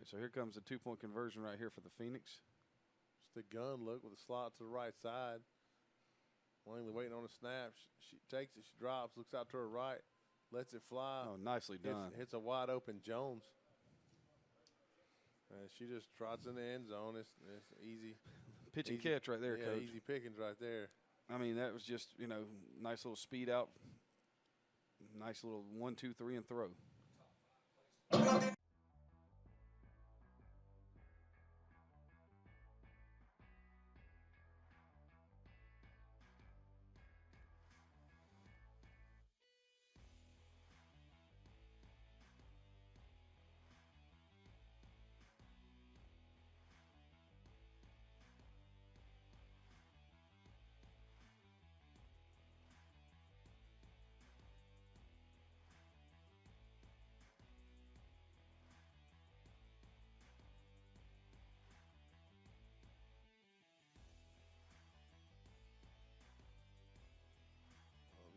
right, so here comes the two-point conversion right here for the Phoenix. Just a gun look with a slot to the right side. Langley waiting on a snap. She takes it, she drops, looks out to her right, lets it fly. Oh, nicely done. Hits a wide open Jones. And she just trots in the end zone. It's easy. Pitch and catch right there, Coach. Easy pickings right there. I mean, that was just, you know, nice little speed out. Nice little 1, 2, 3 and throw.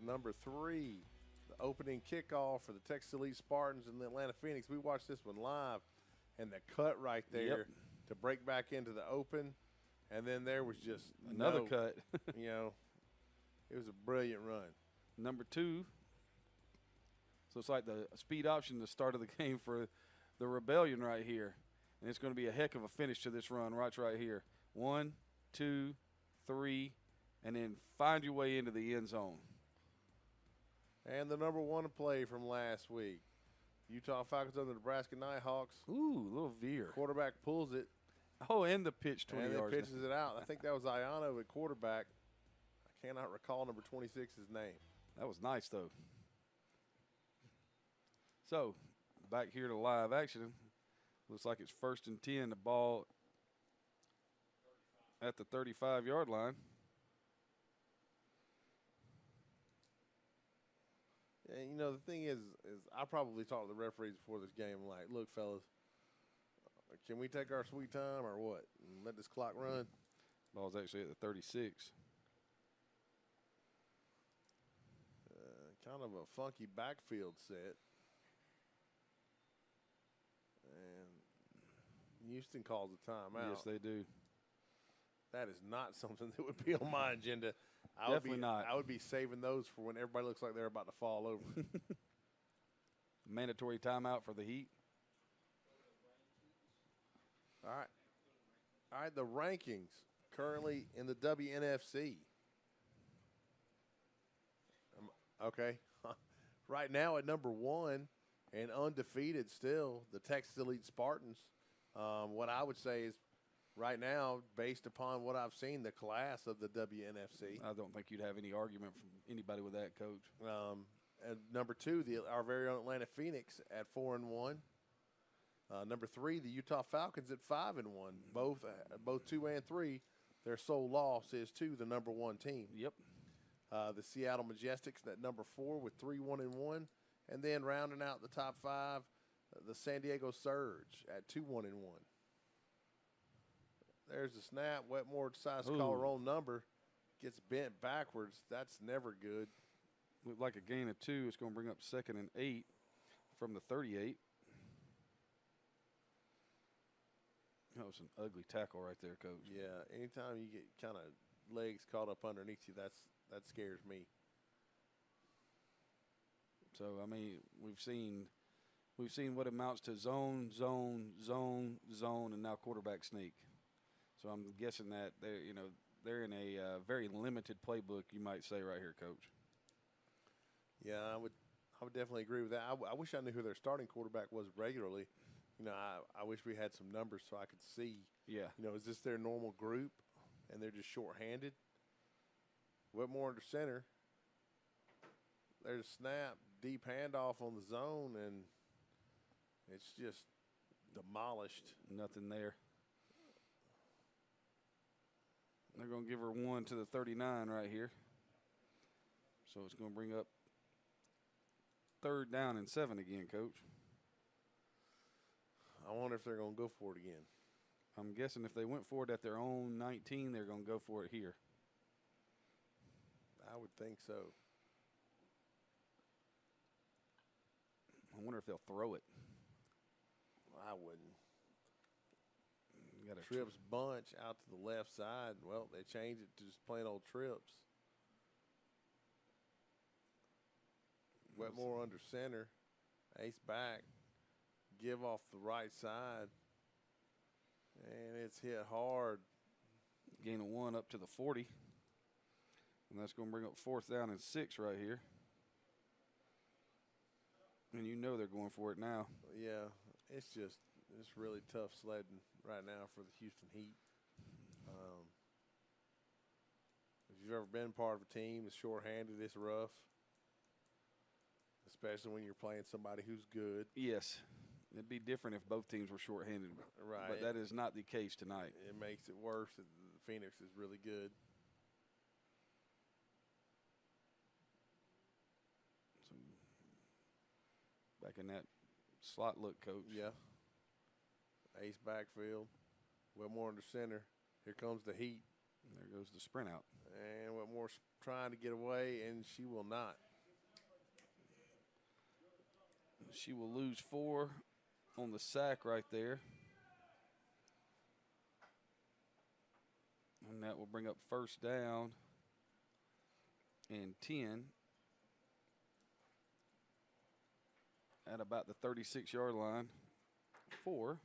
Number 3, the opening kickoff for the Texas Elite Spartans and the Atlanta Phoenix. We watched this one live, and the cut right there to break back into the open, and then there was just another cut. You know, it was a brilliant run. Number 2, so it's like the speed option, the start of the game for the Rebellion right here, and it's going to be a heck of a finish to this run. Watch right here. 1, 2, 3, and then find your way into the end zone. And the number 1 play from last week. Utah Falcons on the Nebraska Nighthawks. Ooh, a little veer. Quarterback pulls it. Oh, and the pitch 20 yards. And pitches it out. I think that was Ayano at quarterback. I cannot recall number 26's name. That was nice, though. So, back here to live action. Looks like it's 1st and 10. The ball at the 35-yard line. And, you know, the thing is I probably talked to the referees before this game. Like, look, fellas, can we take our sweet time or what? And let this clock run? Ball's actually at the 36. Kind of a funky backfield set. And Houston calls a timeout. Yes, they do. That is not something that would be on my agenda. Definitely not. I would be saving those for when everybody looks like they're about to fall over. Mandatory timeout for the Heat. All right, the rankings currently in the WNFC. Okay. Right now at number 1 and undefeated still, the Texas Elite Spartans. What I would say is right now, based upon what I've seen, the class of the WNFC. I don't think you'd have any argument from anybody with that, Coach. At number 2, our very own Atlanta Phoenix at 4-1. Number 3, the Utah Falcons at 5-1. Both 2 and 3. Their sole loss is to the number 1 team. Yep. The Seattle Majestics at number 4 with 3-1-1, and then rounding out the top 5, the San Diego Surge at 2-1-1. There's the snap. Wetmore decides to call her own number. Gets bent backwards. That's never good. Looked like a gain of 2. It's going to bring up 2nd and 8 from the 38. That was an ugly tackle right there, Coach. Yeah, anytime you get kind of legs caught up underneath you, that scares me. So, I mean, we've seen what amounts to zone, zone, zone, zone, and now quarterback sneak. So I'm guessing that they're in a very limited playbook, you might say, right here, Coach. Yeah, I would definitely agree with that. I wish I knew who their starting quarterback was regularly. You know, I wish we had some numbers so I could see. Yeah. You know, is this their normal group, and they're just shorthanded? Whitmore under center. There's a snap, deep handoff on the zone, and it's just demolished. Nothing there. They're going to give her 1 to the 39 right here. So it's going to bring up 3rd down and 7 again, Coach. I wonder if they're going to go for it again. I'm guessing if they went for it at their own 19, they're going to go for it here. I would think so. I wonder if they'll throw it. I wouldn't. Got a trips bunch out to the left side. Well, they changed it to just plain old trips. Wetmore under center. Ace back. Give off the right side. And it's hit hard. Gain of 1 up to the 40. And that's going to bring up 4th down and 6 right here. And you know they're going for it now. Yeah, it's really tough sledding right now for the Houston Heat. If you've ever been part of a team that's shorthanded, it's rough, especially when you're playing somebody who's good. Yes. It'd be different if both teams were shorthanded. Right. But that is not the case tonight. It makes it worse that Phoenix is really good. So back in that slot look, coach. Yeah. Ace backfield. Wetmore under center. Here comes the Heat. There goes the sprint out. And Wetmore's trying to get away, and she will not. She will lose 4 on the sack right there. And that will bring up 1st down and 10 at about the 36-yard line for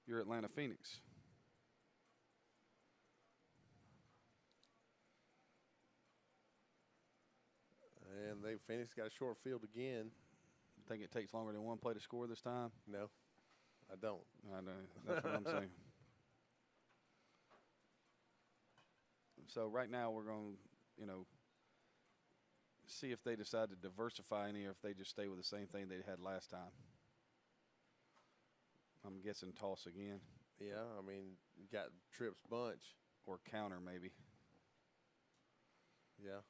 your Atlanta Phoenix. And Phoenix got a short field again. Think it takes longer than one play to score this time? No, I don't. I know. That's what I'm saying. So right now we're going to, see if they decide to diversify any or if they just stay with the same thing they had last time. I'm guessing toss again. Yeah, I mean, you got trips bunch. Or counter maybe. Yeah.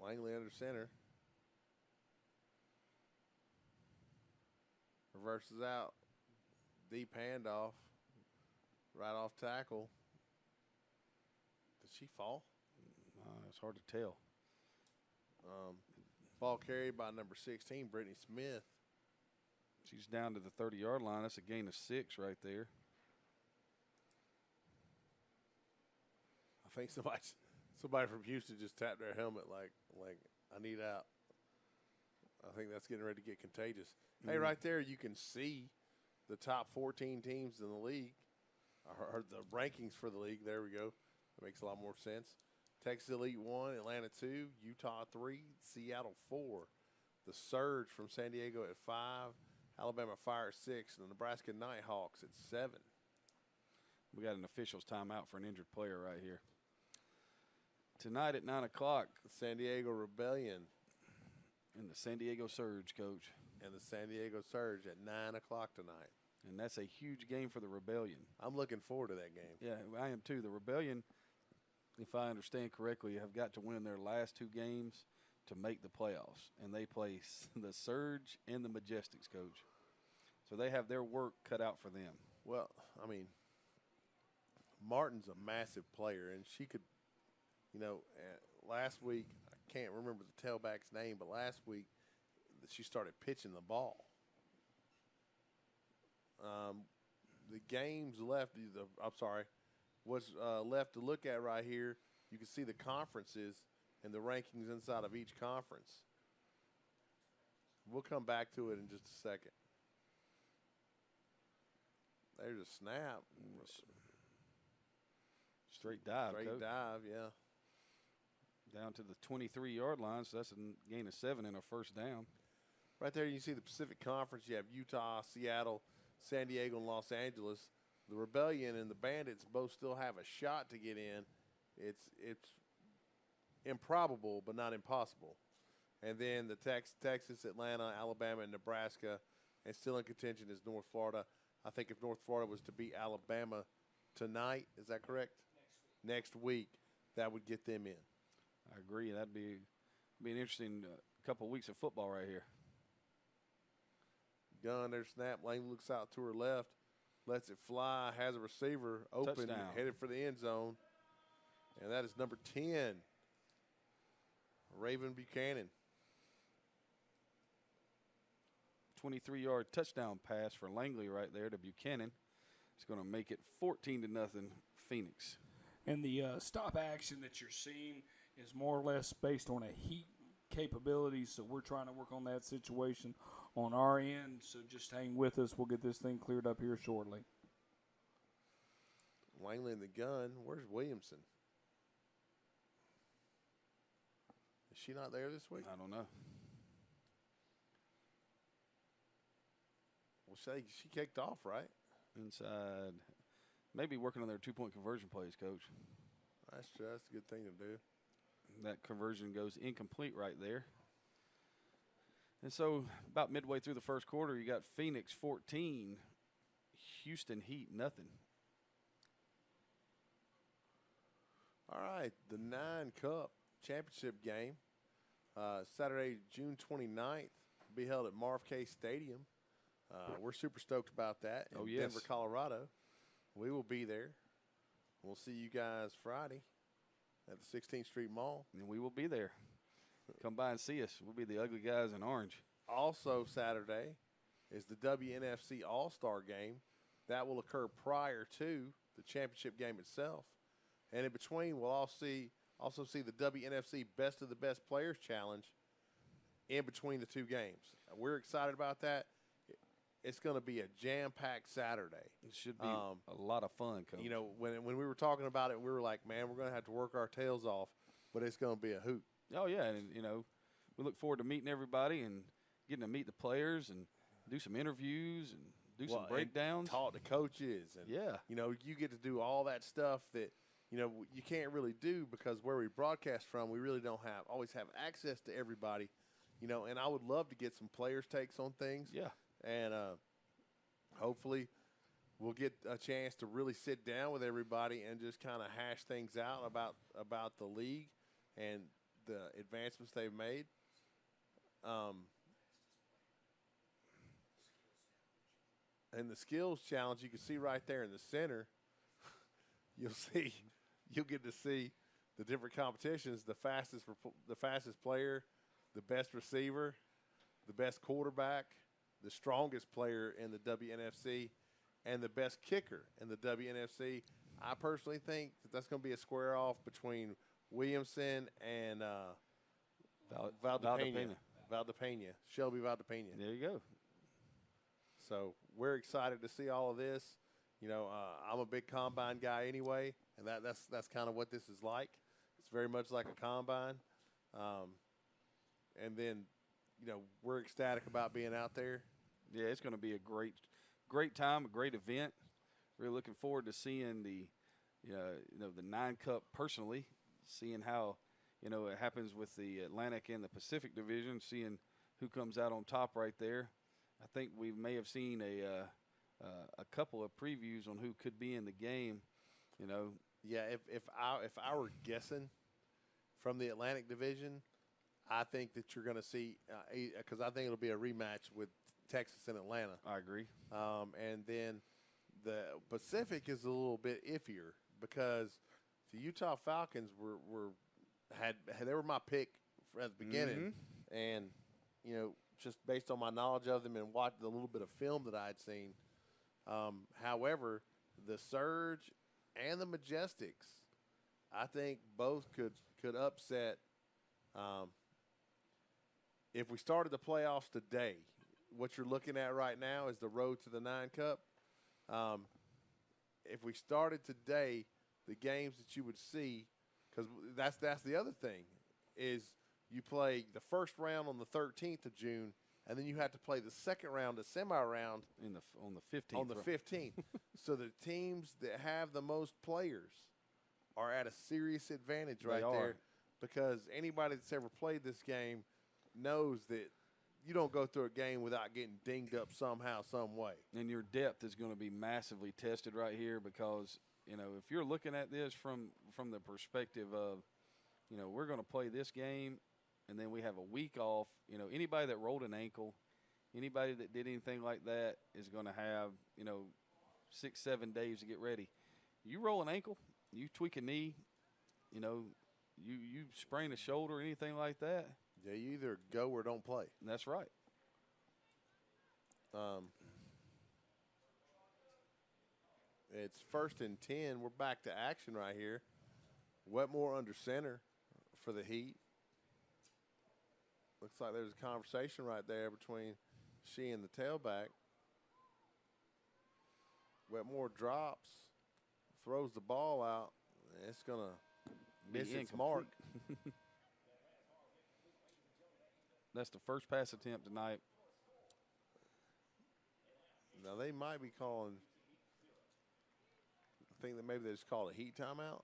Langley under center. Reverses out. Deep handoff. Right off tackle. Did she fall? It's hard to tell. Ball carried by number 16, Brittany Smith. She's down to the 30-yard line. That's a gain of 6 right there. I think somebody from Houston just tapped their helmet like I need out. I think that's getting ready to get contagious. Mm-hmm. Hey, right there you can see the top 14 teams in the league, or the rankings for the league. There we go. That makes a lot more sense. Texas Elite 1, Atlanta 2, Utah 3, Seattle 4. The Surge from San Diego at 5, Alabama Fire at 6, and the Nebraska Nighthawks at 7. We got an official's timeout for an injured player right here. Tonight at 9 o'clock. The San Diego Rebellion. And the San Diego Surge, Coach. And the San Diego Surge at 9 o'clock tonight. And that's a huge game for the Rebellion. I'm looking forward to that game. Yeah, I am too. The Rebellion, if I understand correctly, have got to win their last 2 games to make the playoffs. And they play the Surge and the Majestics, Coach. So they have their work cut out for them. Well, I mean, Martin's a massive player, and she could, last week, I can't remember the tailback's name, but last week she started pitching the ball. The games left, what's left to look at right here, you can see the conferences and the rankings inside of each conference. We'll come back to it in just a second. There's a snap. Straight dive, Straight Coach. dive, yeah. Down to the 23-yard line, so that's a gain of 7 and a 1st down. Right there you see the Pacific Conference. You have Utah, Seattle, San Diego, and Los Angeles. The Rebellion and the Bandits both still have a shot to get in. It's improbable, but not impossible. And then the Texas, Atlanta, Alabama, and Nebraska, and still in contention is North Florida. I think if North Florida was to beat Alabama tonight, is that correct? Next week, that would get them in. I agree. That'd be an interesting couple of weeks of football right here. Gun, there's snap. Lane looks out to her left, lets it fly, has a receiver open, Touchdown. headed for the end zone. And that is number 10, Raven Buchanan. 23-yard touchdown pass for Langley right there to Buchanan. It's going to make it 14-0 Phoenix. And the stop action that you're seeing is more or less based on a heat capability, so we're trying to work on that situation on our end. So just hang with us. We'll get this thing cleared up here shortly. Langley in the gun. Where's Williamson? Is she not there this week? I don't know. Well, she kicked off, right? Inside. Maybe working on their two-point conversion plays, Coach. That's a good thing to do. That conversion goes incomplete right there. And so about midway through the first quarter, you got Phoenix 14, Houston Heat nothing. All right, the 9 Cup championship game, Saturday, June 29th, will be held at Marv K Stadium. We're super stoked about that in Denver, Colorado. We will be there. We'll see you guys Friday at the 16th Street Mall. And we will be there. Come by and see us. We'll be the ugly guys in orange. Also Saturday is the WNFC All-Star Game. That will occur prior to the championship game itself. And in between, we'll also see the WNFC Best of the Best Players Challenge in between the two games. We're excited about that. It's going to be a jam-packed Saturday. It should be a lot of fun, Coach. You know, when we were talking about it, we were like, man, we're going to have to work our tails off, but it's going to be a hoot. Oh, yeah, and, you know, we look forward to meeting everybody and getting to meet the players and do some interviews and do some breakdowns. Talk to coaches. And, you know, you get to do all that stuff that, you know, you can't really do because where we broadcast from, we really don't always have access to everybody, you know, and I would love to get some players' takes on things. Yeah. And hopefully we'll get a chance to really sit down with everybody and just kind of hash things out about the league and the advancements they've made. And the skills challenge, you can see right there in the center, you'll get to see the different competitions, the fastest player, the best receiver, the best quarterback, the strongest player in the WNFC, and the best kicker in the WNFC. I personally think that's going to be a square off between Williamson and Valdepena. Shelby Valdepena. There you go. So we're excited to see all of this. You know, I'm a big combine guy anyway, and that's kind of what this is like. It's very much like a combine. And then, you know, we're ecstatic about being out there. Yeah, it's going to be a great time, a great event. Really looking forward to seeing the 9 Cup personally, seeing how, you know, it happens with the Atlantic and the Pacific division, seeing who comes out on top right there. I think we may have seen a couple of previews on who could be in the game, you know. Yeah, if I were guessing from the Atlantic division, I think that you're going to see because I think it'll be a rematch with Texas and Atlanta. I agree. And then the Pacific is a little bit iffier because the Utah Falcons they were my pick at the beginning, and you know, just based on my knowledge of them and watching the little bit of film that I had seen. However, the Surge and the Majestics, I think both could upset. If we started the playoffs today, what you're looking at right now is the road to the 9 Cup. If we started today, the games that you would see, because that's the other thing, is you play the first round on the 13th of June, and then you have to play the second round, the semi-round, on the 15th. On the 15th. So the teams that have the most players are at a serious advantage there, because anybody that's ever played this game knows that you don't go through a game without getting dinged up somehow, some way. And your depth is going to be massively tested right here because, you know, if you're looking at this from the perspective of, you know, we're going to play this game and then we have a week off, you know, anybody that rolled an ankle, anybody that did anything like that is going to have, you know, 6-7 days to get ready. You roll an ankle, you tweak a knee, you know, you sprain a shoulder or anything like that. Yeah, you either go or don't play. That's right. It's 1st and 10. We're back to action right here. Wetmore under center for the Heat. Looks like there's a conversation right there between she and the tailback. Wetmore drops, throws the ball out. It's going to miss its mark. That's the first pass attempt tonight. Now, they might be calling, I think that maybe they just called a Heat timeout.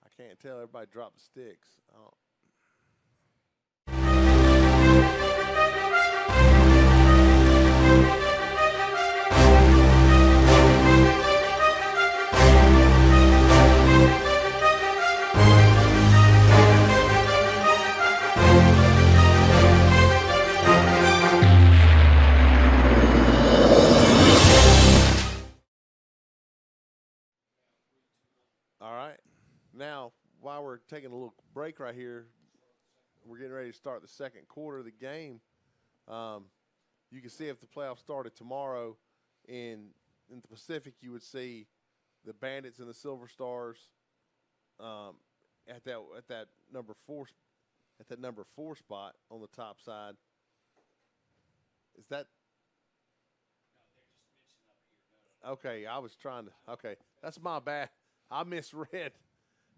I can't tell. Everybody dropped the sticks. I don't. All right. Now, while we're taking a little break right here, we're getting ready to start the second quarter of the game. You can see if the playoffs started tomorrow in the Pacific, you would see the Bandits and the Silver Stars at that number 4 spot on the top side. Is that? Okay, I was trying to. Okay, that's my bad. I misread.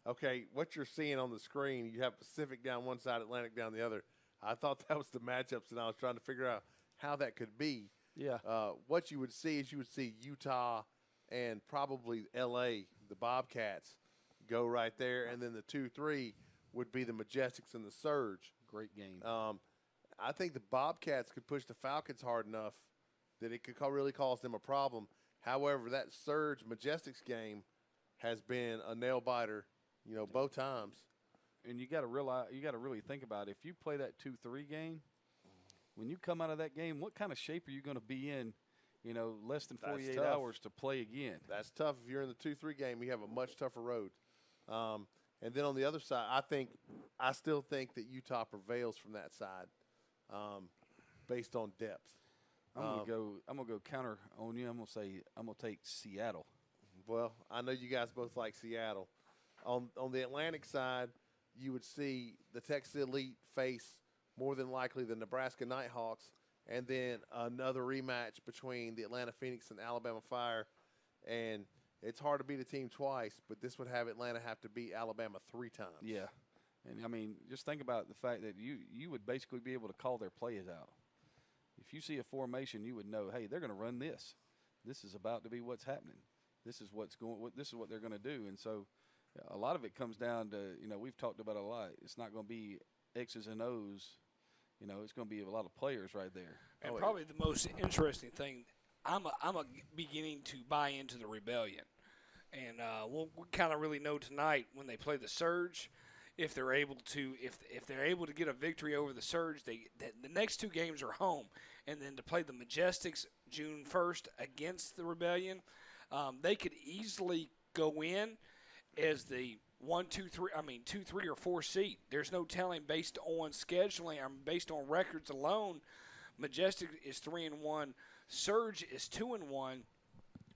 Okay, what you're seeing on the screen, you have Pacific down one side, Atlantic down the other. I thought that was the matchups, and I was trying to figure out how that could be. Yeah. What you would see is you would see Utah and probably L.A., the Bobcats, go right there, and then the 2-3 would be the Majestics and the Surge. Great game. I think the Bobcats could push the Falcons hard enough that it could really cause them a problem. However, that Surge Majestics game has been a nail biter, both times. And you got to realize, you got to really think about it. If you play that 2-3 game, when you come out of that game, what kind of shape are you going to be in? Less than 48 hours to play again. That's tough. If you're in the 2-3 game, you have a much tougher road. And then on the other side, I still think that Utah prevails from that side, based on depth. I'm gonna go counter on you. I'm gonna take Seattle. Well, I know you guys both like Seattle. On the Atlantic side, you would see the Texas Elite face more than likely the Nebraska Nighthawks, and then another rematch between the Atlanta Phoenix and Alabama Fire. And it's hard to beat a team twice, but this would have Atlanta have to beat Alabama 3 times. Yeah, and I mean, just think about the fact that you would basically be able to call their plays out. If you see a formation, you would know, hey, they're going to run this. This is about to be what's happening. This is what they're going to do. And so a lot of it comes down to, we've talked about it a lot. It's not going to be X's and O's. It's going to be a lot of players right there. And probably the most interesting thing, I'm beginning to buy into the Rebellion. And we'll kind of really know tonight when they play the Surge, if they're able to get a victory over the Surge. The next 2 games are home, and then to play the Majestics June 1st against the Rebellion, they could easily go in as the 2, 3, or 4 seed. There's no telling based on scheduling. Based on records alone. Majestic is 3-1. Surge is 2-1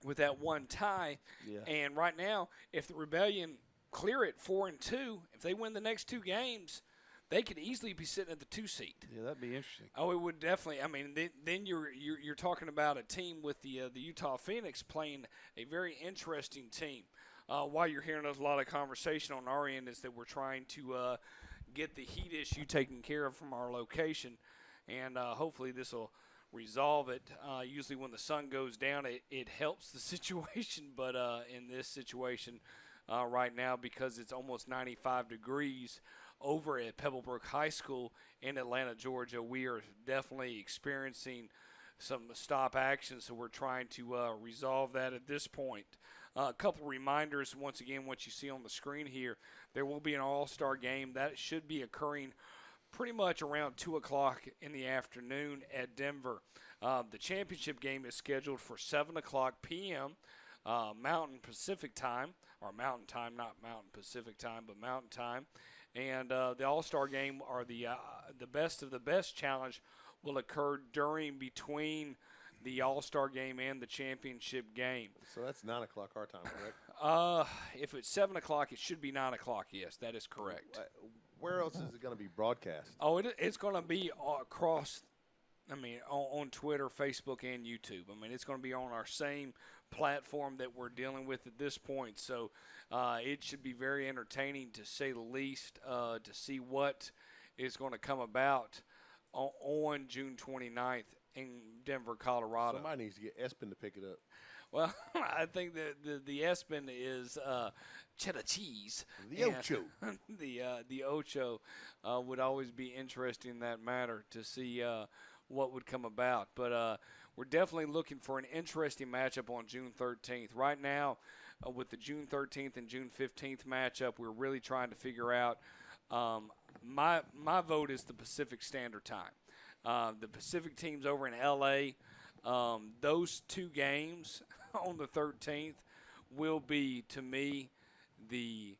with that 1 tie. Yeah. And right now, if the Rebellion clear it 4-2, if they win the next 2 games, they could easily be sitting at the 2 seed. Yeah, that'd be interesting. Oh, it would definitely. I mean, then you're talking about a team with the Utah Phoenix playing a very interesting team. While you're hearing a lot of conversation on our end is that we're trying to get the heat issue taken care of from our location, and hopefully this will resolve it. Usually when the sun goes down, it helps the situation, but in this situation right now, because it's almost 95 degrees over at Pebblebrook High School in Atlanta, Georgia, we are definitely experiencing some stop action, so we're trying to resolve that at this point. A couple reminders, once again, what you see on the screen here, there will be an all-star game. That should be occurring pretty much around 2 o'clock in the afternoon at Denver. The championship game is scheduled for 7 o'clock p.m. Mountain Pacific time, or Mountain time, not Mountain Pacific time, but Mountain time. And the All-Star game, or the best of the best challenge, will occur between the All-Star game and the championship game. So that's 9 o'clock our time, correct? If it's 7 o'clock, it should be 9 o'clock. Yes, that is correct. Where else is it going to be broadcast? Oh, it's going to be across. I mean, on Twitter, Facebook, and YouTube. I mean, it's going to be on our same platform that we're dealing with at this point. So it should be very entertaining, to say the least, to see what is going to come about on June 29th in Denver, Colorado. Somebody needs to get Espen to pick it up. Well, I think that the Espen is cheddar cheese. The Ocho. The Ocho would always be interesting in that matter, to see what would come about. But we're definitely looking for an interesting matchup on June 13th. Right now, with the June 13th and June 15th matchup, we're really trying to figure out. My vote is the Pacific Standard Time. The Pacific teams over in L.A., those two games on the 13th will be, to me, the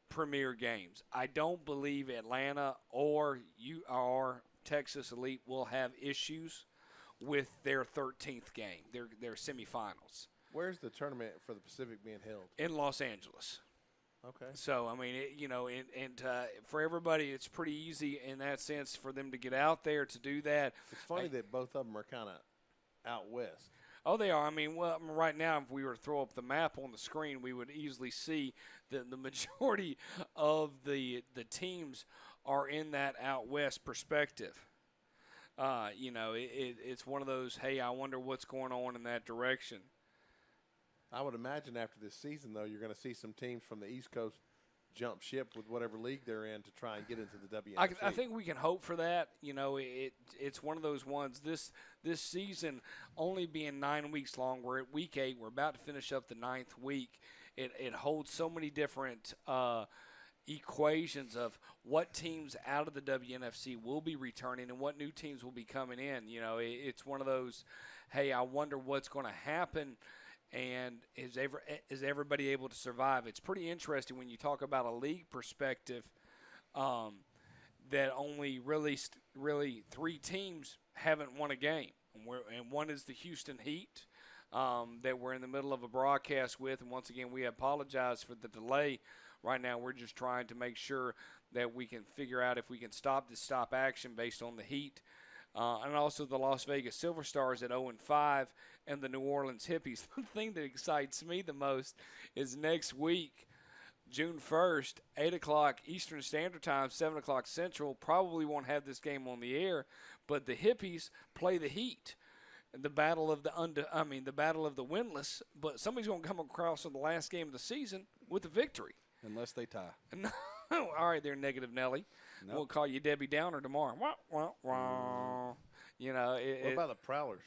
premier games. I don't believe Atlanta or Texas Elite will have issues with their 13th game, their semifinals. Where's the tournament for the Pacific being held? In Los Angeles. Okay. So, I mean, for everybody, it's pretty easy in that sense for them to get out there to do that. It's funny that both of them are kind of out west. Oh, they are. I mean, well, right now, if we were to throw up the map on the screen, we would easily see that the majority of the teams are in that out west perspective. It's one of those, hey, I wonder what's going on in that direction. I would imagine after this season, though, you're going to see some teams from the East Coast jump ship with whatever league they're in to try and get into the WNFC. I think we can hope for that. It's one of those ones. This season only being 9 weeks long, we're at week 8. We're about to finish up the 9th week. It holds so many different equations of what teams out of the WNFC will be returning and what new teams will be coming in. It's one of those, hey, I wonder what's going to happen. And is everybody able to survive? It's pretty interesting when you talk about a league perspective, that only really 3 teams haven't won a game, and one is the Houston Heat, that we're in the middle of a broadcast with. And once again, we apologize for the delay. Right now, we're just trying to make sure that we can figure out if we can stop action based on the Heat. And also the Las Vegas Silver Stars at 0-5 and the New Orleans Hippies. The thing that excites me the most is next week, June 1st, 8 o'clock Eastern Standard Time, 7 o'clock Central. Probably won't have this game on the air, but the Hippies play the Heat. The battle of the winless, but somebody's going to come across in the last game of the season with a victory. Unless they tie. All right, there, Negative Nelly. Nope. We'll call you Debbie Downer tomorrow. Wah, wah, wah. What about the Prowlers?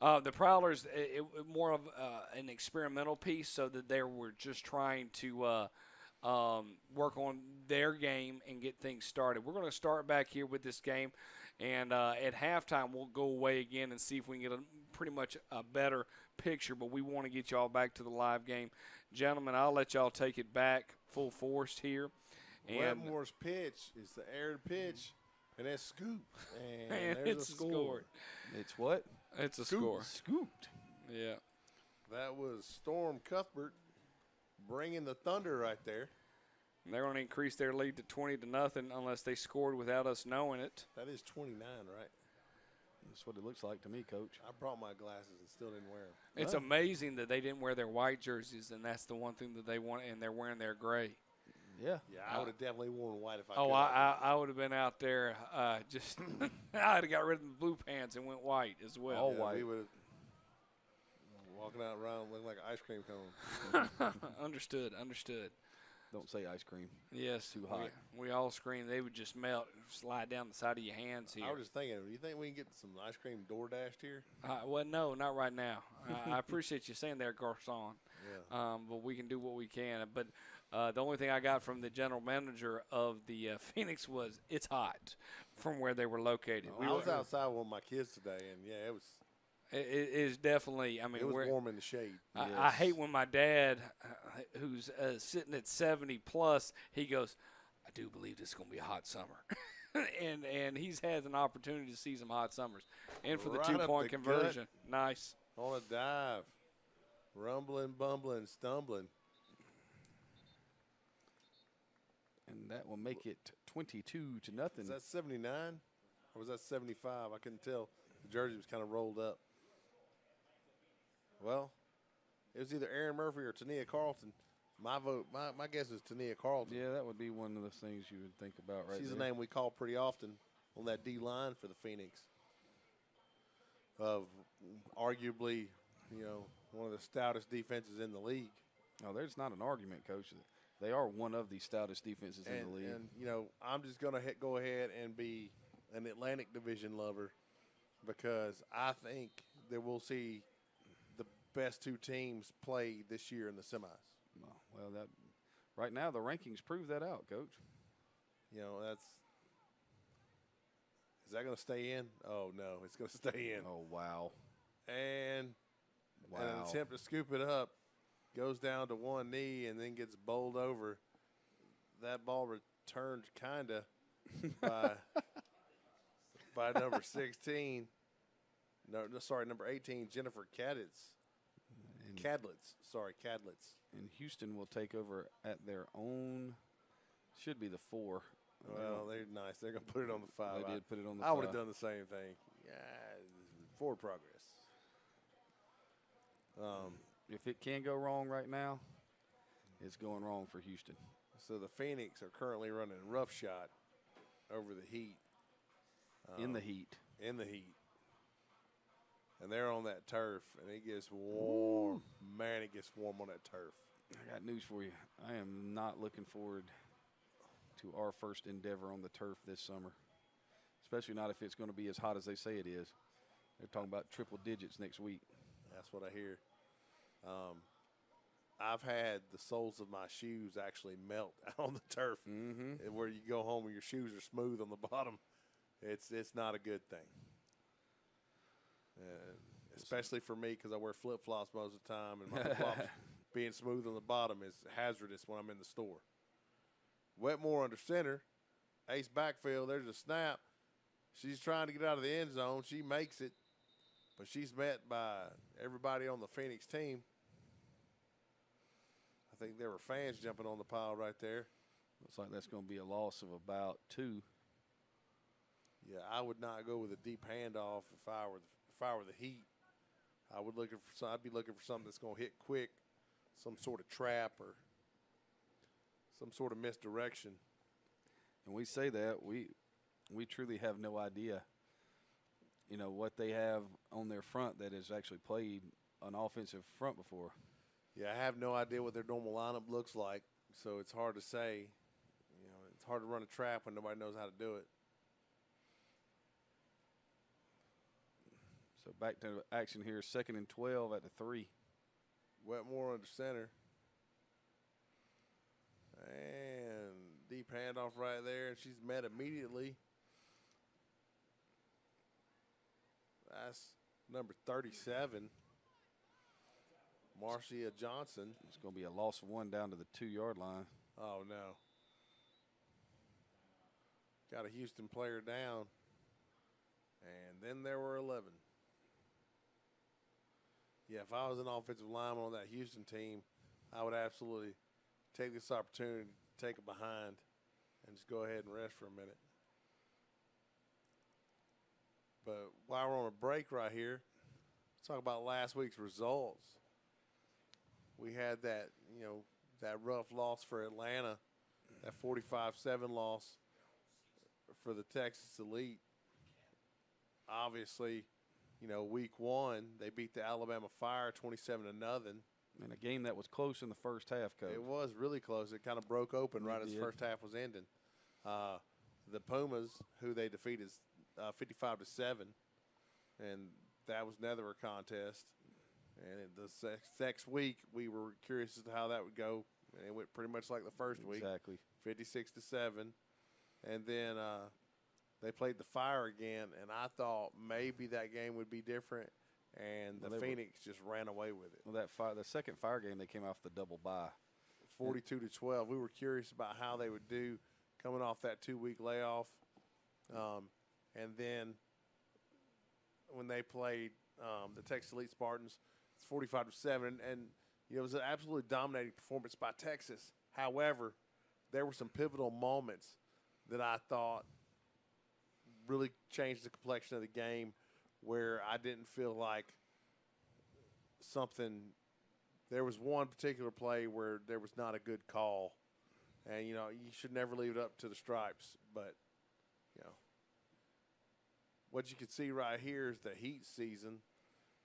The Prowlers, more of an experimental piece, so that they were just trying to work on their game and get things started. We're going to start back here with this game, and at halftime we'll go away again and see if we can get pretty much a better picture, but we want to get y'all back to the live game. Gentlemen, I'll let y'all take it back full force here. And Wetmore's pitch is the aired pitch, and it's scooped. And there's it's a score. scored. It's what? It's a score. Scooped. Yeah. That was Storm Cuthbert bringing the thunder right there. And they're going to increase their lead to 20-0 unless they scored without us knowing it. That is 29, right? That's what it looks like to me, Coach. I brought my glasses and still didn't wear them. It's amazing that they didn't wear their white jerseys, and that's the one thing that they want, and they're wearing their gray. Yeah. Yeah, I would have definitely worn white if I could. Oh, I would have been out there just – I would have got rid of the blue pants and went white as well. All white. We would have walking out around looking like an ice cream cone. Understood. Don't say ice cream. Yes. Too hot. We all screamed. They would just melt and slide down the side of your hands here. I was just thinking, do you think we can get some ice cream DoorDashed here? Well, no, not right now. I appreciate you saying that, Garcon. Yeah. But we can do what we can. But the only thing I got from the general manager of the Phoenix was it's hot from where they were located. I was outside with my kids today, and, yeah, It is definitely. I mean, It was warm in the shade. I hate when my dad, who's sitting at 70 plus, he goes, "I do believe this is going to be a hot summer," and he's had an opportunity to see some hot summers, and for the Right up 2-point the conversion, nice. On a dive, rumbling, bumbling, stumbling. And that will make it 22-0. Is that 79 or was that 75? I couldn't tell. The jersey was kind of rolled up. Well, it was either Aaron Murphy or Tania Carlton. My vote, my guess is Tania Carlton. Yeah, that would be one of the things you would think about right She's there. a name we call pretty often on that D line for the Phoenix. Of arguably, one of the stoutest defenses in the league. No, there's not an argument, Coach. They are one of the stoutest defenses in the league. And, I'm just going to go ahead and be an Atlantic Division lover because I think that we'll see the best two teams play this year in the semis. Well, that right now the rankings prove that out, Coach. Is that going to stay in? Oh, no, it's going to stay in. Oh, wow. And Wow. an attempt to scoop it up goes down to one knee and then gets bowled over. That ball returned kind of by number 16. Number 18, Jennifer Cadlitz. Cadlitz. And Houston will take over at their own, should be the 4. Well, they're nice. They're going to put it on the 5. They did put it on the 5. I would have done the same thing. Yeah, forward progress. If it can go wrong right now, it's going wrong for Houston. So the Phoenix are currently running roughshod over the Heat. In the heat. In the heat. And they're on that turf, and it gets warm. Ooh. Man, it gets warm on that turf. I got news for you. I am not looking forward to our first endeavor on the turf this summer, especially not if it's going to be as hot as they say it is. They're talking about triple digits next week. That's what I hear. I've had the soles of my shoes actually melt out on the turf, where you go home and your shoes are smooth on the bottom. It's not a good thing, especially for me because I wear flip-flops most of the time, and my flip-flops being smooth on the bottom is hazardous when I'm in the store. Wetmore under center, ace backfield. There's a snap. She's trying to get out of the end zone. She makes it, but she's met by everybody on the Phoenix team. I think there were fans jumping on the pile right there. Looks like that's going to be a loss of about 2. Yeah, I would not go with a deep handoff if I were the Heat. I'd be looking for something that's going to hit quick, some sort of trap or some sort of misdirection. And we say that we truly have no idea, what they have on their front that has actually played an offensive front before. Yeah, I have no idea what their normal lineup looks like, so it's hard to say. It's hard to run a trap when nobody knows how to do it. So back to action here, 2nd and 12 at the 3. Wetmore under center. And deep handoff right there, and she's met immediately. That's number 37, Marcia Johnson. It's going to be a loss of 1 down to the 2-yard line. Oh, no. Got a Houston player down. And then there were 11. Yeah, if I was an offensive lineman on that Houston team, I would absolutely take this opportunity to take it behind and just go ahead and rest for a minute. But while we're on a break right here, let's talk about last week's results. We had that, that rough loss for Atlanta, that 45-7 loss for the Texas Elite. Obviously, week 1, they beat the Alabama Fire 27-0. And a game that was close in the first half, Coach. It was really close. It kind of broke open right as the first half was ending. The Pumas, who they defeated 55-7, and that was never a contest. And the next week, we were curious as to how that would go. And it went pretty much like the first week. Exactly. 56-7. And then they played the Fire again, and I thought maybe that game would be different. and the Well, Phoenix just ran away with it. Well, the second Fire game, they came off the double bye. 42-12. We were curious about how they would do coming off that 2-week layoff. And then when they played the Texas Elite Spartans, it's 45-7. And it was an absolutely dominating performance by Texas. However, there were some pivotal moments that I thought really changed the complexion of the game where I didn't feel like there was one particular play where there was not a good call. And, you should never leave it up to the stripes. But, what you can see right here is the Heat season.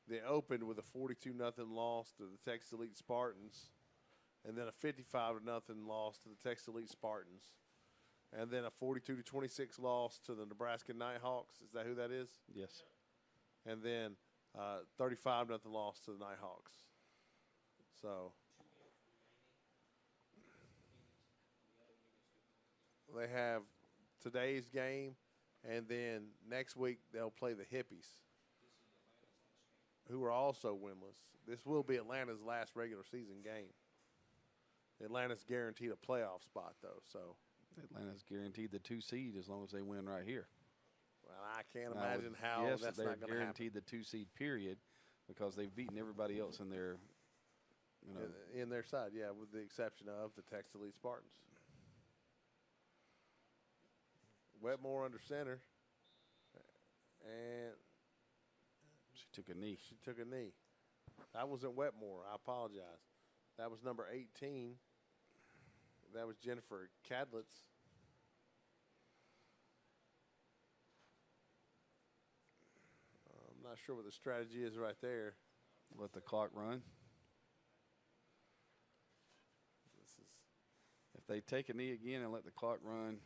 They opened with a 42-0 loss to the Texas Elite Spartans, and then a 55-0 loss to the Texas Elite Spartans, and then a 42-26 loss to the Nebraska Nighthawks. Is that who that is? Yes. And then 35-0 loss to the Nighthawks. So they have today's game, and then next week they'll play the Hippies, who are also winless. This will be Atlanta's last regular season game. Atlanta's guaranteed a playoff spot, though. So Atlanta's guaranteed the 2 seed as long as they win right here. Well, I can't imagine how yes, that's they're not going to happen. guaranteed the 2 seed period because they've beaten everybody else in their, In their side, yeah, with the exception of the Texas Elite Spartans. Wetmore under center, and she took a knee. That wasn't Wetmore. I apologize. That was number 18. That was Jennifer Cadlitz. I'm not sure what the strategy is right there. Let the clock run. If they take a knee again and let the clock run.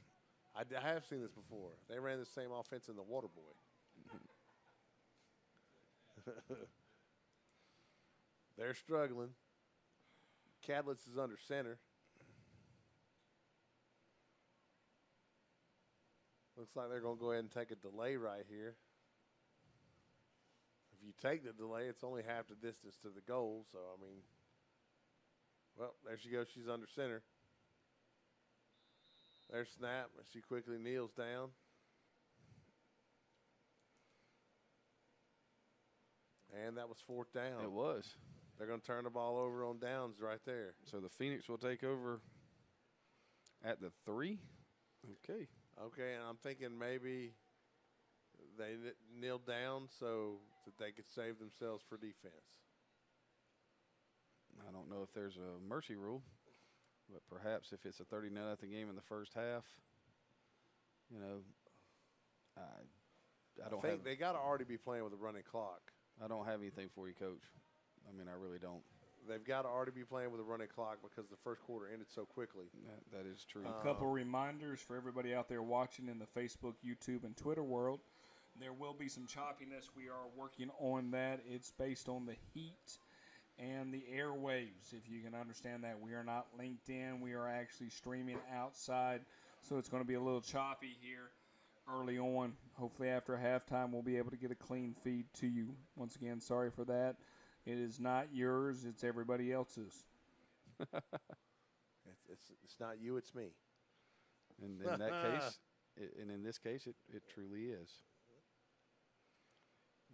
I have seen this before. They ran the same offense in the Water Boy. They're struggling. Cadlitz is under center. Looks like they're going to go ahead and take a delay right here. If you take the delay, it's only half the distance to the goal. So, I mean, well, there she goes. She's under center. There's snap. She quickly kneels down. And that was 4th down. It was. They're going to turn the ball over on downs right there. So the Phoenix will take over at the 3. Okay. Okay, and I'm thinking maybe they kneel down so that they could save themselves for defense. I don't know if there's a mercy rule. But perhaps if it's a 30-0 game in the first half, I think they got to already be playing with a running clock. I don't have anything for you, Coach. I mean, I really don't. They've got to already be playing with a running clock because the first quarter ended so quickly. That is true. A couple reminders for everybody out there watching in the Facebook, YouTube, and Twitter world. There will be some choppiness. We are working on that. It's based on the heat and the airwaves, if you can understand that. We are not linked in. We are actually streaming outside, so it's going to be a little choppy here early on. Hopefully after halftime we'll be able to get a clean feed to you. Once again, sorry for that. It is not yours. It's everybody else's. It's not you. It's me. And in that case, and in this case, it truly is.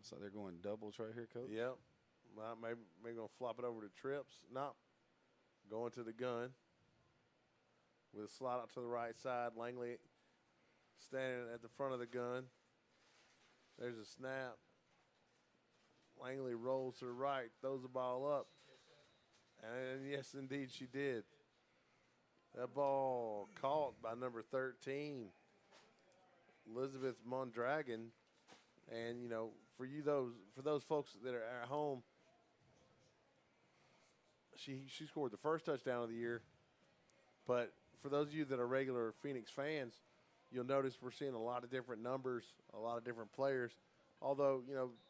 So they're going doubles right here, Coach? Yep. Maybe going to flop it over to Trips. No. Going to the gun. With a slide out to the right side. Langley standing at the front of the gun. There's a snap. Langley rolls to the right, throws the ball up. And yes, indeed, she did. That ball caught by number 13, Elizabeth Mondragon. And, for those folks that are at home, she scored the first touchdown of the year. But for those of you that are regular Phoenix fans, you'll notice we're seeing a lot of different numbers, a lot of different players. Although,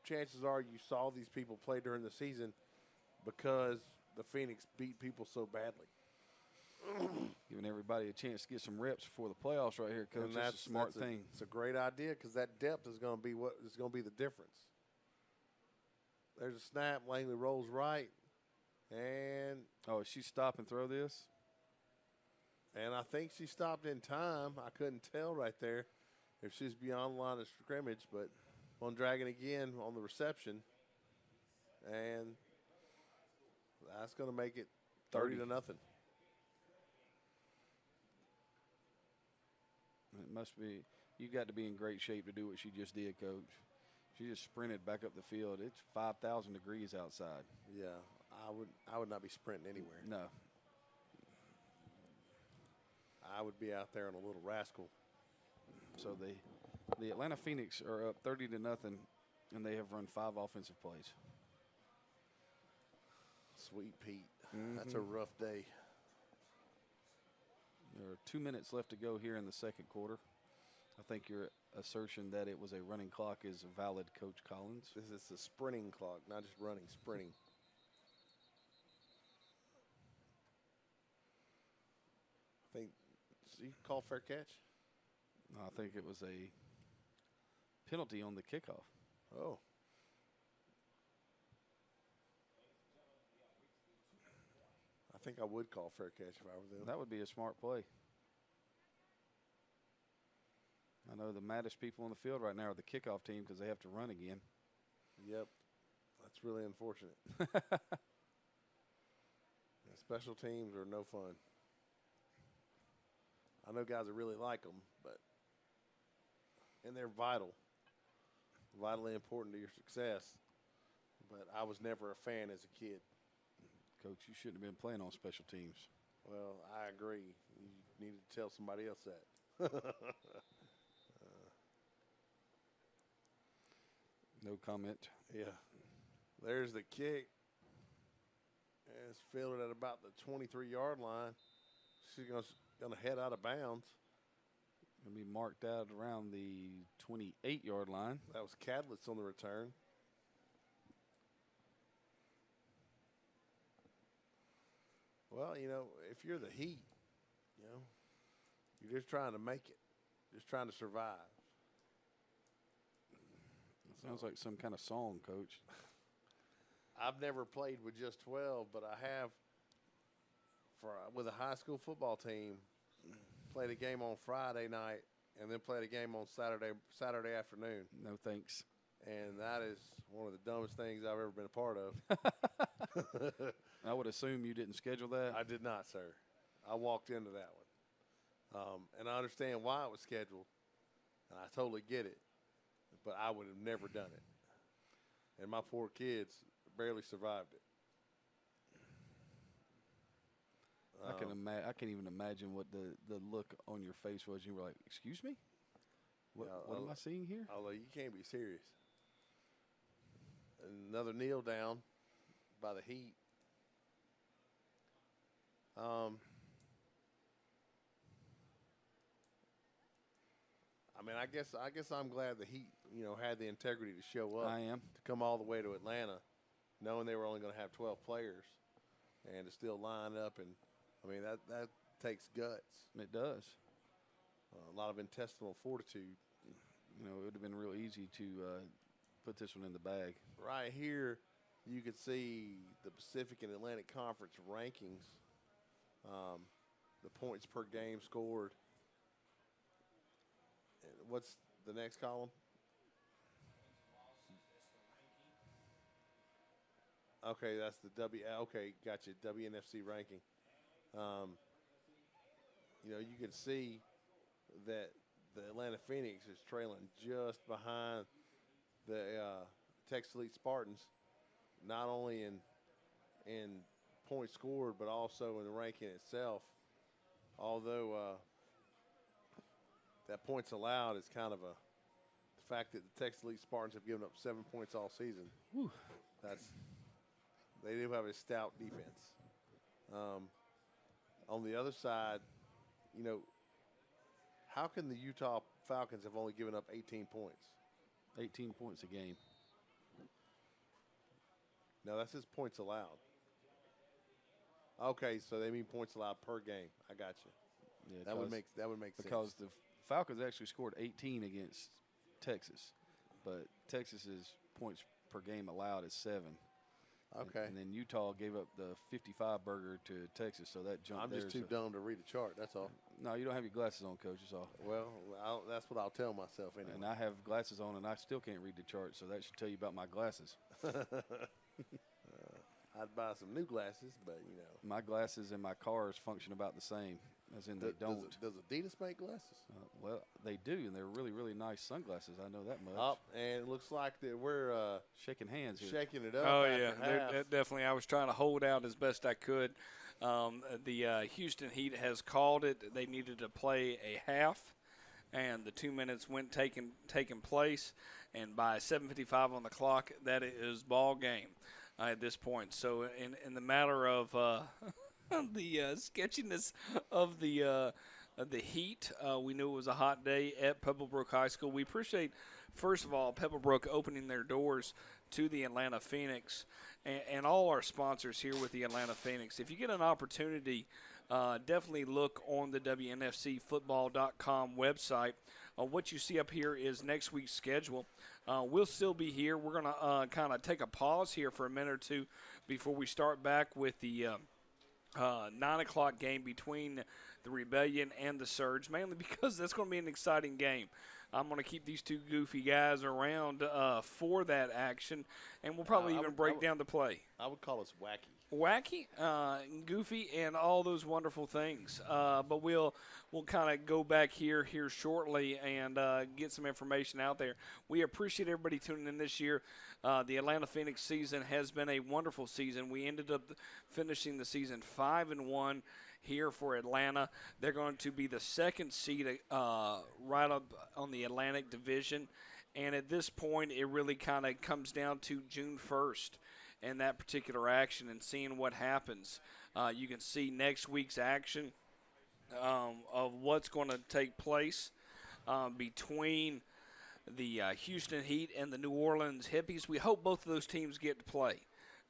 chances are you saw these people play during the season because the Phoenix beat people so badly. Giving everybody a chance to get some reps before the playoffs right here, Coach. And that's a smart thing. It's a great idea because that depth is going to be what is going to be the difference. There's a snap. Langley rolls right. And Oh, she stop and throw this? I think she stopped in time. I couldn't tell right there if she's beyond the line of scrimmage, but on dragging again on the reception. And that's going to make it 30 to nothing. It must be. You got to be in great shape to do what she just did, Coach. She just sprinted back up the field. It's 5,000 degrees outside. Yeah, I would not be sprinting anywhere. No. I would be out there on a little rascal. So the Atlanta Phoenix are up 30 to nothing, and they have run 5 offensive plays. Sweet Pete. That's a rough day. There are 2 minutes left to go here in the second quarter. I think your assertion that it was a running clock is valid, Coach Collins. This is a sprinting clock, not just running, sprinting. I think, so you call fair catch? I think it was a penalty on the kickoff. Oh. I think I would call fair catch if I were them. That would be a smart play. I know the maddest people on the field right now are the kickoff team because they have to run again. Yep. That's really unfortunate. Special teams are no fun. I know guys that really like them, and they're vitally important to your success. But I was never a fan as a kid. Coach, you shouldn't have been playing on special teams. Well, I agree. You need to tell somebody else that. No comment. Yeah. There's the kick. And it's fielded at about the 23-yard line. She's going to head out of bounds. Going to be marked out around the 28-yard line. That was Cadlitz on the return. Well, if you're the Heat, you're just trying to make it, just trying to survive. Sounds like some kind of song, Coach. I've never played with just 12, but I have with a high school football team, played a game on Friday night and then played a game on Saturday afternoon. No thanks. And that is one of the dumbest things I've ever been a part of. I would assume you didn't schedule that. I did not, sir. I walked into that one. And I understand why it was scheduled, and I totally get it. But I would have never done it. And my poor kids barely survived it. I can't even imagine what the look on your face was. You were like, "Excuse me, what am I seeing here?" Although you can't be serious. Another kneel down by the Heat. I guess I'm glad the Heat, had the integrity to show up. I am. To come all the way to Atlanta, knowing they were only going to have 12 players, and to still line up. And that takes guts. It does. A lot of intestinal fortitude. It would have been real easy to put this one in the bag. Right here, you could see the Pacific and Atlantic Conference rankings. The points per game scored. What's the next column? Okay, that's the okay, gotcha. WNFC ranking. You can see that the Atlanta Phoenix is trailing just behind the Texas Elite Spartans, not only in points scored, but also in the ranking itself. Although that points allowed is kind of the fact that the Texas Elite Spartans have given up 7 points all season. Whew. They do have a stout defense. On the other side, how can the Utah Falcons have only given up 18 points? 18 points a game. No, that's just points allowed. Okay, so they mean points allowed per game. I got you. Yeah, that would make sense. Because the Falcons actually scored 18 against Texas, but Texas's points per game allowed is 7. Okay. And then Utah gave up the 55 burger to Texas, so that jumped. I'm just too dumb to read a chart. That's all. No, you don't have your glasses on, Coach. That's all. Well, that's what I'll tell myself anyway. And I have glasses on, and I still can't read the chart, so that should tell you about my glasses. I'd buy some new glasses, but you know. My glasses and my cars function about the same, as in they don't. Does Adidas make glasses? Well, they do, and they're really, really nice sunglasses. I know that much. Oh, and it looks like that we're shaking hands here. shaking it up. Oh, after yeah, half. definitely. I was trying to hold out as best I could. The Houston Heat has called it. They needed to play a half, and the 2 minutes went taking place. And by 7:55 on the clock, that is ball game at this point. So in the matter of the sketchiness of the Heat, we knew it was a hot day at Pebblebrook High School. We appreciate, first of all, Pebblebrook opening their doors to the Atlanta Phoenix and all our sponsors here with the Atlanta Phoenix. If you get an opportunity, definitely look on the WNFCfootball.com website. What you see up here is next week's schedule. We'll still be here. We're going to kind of take a pause here for a minute or two before we start back with the 9 o'clock game between the Rebellion and the Surge, mainly because that's going to be an exciting game. I'm going to keep these two goofy guys around for that action, and we'll probably even break down the play. I would call us wacky. Wacky, goofy, and all those wonderful things. But we'll kind of go back here shortly and get some information out there. We appreciate everybody tuning in this year. The Atlanta Phoenix season has been a wonderful season. We ended up finishing the season 5-1 here for Atlanta. They're going to be the second seed right up on the Atlantic Division. And at this point, it really kind of comes down to June 1st. And that particular action and seeing what happens. You can see next week's action of what's going to take place between the Houston Heat and the New Orleans Hippies. We hope both of those teams get to play.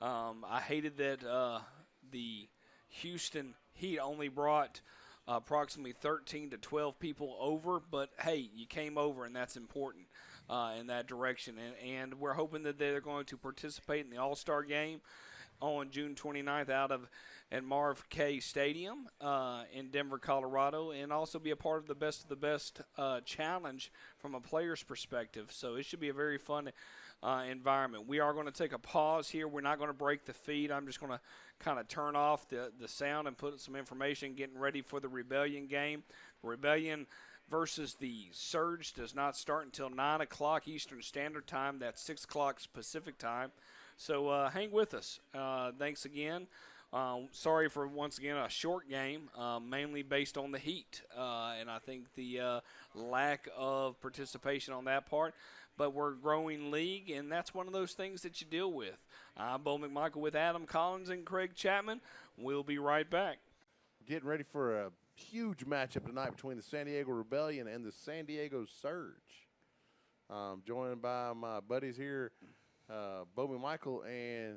I hated that the Houston Heat only brought approximately 13 to 12 people over, but hey, you came over, and that's important in that direction. And we're hoping that they're going to participate in the All-Star game on June 29th at Marv K Stadium in Denver, Colorado, and also be a part of the best challenge from a player's perspective. So it should be a very fun environment. We are going to take a pause here. We're not going to break the feed. I'm just going to kind of turn off the sound and put some information getting ready for the Rebellion game. Rebellion versus the Surge does not start until 9 o'clock Eastern Standard Time. That's 6 o'clock Pacific Time. So hang with us. Thanks again. Sorry for, once again, a short game, mainly based on the heat. And I think the lack of participation on that part. But we're a growing league, and that's one of those things that you deal with. I'm Bo McMichael with Adam Collins and Craig Chapman. We'll be right back. Getting ready for a huge matchup tonight between the San Diego Rebellion and the San Diego Surge. Joined by my buddies here, Bo McMichael and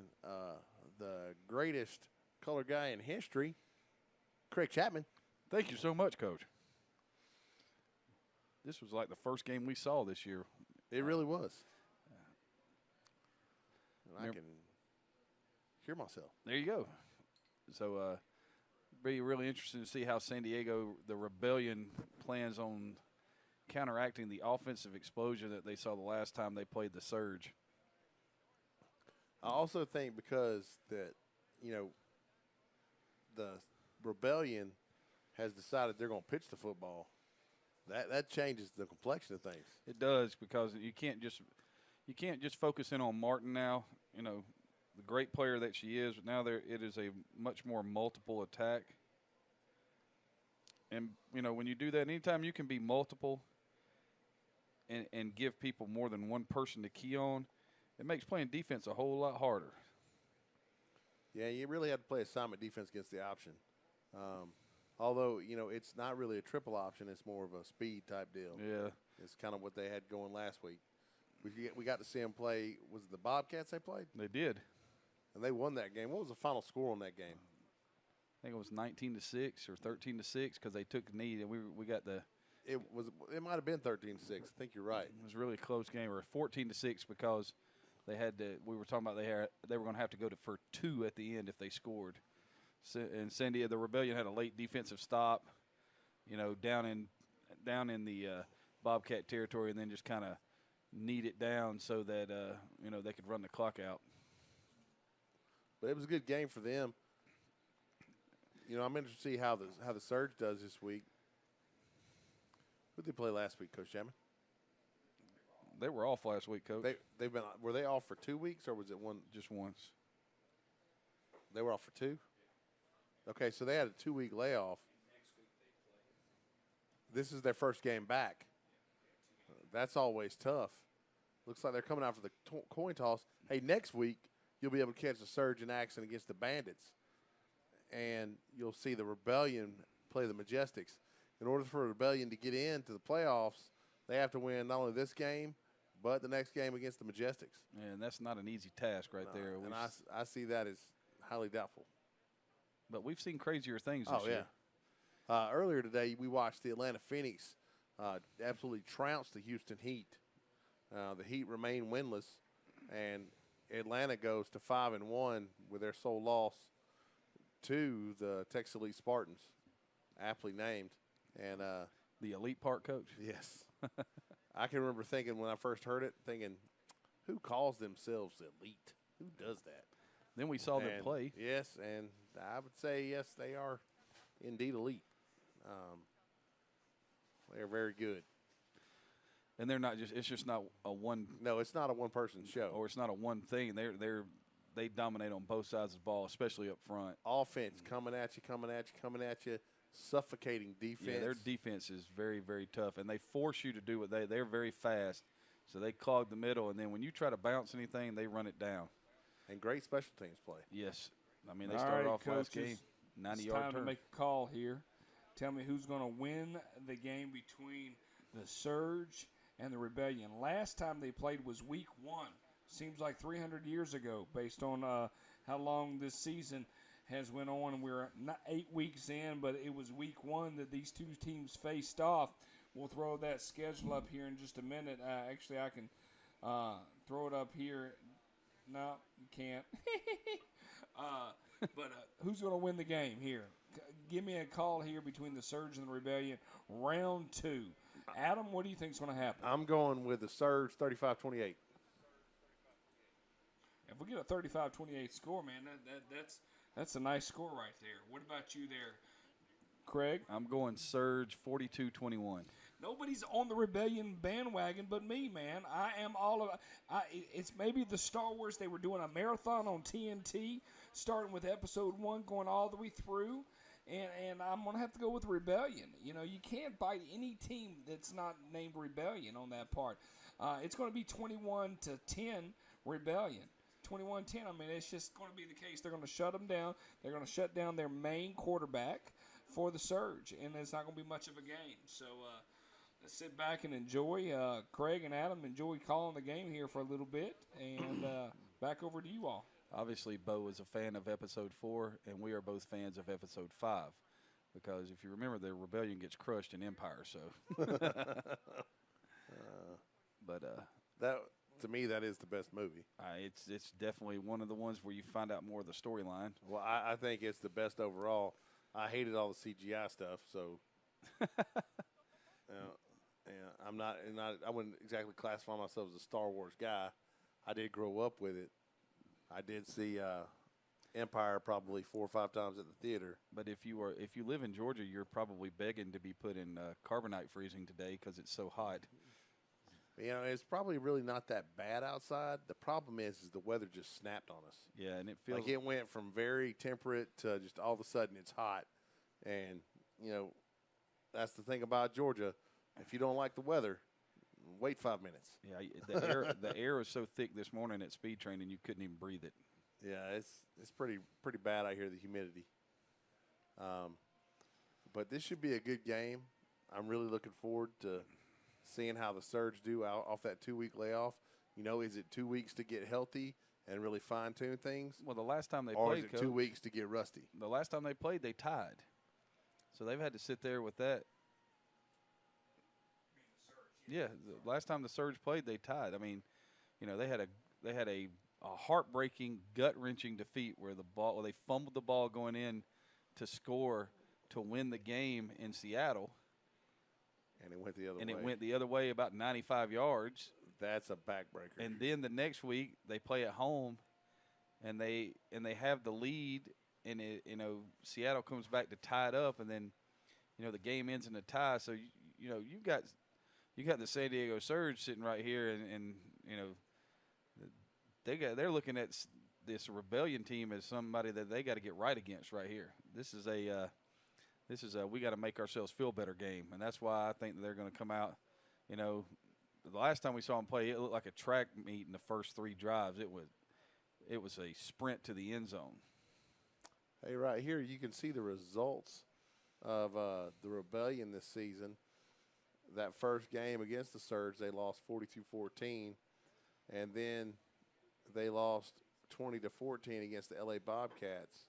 the greatest color guy in history, Craig Chapman. Thank you so much, Coach. This was like the first game we saw this year. It really was. And I can hear myself. There you go. So be really interesting to see how San Diego, the Rebellion, plans on counteracting the offensive explosion that they saw the last time they played the Surge. I also think because that, you know, the Rebellion has decided they're going to pitch the football. That changes the complexion of things. It does, because you can't just focus in on Martin now. You know, the great player that she is. But now it is a much more multiple attack. And you know, when you do that, anytime you can be multiple and give people more than one person to key on, it makes playing defense a whole lot harder. Yeah, you really have to play assignment defense against the option. Although, you know, it's not really a triple option. It's more of a speed type deal. Yeah. It's kind of what they had going last week. We got to see them play. Was it the Bobcats they played? They did. And they won that game. What was the final score on that game? I think it was 19-6 or 13-6 because they took the knee, and we got the. It might have been 13-6. I think you're right. It was really a close game, or 14-6 because they had to. We were talking about they were going to have to go for 2 at the end if they scored. So, and the Rebellion had a late defensive stop, down in the Bobcat territory, and then just kind of kneed it down so that they could run the clock out. But it was a good game for them. I'm interested to see how the Surge does this week. Who did they play last week, Coach Chapman? They were off last week, Coach. Were they off for 2 weeks, or was it one? Just once. They were off for 2? Okay, so they had a 2-week layoff. This is their first game back. That's always tough. Looks like they're coming out for the coin toss. Hey, next week, you'll be able to catch the Surge in action against the Bandits. And you'll see the Rebellion play the Majestics. In order for Rebellion to get into the playoffs, they have to win not only this game, but the next game against the Majestics. And that's not an easy task there. And I see that as highly doubtful. But we've seen crazier things this year. Earlier today, we watched the Atlanta Phoenix absolutely trounce the Houston Heat. The Heat remain winless, and Atlanta goes to 5-1 with their sole loss to the Texas Elite Spartans, aptly named. And the Elite Park coach? Yes. I can remember thinking when I first heard it, who calls themselves elite? Who does that? Then we saw them play. Yes, and I would say, yes, they are indeed elite. They are very good. And they're not just – it's just not a one – No, it's not a one-person show. Or it's not a one thing. They dominate on both sides of the ball, especially up front. Offense coming at you, suffocating defense. Yeah, their defense is very, very tough, and they force you to do what they're very fast, so they clog the middle, and then when you try to bounce anything, they run it down. And great special teams play. Yes. I mean, they started off last game, 90-yard turn. It's time turn. to make a call here. Tell me who's going to win the game between the Surge and the Rebellion. Last time they played was week 1. Seems like 300 years ago based on how long this season has went on. And we're not 8 weeks in, but it was week 1 that these two teams faced off. We'll throw that schedule up here in just a minute. Actually, I can throw it up here. No, you can't. But who's going to win the game here? Give me a call here between the Surge and the Rebellion. Round 2. Adam, what do you think is going to happen? I'm going with the Surge 35-28. If we get a 35-28 score, man, that's a nice score right there. What about you there, Craig? I'm going Surge 42-21. Nobody's on the Rebellion bandwagon but me, man. I am all of it's maybe the Star Wars. They were doing a marathon on TNT, starting with episode 1, going all the way through. And I'm going to have to go with Rebellion. You can't bite any team that's not named Rebellion on that part. It's going to be 21-10 Rebellion. 21-10, I mean, it's just going to be the case. They're going to shut them down. They're going to shut down their main quarterback for the Surge, and it's not going to be much of a game. So let's sit back and enjoy. Craig and Adam, enjoy calling the game here for a little bit, and back over to you all. Obviously, Bo is a fan of Episode 4, and we are both fans of Episode 5 because if you remember, the Rebellion gets crushed in Empire. So, that to me, that is the best movie. It's definitely one of the ones where you find out more of the storyline. Well, I think it's the best overall. I hated all the CGI stuff, so I'm not. I wouldn't exactly classify myself as a Star Wars guy. I did grow up with it. I did see Empire probably 4 or 5 times at the theater. But if you live in Georgia, you're probably begging to be put in carbonite freezing today because it's so hot. It's probably really not that bad outside. The problem is the weather just snapped on us. Yeah, and it feels like it went from very temperate to just all of a sudden it's hot. And, that's the thing about Georgia. If you don't like the weather, wait 5 minutes. Yeah, the air was so thick this morning at speed training you couldn't even breathe it. Yeah, it's pretty bad out here, the humidity. But this should be a good game. I'm really looking forward to seeing how the Surge do off that 2-week layoff. Is it 2 weeks to get healthy and really fine-tune things? Well, the last time they or played, is it 2 weeks to get rusty? The last time they played, they tied. So they've had to sit there with that. Yeah, the last time the Surge played, they tied. I mean, they had they had a heartbreaking, gut-wrenching defeat where they fumbled the ball going in to score to win the game in Seattle. And it went the other way. And it went the other way about 95 yards. That's a backbreaker. And then the next week they play at home, and they have the lead, and Seattle comes back to tie it up, and then the game ends in a tie. So you got the San Diego Surge sitting right here, and they're looking at this Rebellion team as somebody that they got to get right against right here. This is a we got to make ourselves feel better game, and that's why I think that they're going to come out. The last time we saw them play, it looked like a track meet in the first 3 drives. It was a sprint to the end zone. Hey, right here you can see the results of the Rebellion this season. That first game against the Surge, they lost 42-14, and then they lost 20-14 against the LA Bobcats,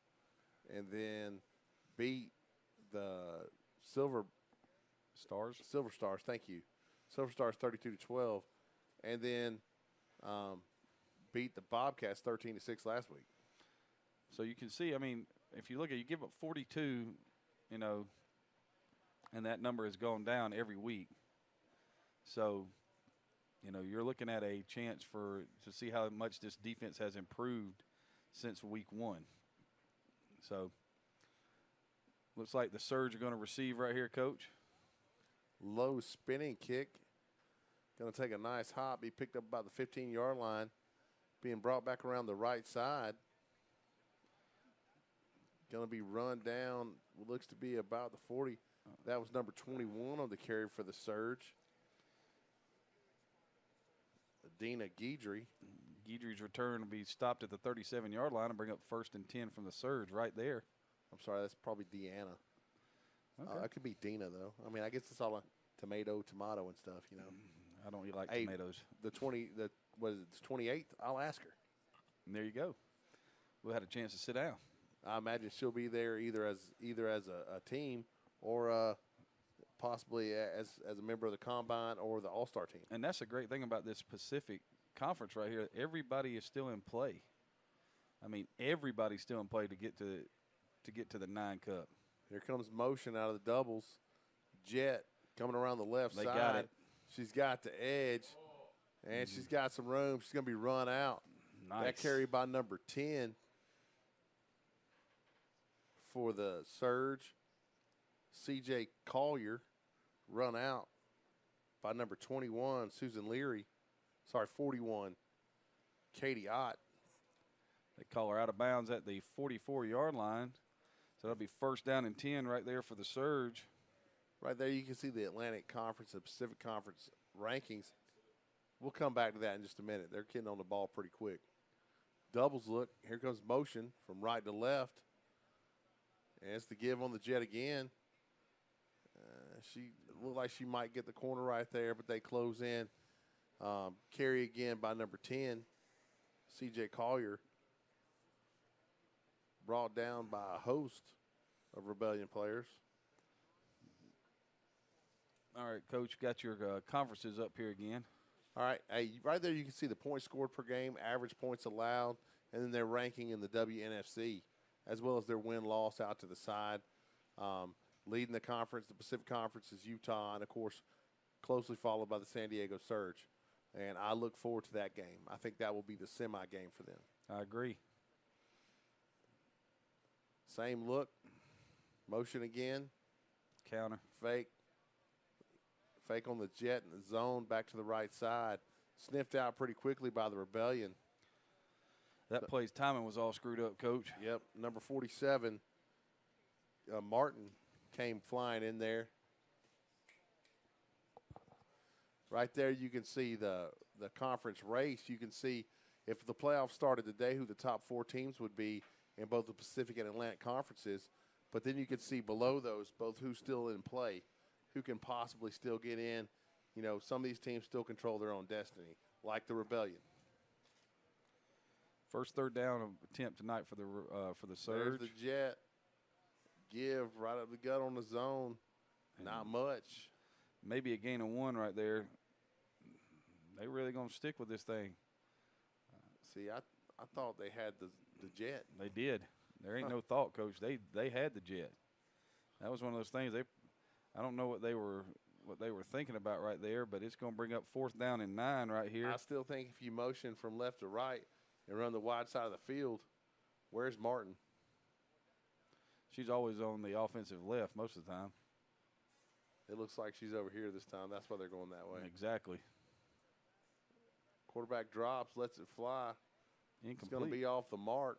and then beat the Silver Stars. Thank you. Silver Stars 32-12, and then beat the Bobcats 13-6 last week. So you can see, I mean, if you look at, you give up 42, and that number has gone down every week. So, you're looking at a chance to see how much this defense has improved since week 1. So, looks like the Surge are going to receive right here, Coach. Low spinning kick. Going to take a nice hop. Be picked up about the 15-yard line. Being brought back around the right side. Going to be run down. Looks to be about the 40. That was number 21 on the carry for the Surge. Dina Guidry. Guidry's return will be stopped at the 37-yard line and bring up 1st and 10 from the Surge right there. I'm sorry, that's probably Deanna. Okay. That could be Dina, though. I mean, I guess it's all a tomato and stuff, I don't like tomatoes. The 28th? I'll ask her. And there you go. We'll have a chance to sit down. I imagine she'll be there either as a team or possibly as a member of the Combine or the All-Star team. And that's a great thing about this Pacific Conference right here. Everybody is still in play. I mean, everybody's still in play to get to the 9 Cup. Here comes motion out of the doubles. Jet coming around the left side. They got it. She's got the edge, and she's got some room. She's going to be run out. Nice. That carry by number 10 for the Surge. C.J. Collier run out by number 21, Susan Leary. 41, Katie Ott. They call her out of bounds at the 44-yard line. So that'll be 1st down and 10 right there for the Surge. Right there you can see the Atlantic Conference and Pacific Conference rankings. We'll come back to that in just a minute. They're getting on the ball pretty quick. Doubles look. Here comes motion from right to left. And it's the give on the Jet again. She looked like she might get the corner right there, but they close in. Carry again by number 10, C.J. Collier. Brought down by a host of Rebellion players. All right, Coach, got your conferences up here again. All right, hey, right there you can see the points scored per game, average points allowed, and then their ranking in the WNFC, as well as their win-loss out to the side. Leading the conference, the Pacific Conference, is Utah, and, of course, closely followed by the San Diego Surge. And I look forward to that game. I think that will be the semi-game for them. I agree. Same look. Motion again. Counter. Fake. Fake on the Jet in the zone, back to the right side. Sniffed out pretty quickly by the Rebellion. That play's timing was all screwed up, Coach. Yep, number 47, Martin, came flying in there. Right there you can see the conference race. You can see if the playoffs started today who the top 4 teams would be in both the Pacific and Atlantic conferences. But then you can see below those both who's still in play, who can possibly still get in. Some of these teams still control their own destiny, like the Rebellion. First 3rd down attempt tonight for the Surge. There's the Jet. Give right up the gut on the zone. Not much. Maybe a gain of 1 right there. They really going to stick with this thing. See, I thought they had the jet. They did. There ain't no thought, Coach. They had the jet. That was one of those things. I don't know what they were thinking about right there, but it's going to bring up 4th down and 9 right here. I still think if you motion from left to right and run the wide side of the field, where's Martin? She's always on the offensive left most of the time. It looks like she's over here this time. That's why they're going that way. Exactly. Quarterback drops, lets it fly. Incomplete. It's going to be off the mark.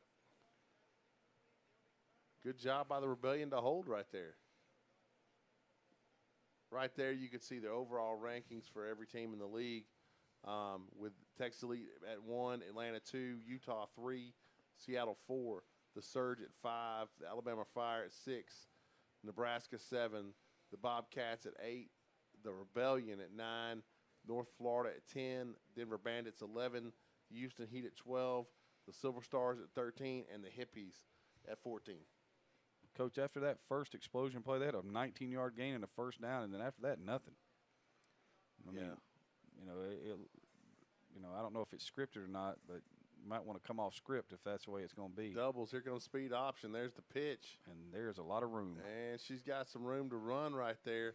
Good job by the Rebellion to hold right there. Right there, you can see the overall rankings for every team in the league, with Texas Elite at 1, Atlanta 2, Utah 3, Seattle 4, the Surge at 5, the Alabama Fire at 6, Nebraska 7, the Bobcats at 8, the Rebellion at 9, North Florida at 10, Denver Bandits 11, the Houston Heat at 12, the Silver Stars at 13, and the Hippies at 14. Coach, after that first explosion play, they had a 19-yard gain and a 1st down, and then after that, nothing. I mean, I don't know if it's scripted or not, but you might want to come off script if that's the way it's going to be. Doubles. Here comes speed option. There's the pitch. And there's a lot of room. And she's got some room to run right there.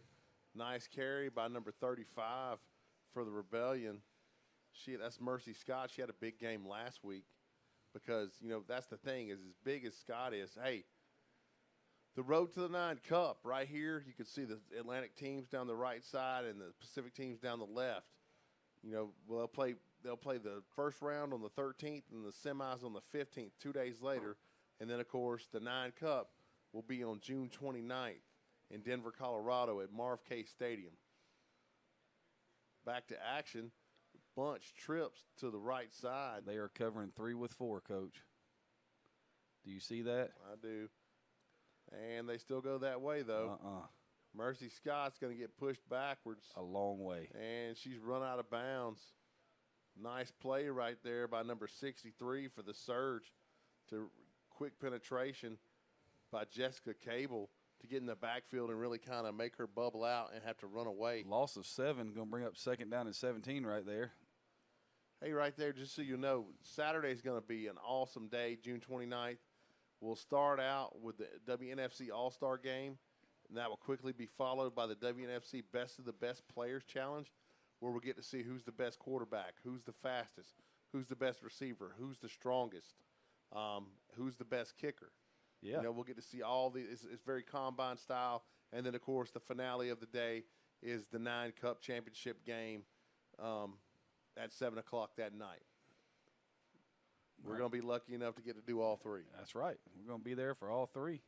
Nice carry by number 35 for the Rebellion. That's Mercy Scott. She had a big game last week because, that's the thing is as big as Scott is, hey, the road to the 9 Cup right here, you can see the Atlantic teams down the right side and the Pacific teams down the left. They'll play the first round on the 13th and the semis on the 15th 2 days later. And then, of course, the 9 Cup will be on June 29th in Denver, Colorado at Marv K Stadium. Back to action. Bunch trips to the right side. They are covering 3 with 4, Coach. Do you see that? I do. And they still go that way, though. Mercy Scott's going to get pushed backwards. A long way. And she's run out of bounds. Nice play right there by number 63 for the Surge to quick penetration by Jessica Cable to get in the backfield and really kind of make her bubble out and have to run away. Loss of 7, going to bring up 2nd down and 17 right there. Hey, right there, just so you know, Saturday's going to be an awesome day, June 29th. We'll start out with the WNFC All-Star Game, and that will quickly be followed by the WNFC Best of the Best Players Challenge, where we'll get to see who's the best quarterback, who's the fastest, who's the best receiver, who's the strongest, who's the best kicker. Yeah. We'll get to see all these. It's very combine style. And then, of course, the finale of the day is the 9 Cup championship game at 7 o'clock that night. We're going to be lucky enough to get to do all 3. That's right. We're going to be there for all 3.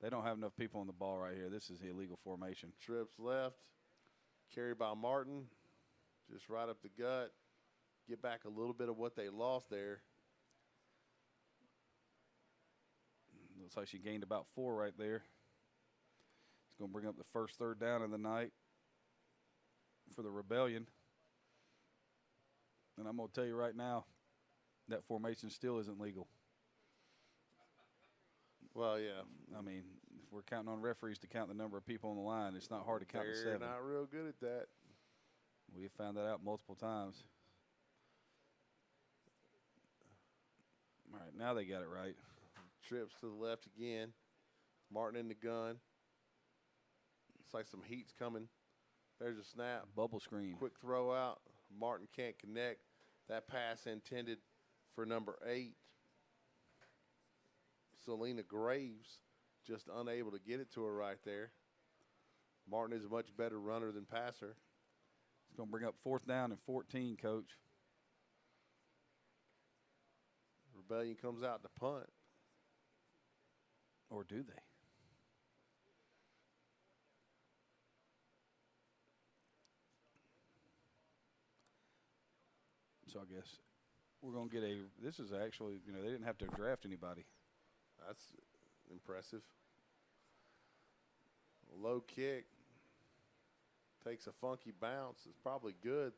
They don't have enough people on the ball right here. This is illegal formation. Trips left. Carry by Martin. Just right up the gut. Get back a little bit of what they lost there. Looks like she gained about 4 right there. It's going to bring up the first 3rd down of the night for the Rebellion. And I'm going to tell you right now, that formation still isn't legal. Well, yeah. I mean, if we're counting on referees to count the number of people on the line, it's not hard to count to 7. They're not real good at that. We have found that out multiple times. All right, now they got it right. Trips to the left again. Martin in the gun. Looks like some heat's coming. There's a snap. Bubble screen. Quick throw out. Martin can't connect. That pass intended for number 8. Selena Graves just unable to get it to her right there. Martin is a much better runner than passer. It's going to bring up 4th down and 14, Coach. Rebellion comes out to punt. Or do they? So I guess we're going to get this is actually, they didn't have to draft anybody. That's impressive. Low kick. Takes a funky bounce. It's probably good.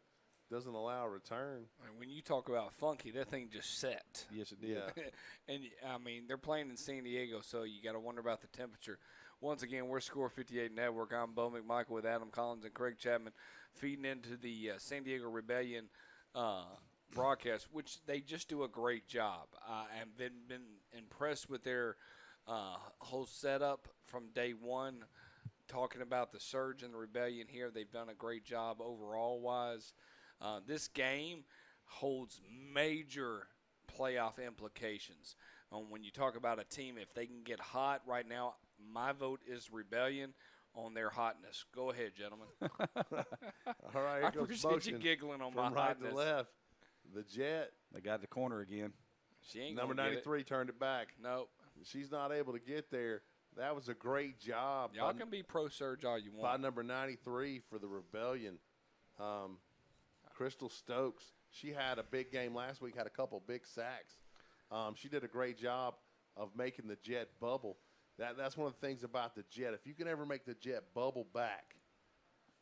Doesn't allow a return. And when you talk about funky, that thing just set. Yes, it did. Yeah. And, I mean, they're playing in San Diego, so you got to wonder about the temperature. Once again, we're Score 58 Network. I'm Bo McMichael with Adam Collins and Craig Chapman feeding into the San Diego Rebellion broadcast, which they just do a great job. I've been impressed with their whole setup from day one. Talking about the Surge and the Rebellion here, they've done a great job overall-wise. This game holds major playoff implications. When you talk about a team, if they can get hot right now, my vote is Rebellion on their hotness. Go ahead, gentlemen. All right, here I goes appreciate motion you giggling on my from right hotness. to left. The Jet, They got the corner again. She ain't number gonna get it. 93, turned it back. Nope. She's not able to get there. That was a great job Y'all can be pro Surge all you by want. number 93 for the Rebellion. Crystal Stokes, she had a big game last week, had a couple big sacks. She did a great job of making the Jet bubble. That's one of the things about the Jet. If you can ever make the Jet bubble back,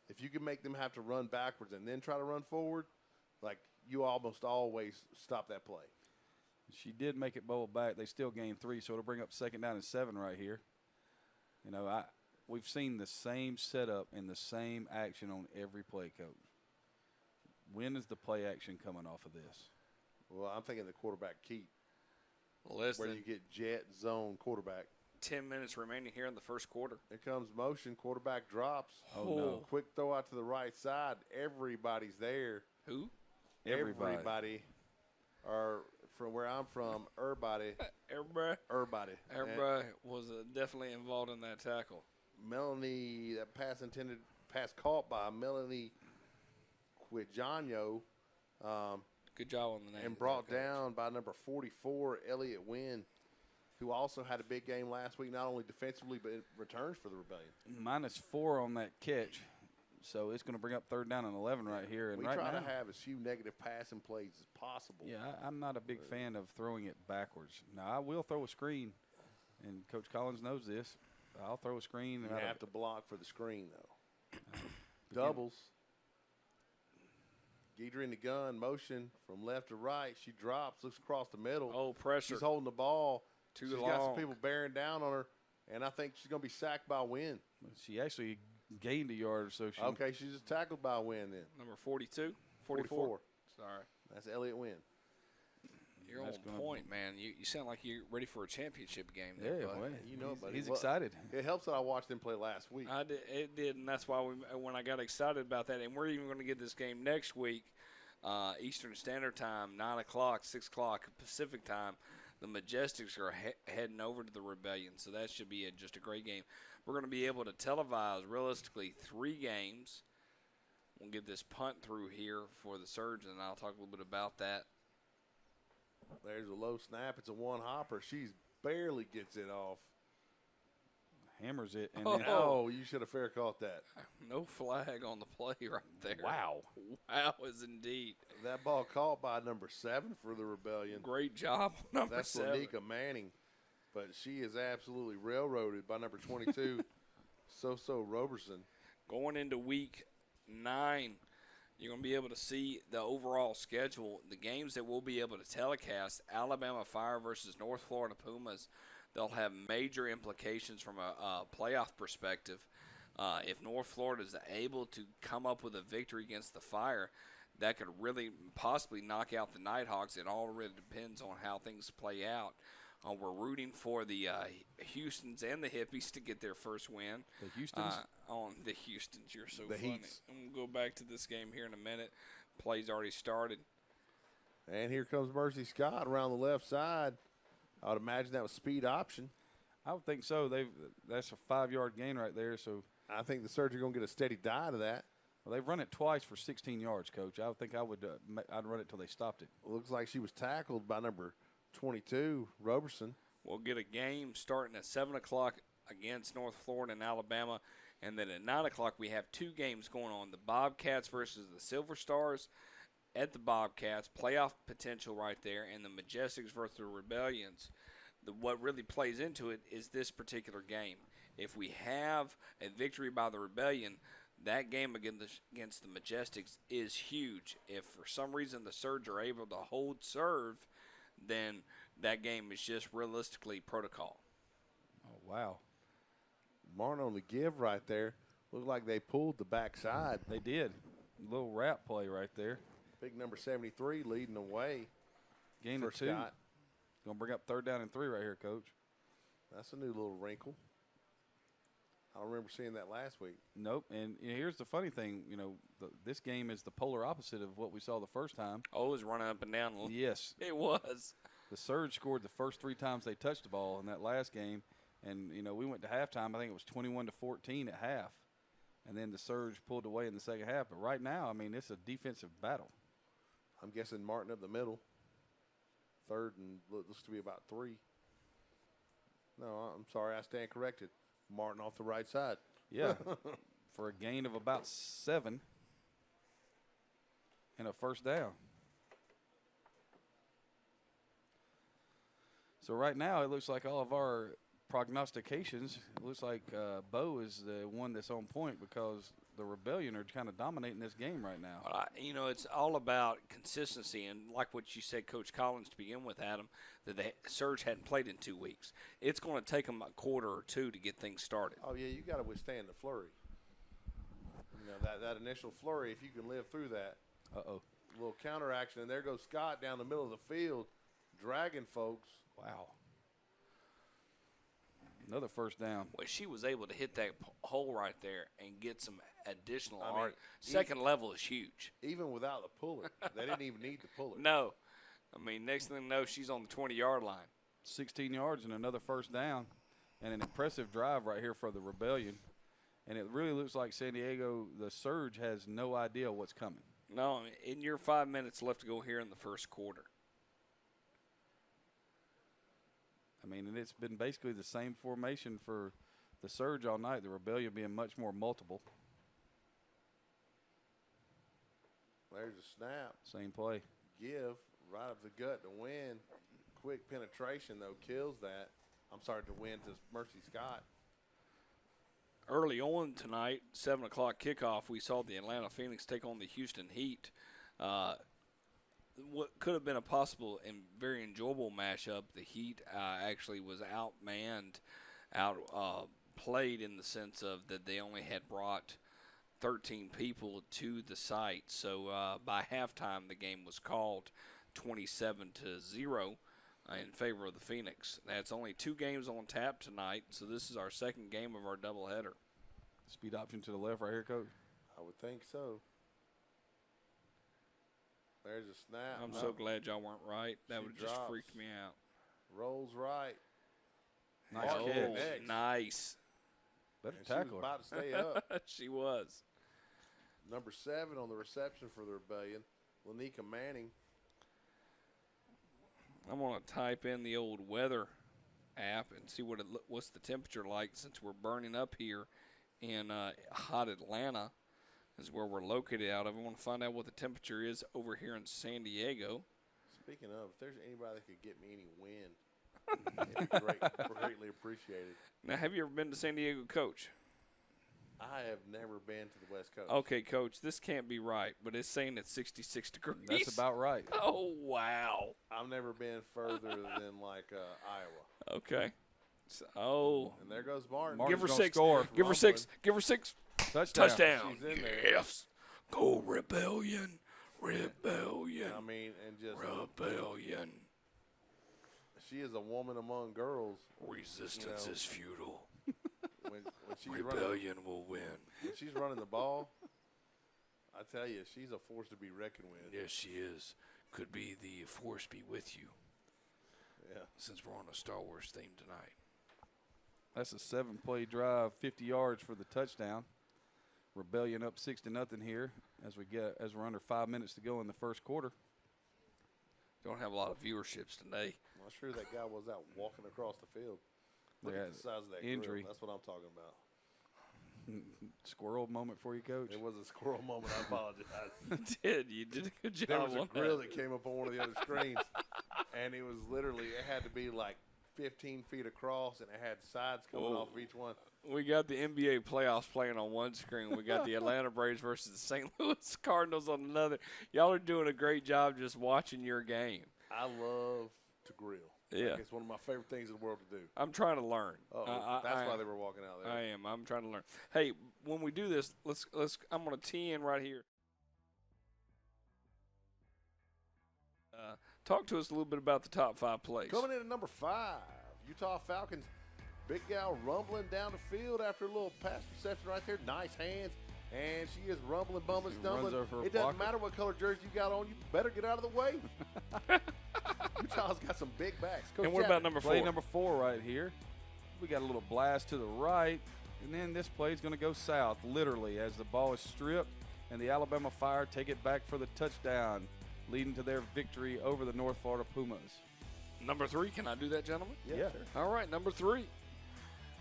if you can make them have to run backwards and then try to run forward, like you almost always stop that play. She did make it bubble back. They still gained 3, so it'll bring up 2nd down and 7 right here. You know, we've seen the same setup and the same action on every play, Coach. When is the play action coming off of this? Well, I'm thinking the quarterback keep, Listen, where you get jet zone quarterback. 10 minutes remaining here in the first quarter. Here comes motion. Quarterback drops. Oh, no. Quick throw out to the right side. Everybody's there. Who? Everybody. Or from where I'm from, everybody. Everybody was definitely involved in that tackle. Melanie, that pass caught by Melanie Quijano. Good job on the name. And brought down by number 44, Elliott Wynn, who also had a big game last week, not only defensively but in returns for the Rebellion. -4 on that catch, so it's going to bring up 3rd down and 11 right here. And we right try now, to have as few negative passing plays as possible. yeah, I'm not a big fan of throwing it backwards. Now, I will throw a screen, and Coach Collins knows this. I'll throw a screen. You and have to block for the screen, though. Doubles. Guidry in the gun, motion from left to right. She drops, looks across the middle. Oh, pressure. She's holding the ball. Too She's long. got some people bearing down on her, and I think she's going to be sacked by Wynn. She actually gained a yard or so. Okay, she's just tackled by Wynn then. Number 42? 44? Sorry. That's Elliott Wynn. You're That's on gonna point, man. You sound like you're ready for a championship game. Yeah, There, bud. well, You know it, buddy. he's Well, excited. It helps that I watched them play last week. It did, and that's why when I got excited about that, and we're even going to get this game next week, Eastern Standard Time, 9 o'clock, 6 o'clock Pacific Time. The Majestics are heading over to the Rebellion, so that should be just a great game. We're going to be able to televise, realistically, 3 games. We'll get this punt through here for the Surge, and I'll talk a little bit about that. There's a low snap. It's a one-hopper. She barely gets it off. Hammers it. And Oh. then, Oh, you should have fair caught that. No flag on the play right there. wow. Wow is indeed. That ball caught by number 7 for the Rebellion. Great job, number That's 7. Lanika Manning. But she is absolutely railroaded by number 22, So Roberson. Going into week 9, you're going to be able to see the overall schedule. The games that we'll be able to telecast, Alabama Fire versus North Florida Pumas, they'll have major implications from a playoff perspective. If North Florida is able to come up with a victory against the Fire, that could really possibly knock out the Nighthawks. It all really depends on how things play out. We're rooting for the Houstons and the Hippies to get their first win. The Houstons? On the Houstons. You're so The funny. Heats. I'm going to go back to this game here in a minute. Play's already started. And here comes Mercy Scott around the left side. I would imagine that was speed option. I would think so. That's a 5-yard gain right there. So I think the Surge are going to get a steady dive to that. well, they've run it twice for 16 yards, Coach. I would think I'd run it till they stopped it. Looks like she was tackled by number 22, Roberson. We'll get a game starting at 7 o'clock against North Florida and Alabama. And then at 9 o'clock, we have 2 games going on. The Bobcats versus the Silver Stars at the Bobcats. Playoff potential right there. And the Majestics versus the Rebellions. What really plays into it is this particular game. If we have a victory by the Rebellion, that game against the Majestics is huge. If for some reason the Surge are able to hold serve, then that game is just realistically protocol. Oh, wow. Martin on the give right there. Looked like they pulled the backside. They did. Little wrap play right there. Big number 73 leading the way. Gain for of 2. Scott. Going to bring up 3rd down and 3 right here, Coach. That's a new little wrinkle. I don't remember seeing that last week. Nope. And here's the funny thing. This game is the polar opposite of what we saw the first time. Oh, it was running up and down. Yes. It was. The Surge scored the first 3 times they touched the ball in that last game. And, we went to halftime. I think it was 21-14 at half. And then the Surge pulled away in the second half. But right now, it's a defensive battle. I'm guessing Martin up the middle. 3rd and looks to be about 3. No, I'm sorry. I stand corrected. Martin off the right side. Yeah, for a gain of about 7 and a 1st down. So right now it looks like all of our prognostications, it looks like Bo is the one that's on point because the Rebellion are kind of dominating this game right now. It's all about consistency, and like what you said, Coach Collins, to begin with, Adam, that the Surge hadn't played in 2 weeks. It's going to take them a quarter or 2 to get things started. Oh, yeah, you got to withstand the flurry. That initial flurry, if you can live through that. Uh-oh. Little counteraction, and there goes Scott down the middle of the field, dragging folks. Wow. Another 1st down. Well, she was able to hit that hole right there and get some additional I mean, art. Second level is huge. Even without the puller. They didn't even need to pull it. No. Next thing you know, she's on the 20-yard line. 16 yards and another 1st down. And an impressive drive right here for the Rebellion. And it really looks like San Diego, the Surge, has no idea what's coming. No, in your 5 minutes left to go here in the first quarter. And it's been basically the same formation for the Surge all night, the Rebellion being much more multiple. There's a snap. Same play. Give right up the gut to win. Quick penetration, though, kills that. I'm sorry, to win to Mercy Scott. Early on tonight, 7 o'clock kickoff, we saw the Atlanta Phoenix take on the Houston Heat. What could have been a possible and very enjoyable matchup, the Heat actually was outmanned, outplayed in the sense of that they only had brought 13 people to the site. So by halftime, the game was called 27-0 in favor of the Phoenix. That's only 2 games on tap tonight, so this is our second game of our doubleheader. Speed option to the left right here, Coach. I would think so. There's a snap. I'm so glad y'all weren't right. That She would just drops. freak me out. Rolls right. Nice Martin catch. next. Nice. Better And she was tackle her. about to stay up. She was. Number 7 on the reception for the Rebellion, Lanika Manning. I'm going to type in the old weather app and see what's the temperature like since we're burning up here in hot Atlanta is where we're located out of. I want to find out what the temperature is over here in San Diego. Speaking of, if there's anybody that could get me any wind, it'd be greatly appreciated. Now, have you ever been to San Diego, Coach? I have never been to the West Coast. Okay, Coach, this can't be right, but it's saying it's 66 degrees. That's about right. Oh, wow. I've never been further than like Iowa. Okay. So, And there goes Martin. Martin's give her gonna 6. score. Give her 6. Give her 6. Touchdown. Touchdown. She's in there. Yes. Go Rebellion. Rebellion. I mean, and just Rebellion. she is a woman among girls. Resistance You know. is futile. When she's Rebellion will win. when she's running the ball, I tell you, she's a force to be reckoned with. Yes, she is. Could be the force be with you, Yeah. since we're on a Star Wars theme tonight. That's a 7-play drive, 50 yards for the touchdown. Rebellion up 6-0 here as we're under 5 minutes to go in the first quarter. Don't have a lot of viewerships today. I'm sure that guy was out walking across the field. Look Yeah, at the size of that injury. grill. That's what I'm talking about. Squirrel moment for you, Coach. It was a squirrel moment. I apologize. You did a good job. There was a on grill that. that came up on one of the other screens, and it was literally, it had to be like 15 feet across, and it had sides coming Whoa. off of each one. We got the NBA playoffs playing on one screen. We got the Atlanta Braves versus the St. Louis Cardinals on another. Y'all are doing a great job just watching your game. I love to grill. Yeah. Like, it's one of my favorite things in the world to do. I'm trying to learn. That's why they were walking out there. I am. I'm trying to learn. Hey, when we do this, let's. I'm going to tee in right here. Talk to us a little bit about the top 5 plays. Coming in at number 5, Utah Falcons. Big gal rumbling down the field after a little pass reception right there. Nice hands. And she is rumbling, bumbling, stumbling. It doesn't matter what color jersey you got on. You better get out of the way. Utah's got some big backs. Coach And what about number 4? Play number 4 right here. We got a little blast to the right. And then this play is going to go south, literally, as the ball is stripped. And the Alabama Fire take it back for the touchdown, leading to their victory over the North Florida Pumas. Number 3, can I do that, gentlemen? Yeah. Yeah. Sure. All right, number 3.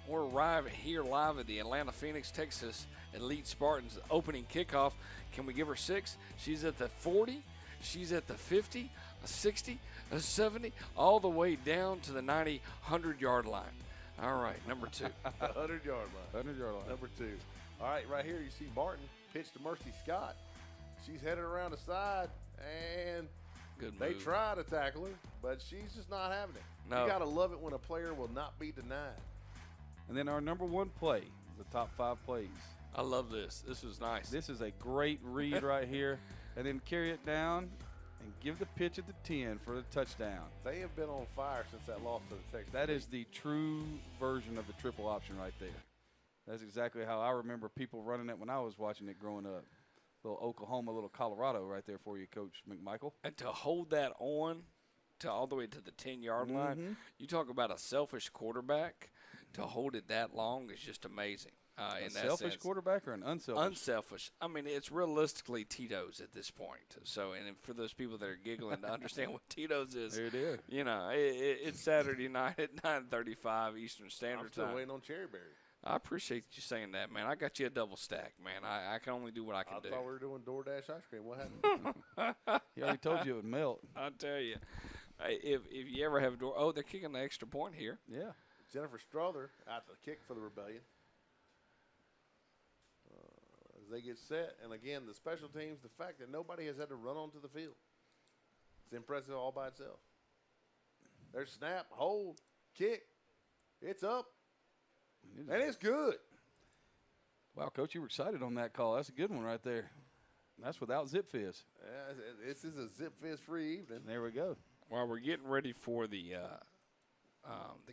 We're here live at the Atlanta Phoenix, Texas Elite Spartans opening kickoff. Can we give her 6? She's at the 40. She's at the 50, a 60, a 70, all the way down to the 90, 100-yard line. All right, number 2. 100-yard line. 100-yard line. Number 2. All right, right here you see Barton pitch to Mercy Scott. She's headed around the side, and Good they move. try to tackle her, but she's just not having it. No. You got to love it when a player will not be denied. And then our number 1 play, the top 5 plays. I love this. This is nice. This is a great read right here. And then carry it down and give the pitch at the 10 for the touchdown. They have been on fire since that loss to the Texas. That is the true version of the triple option right there. That's exactly how I remember people running it when I was watching it growing up. Little Oklahoma, little Colorado right there for you, Coach McMichael. And to hold that on to all the way to the 10-yard line, you talk about a selfish quarterback. To hold it that long is just amazing. A In that selfish sense. quarterback or an unselfish? Unselfish. I mean, it's realistically Tito's at this point. So, and for those people that are giggling to understand what Tito's is, There it is. you know, it's Saturday night at 9:35 Eastern I'm Standard still Time. waiting on Cherryberry. I appreciate you saying that, man. I got you a double stack, man. I can only do what I can I do. thought we were doing DoorDash ice cream. What happened? He already told you it would melt. I'll tell you, if you ever have a door, oh, they're kicking the extra point here. Yeah. Jennifer Strother out to kick for the Rebellion. As they get set, and again, the special teams, the fact that nobody has had to run onto the field. It's impressive all by itself. There's snap, hold, kick. It's up, and it's good. Wow, Coach, you were excited on that call. That's a good one right there. That's without Zip Fizz. This is a Zip Fizz free evening. There we go. While we're getting ready for the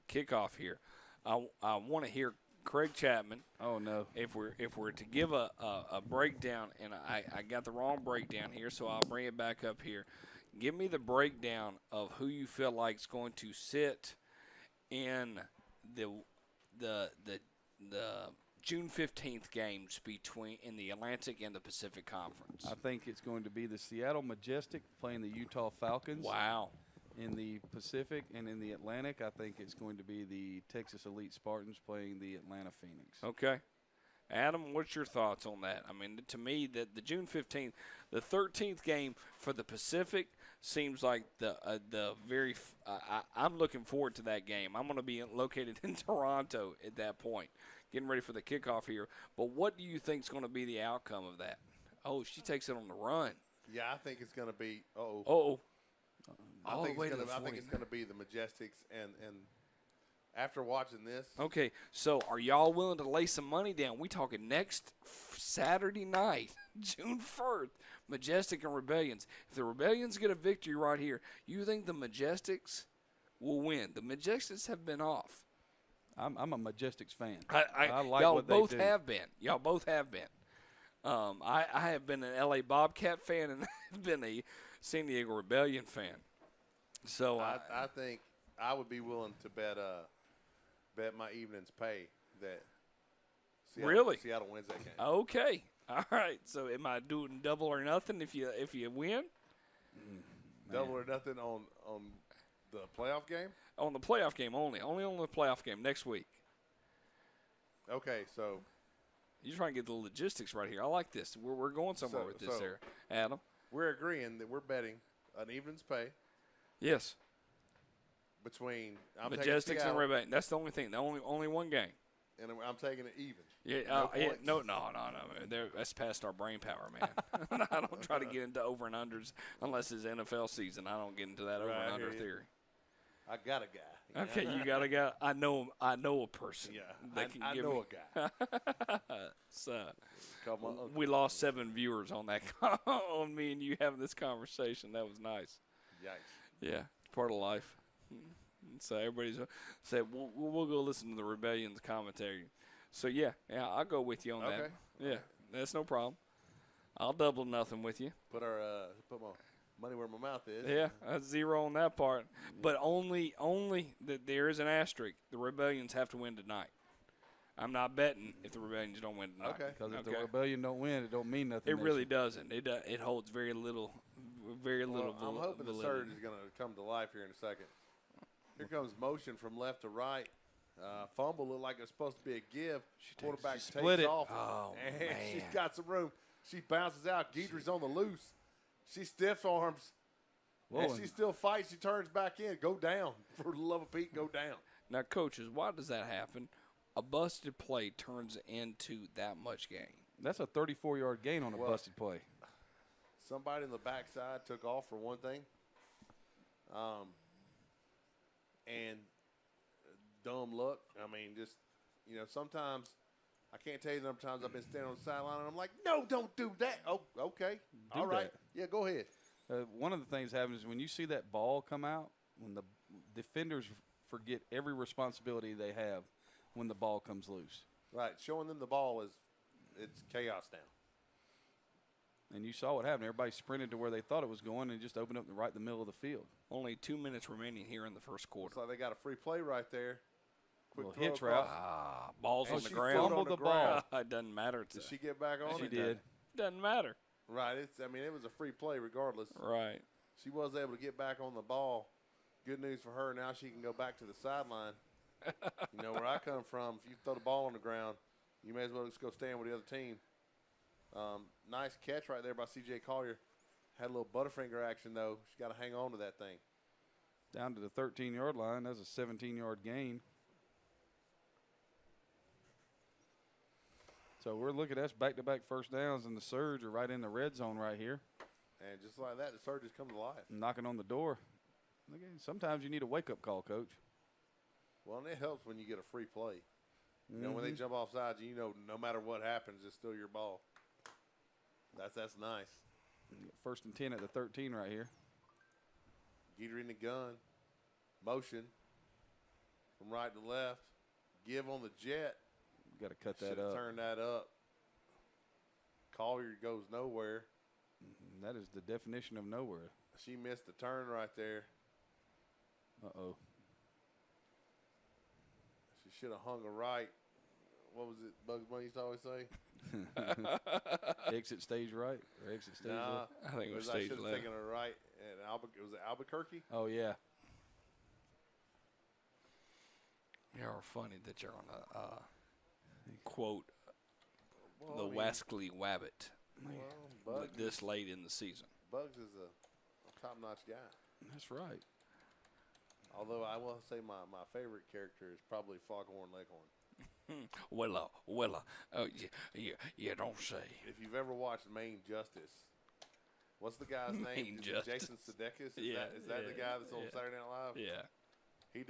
kickoff here, I want to hear Craig Chapman. Oh, no. If we're to give a breakdown, and I got the wrong breakdown here, so I'll bring it back up here. Give me the breakdown of who you feel like is going to sit in the June 15th games in the Atlantic and the Pacific Conference. I think it's going to be the Seattle Majestic playing the Utah Falcons. Wow. In the Pacific and in the Atlantic, I think it's going to be the Texas Elite Spartans playing the Atlanta Phoenix. Okay. Adam, what's your thoughts on that? I mean, to me, the June 15th, the 13th game for the Pacific seems like I'm looking forward to that game. I'm going to be located in Toronto at that point, getting ready for the kickoff here. But what do you think is going to be the outcome of that? Oh, she takes it on the run. Yeah, I think it's going to be. All the way to the 40. I think it's going to be the Majestics, and after watching this, Okay, so are y'all willing to lay some money down? We talking next Saturday night, June 1st, Majestic and Rebellions. If the Rebellions get a victory right here, you think the Majestics will win? The Majestics have been off. I'm a Majestics fan. I like y'all what they both do. have been. Y'all both have been. I have been an LA Bobcat fan and I've been a San Diego Rebellion fan. So I think I would be willing to bet my evening's pay that Seattle wins that game. Okay. All right. So am I doing double or nothing if you win? Double or nothing on the playoff game? On the playoff game only. Only on the playoff game next week. Okay, so You're trying to get the logistics right here. I like this. We're going somewhere with this there, Adam. we're agreeing that we're betting an evening's pay Yes. between I'm Majestics taking and Seattle, Rebellion. That's the only thing. The only one game. and I'm taking it even. Yeah, No yeah, points? no. That's past our brain power, man. I don't try to get into over and unders unless it's NFL season. I don't get into that over Right, and I under hear you. theory. I got a guy. Okay, you got a guy. I know a person. Yeah, that can I give know me. a guy. So Call my uncle. we lost 7 viewers on that on me and you having this conversation. That was nice. Yikes. Yeah, it's part of life. So everybody's said we'll go listen to the Rebellion's commentary. So yeah, I'll go with you on that. Okay. Yeah, that's no problem. I'll double nothing with you. Put my money where my mouth is. Yeah, that's 0 on that part. But only that there is an asterisk. The Rebellions have to win tonight. I'm not betting if the Rebellions don't win tonight. Okay. Because if the Rebellion don't win, it don't mean nothing. It really doesn't. It holds very little. I'm hoping the surge is going to come to life here in a second. Here comes motion from left to right. Fumble looked like it was supposed to be a give. Quarterback takes split it. off. Oh, and man. she's got some room. She bounces out. Guidry's on the loose. She stiff arms. And she still fights. She turns back in. Go down. For the love of Pete, go down. Now, coaches, why does that happen? A busted play turns into that much gain. That's a 34-yard gain on a busted play. Somebody in the backside took off for one thing. And dumb luck. I mean, just, sometimes I can't tell you the number of times I've been standing on the sideline and I'm like, no, don't do that. Oh, okay. All right. that. Yeah, go ahead. One of the things happens is when you see that ball come out, when the defenders forget every responsibility they have when the ball comes loose. Right. Showing them the ball it's chaos now. And you saw what happened. Everybody sprinted to where they thought it was going and just opened up right in the middle of the field. Only 2 minutes remaining here in the first quarter. Looks like they got a free play right there. Quick Little throw hitch across. route. Balls And on the she ground. fumbled the ball. It doesn't matter. Did she get back on She it? did. Doesn't matter. Right. It was a free play regardless. Right. She was able to get back on the ball. Good news for her. Now she can go back to the sideline. Where I come from, if you throw the ball on the ground, you may as well just go stand with the other team. Nice catch right there by C.J. Collier. Had a little Butterfinger action, though. She's got to hang on to that thing. Down to the 13-yard line. That's a 17-yard gain. So we're looking at back-to-back first downs, and the Surge are right in the red zone right here. And just like that, the Surges come to life. Knocking on the door. Sometimes you need a wake-up call, Coach. Well, and it helps when you get a free play. When they jump off sides, no matter what happens, it's still your ball. That's nice. First and 10 at the 13 right here. Guidry in the gun. Motion from right to left. Give on the jet. Got to cut that Should've up. Turn that up. Collier goes nowhere. That is the definition of nowhere. She missed the turn right there. Uh-oh. She should have hung a right. What was it Bugs Bunny used to always say? Exit stage right or exit stage Nah, left? I think it was I stage should have left. taken a right. And was it Albuquerque? Oh, yeah. You're funny that you're on a quote Well, the I mean, Wascally Wabbit Bugs, this late in the season. Bugs is a top-notch guy. That's right. Although I will say my favorite character is probably Foghorn Leghorn. Willa. Oh, yeah, don't say. If you've ever watched Main Justice, what's the guy's name? Main Is it Justice. Jason Sudeikis? Is that Yeah, the guy that's on yeah. Saturday Night Live? Yeah. He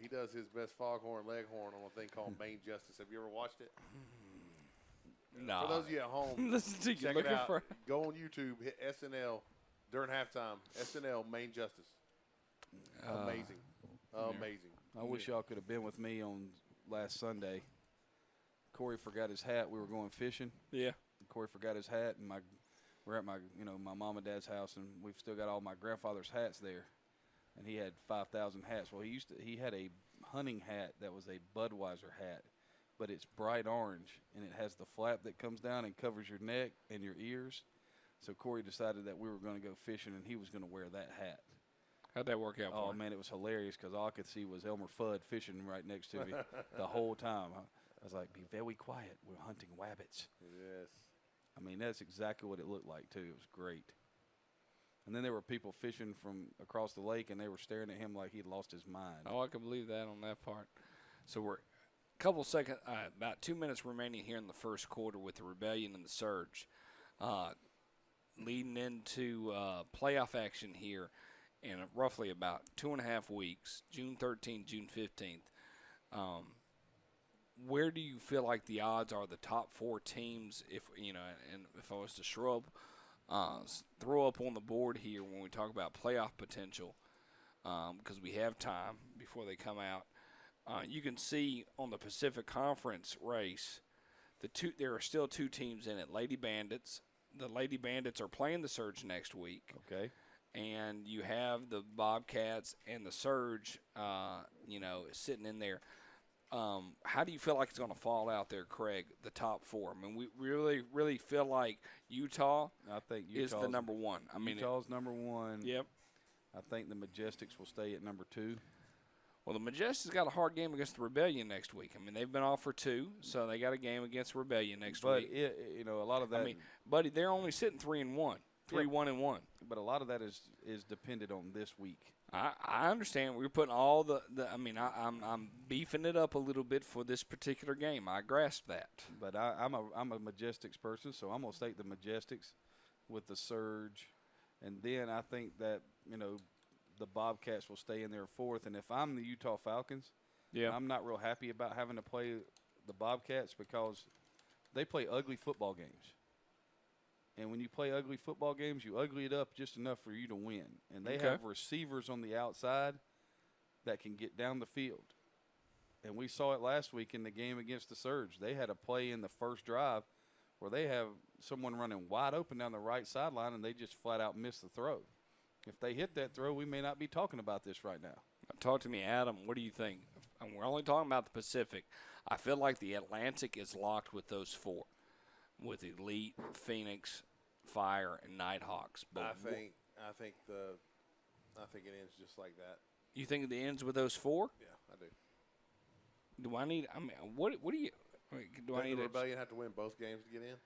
does his best Foghorn Leghorn on a thing called Main Justice. Have you ever watched it? No. For those of you at home, Listen to you check it looking out. for. Go on YouTube, hit SNL during halftime. SNL Main Justice. Amazing. Amazing. I wish y'all could have been with me on last Sunday. Corey forgot his hat. We were going fishing. Yeah. Corey forgot his hat, and we're at my mom and dad's house, and we've still got all my grandfather's hats there. And he had 5,000 hats. Well, he had a hunting hat that was a Budweiser hat, but it's bright orange, and it has the flap that comes down and covers your neck and your ears. So Corey decided that we were going to go fishing, and he was going to wear that hat. How'd that work out for Oh, him? man, it was hilarious because all I could see was Elmer Fudd fishing right next to me the whole time. I was like, be very quiet. We're hunting wabbits. Yes. I mean, that's exactly what it looked like, too. It was great. And then there were people fishing from across the lake, and they were staring at him like he'd lost his mind. Oh, I can believe that on that part. So we're a couple seconds, about 2 minutes remaining here in the first quarter with the Rebellion and the Surge. Leading into playoff action here in roughly about 2.5 weeks, June 13th, June 15th. Where do you feel like the odds are the top four teams, if and if I was to throw up on the board here when we talk about playoff potential, because we have time before they come out. You can see on the Pacific Conference race, there are still 2 teams in it. Lady Bandits. The Lady Bandits are playing the Surge next week. Okay. And you have the Bobcats and the Surge, sitting in there. How do you feel like it's going to fall out there, Craig, the top 4? I mean, we really, really feel like Utah is the number 1. I mean, Utah's number 1. Yep. I think the Majestics will stay at number 2. Well, the Majestics got a hard game against the Rebellion next week. I mean, they've been off for 2, so they got a game against Rebellion next week. But, a lot of that. I mean, buddy, they're only sitting 3-1. 3-1-1. But a lot of that is dependent on this week. I understand. We're putting all I'm beefing it up a little bit for this particular game. I grasp that. But I'm a Majestics person, so I'm gonna take the Majestics with the Surge, and then I think that the Bobcats will stay in there 4th. And if I'm the Utah Falcons, I'm not real happy about having to play the Bobcats because they play ugly football games. And when you play ugly football games, you ugly it up just enough for you to win. And they have receivers on the outside that can get down the field. And we saw it last week in the game against the Surge. They had a play in the first drive where they have someone running wide open down the right sideline, and they just flat out miss the throw. If they hit that throw, we may not be talking about this right now. Talk to me, Adam. What do you think? And we're only talking about the Pacific. I feel like the Atlantic is locked with those 4, with Elite, Phoenix, Fire, and Nighthawks. But I think it ends just like that. You think it ends with those 4? Yeah, I do. Do I need? I mean, what do you? Do I need? The Rebellion have to win both games to get in?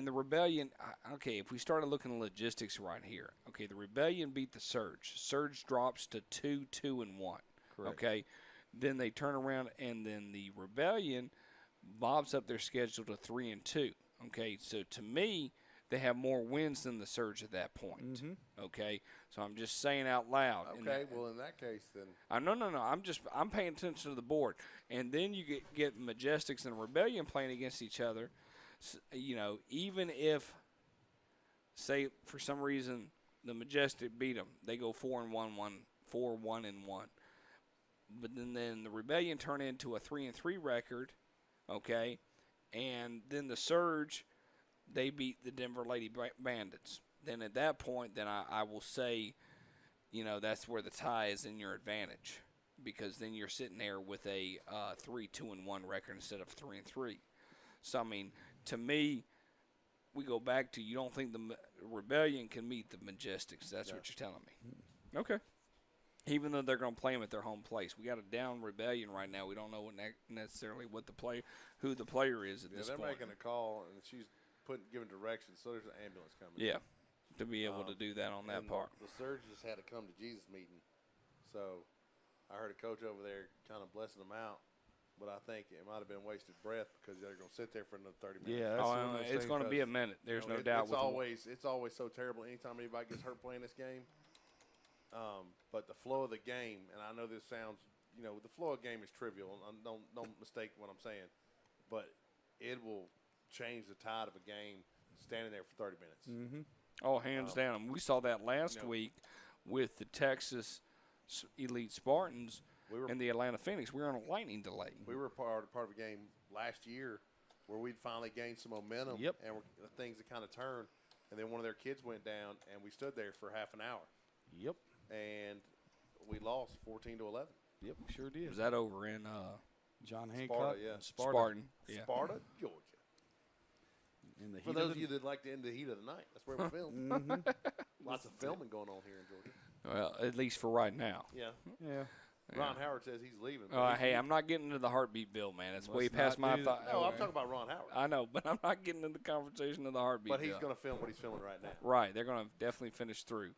The Rebellion. Okay, if we started looking at logistics right here, okay, the Rebellion beat the Surge. Surge drops to 2-2-1. Correct. Okay, then they turn around and then the Rebellion bobs up their schedule to 3-2. Okay, so to me, they have more wins than the Surge at that point. Mm-hmm. Okay, so I'm just saying out loud. Okay, well in that case then. No. I'm paying attention to the board, and then you get Majestics and Rebellion playing against each other. Even if, say for some reason the Majestic beat them, they go 4-1-1, 4-1-1. But then the Rebellion turn into a 3-3 record, okay, and then the Surge, they beat the Denver Lady Bandits. Then at that point, then I will say, that's where the tie is in your advantage, because then you're sitting there with a 3-2-1 record instead of 3-3. So I mean, to me, we go back to you don't think the Rebellion can meet the Majestics. That's what you're telling me. Okay. Even though they're going to play them at their home place, we got a down Rebellion right now. We don't know necessarily who the player is at this point. They're making a call, and she's giving directions. So there's an ambulance coming. Yeah, to be able to do that on that part. The Surge just had a come to Jesus meeting, so I heard a coach over there kind of blessing them out. But I think it might have been wasted breath because they're going to sit there for another 30 minutes. Yeah, it's going to be a minute. There's no doubt. It's always so terrible anytime anybody gets hurt playing this game. But the flow of the game, and I know this sounds, the flow of the game is trivial. Don't mistake what I'm saying, but it will change the tide of a game standing there for 30 minutes. Mm-hmm. Oh, hands down. We saw that last week with the Texas Elite Spartans. And the Atlanta Phoenix, we were on a lightning delay. We were part of a game last year where we'd finally gained some momentum. Yep. And things had kind of turned. And then one of their kids went down, and we stood there for half an hour. Yep. And we lost 14-11. Yep, sure did. Was that over in John Hancock? Sparta, yeah. Spartan. Yeah. Sparta, Georgia. In the heat For those of you that like to end the heat of the night, that's where we filmed. Mm-hmm. Lots of filming going on here in Georgia. Well, at least for right now. Yeah. Yeah. Ron Howard says he's leaving. Hey, I'm not getting into the heartbeat bill, man. It's way past my thought. No, I'm talking about Ron Howard. I know, but I'm not getting into the conversation of the heartbeat But bill. he's going to film what he's filming right now. Right. They're going to definitely finish through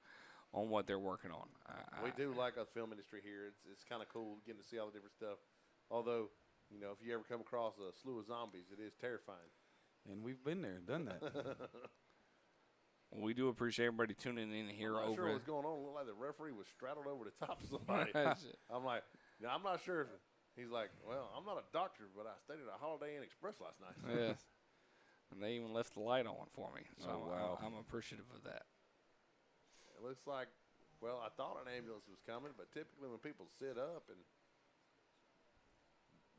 on what they're working on. We do like a film industry here. It's kind of cool getting to see all the different stuff. Although, if you ever come across a slew of zombies, it is terrifying. And we've been there and done that. We do appreciate everybody tuning in here. I'm not over sure what's going on. It looked like the referee was straddled over the top of somebody. I'm like, I'm not sure if he's like, well, I'm not a doctor, but I stayed at a Holiday Inn Express last night. Yes. And they even left the light on for me. So wow. I'm appreciative of that. It looks like Well, I thought an ambulance was coming, but typically when people sit up and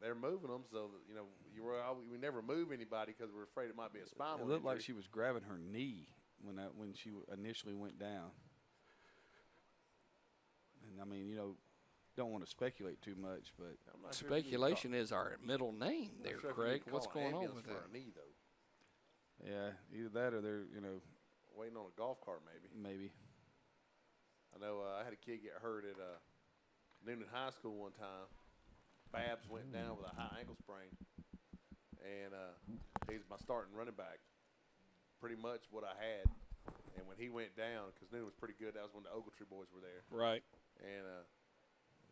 they're moving them, so that, we never move anybody because we're afraid it might be a spinal It looked like injury. she was grabbing her knee when she initially went down. And I mean, don't want to speculate too much, but I'm not sure if you can Speculation is our middle name I'm not there, sure if you Craig. can What's call an going on ambulance with for that? a knee, though. yeah, either that or they're Waiting on a golf cart, maybe. maybe. I know I had a kid get hurt at Noonan High School one time. Babs went down with a high ankle sprain, and he's my starting running back. Pretty much what I had. And when he went down, because Noonan was pretty good, that was when the Ogletree boys were there. Right. And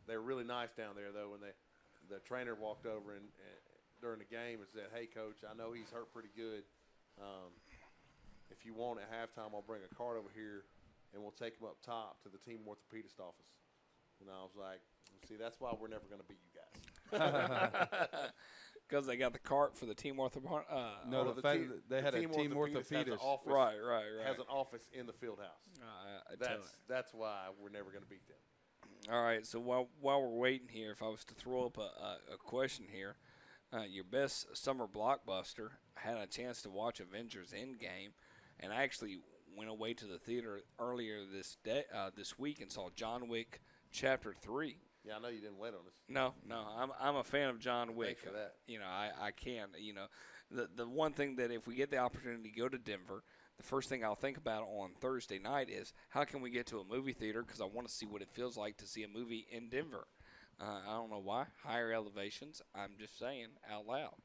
they were really nice down there, though, when the trainer walked over and during the game and said, "Hey, Coach, I know he's hurt pretty good. If you want at halftime, I'll bring a cart over here, and we'll take him up top to the team orthopedist office." And I was like, "See, that's why we're never going to beat you guys." Because they got the cart for the team No, well, the fact team- that they the had a team team orthopedist has an orthopedist. office- Right. has an office in the field house. I tell you. That's why we're never going to beat them. All right, so while we're waiting here, if I was to throw up a question here, your best summer blockbuster, I had a chance to watch Avengers Endgame, and I actually went away to the theater earlier this week and saw John Wick Chapter 3. Yeah, I know you didn't wait on us. No, I'm a fan of John Wick. Thanks for that. I can. The one thing that if we get the opportunity to go to Denver, the first thing I'll think about on Thursday night is how can we get to a movie theater because I want to see what it feels like to see a movie in Denver. I don't know why. Higher elevations. I'm just saying out loud.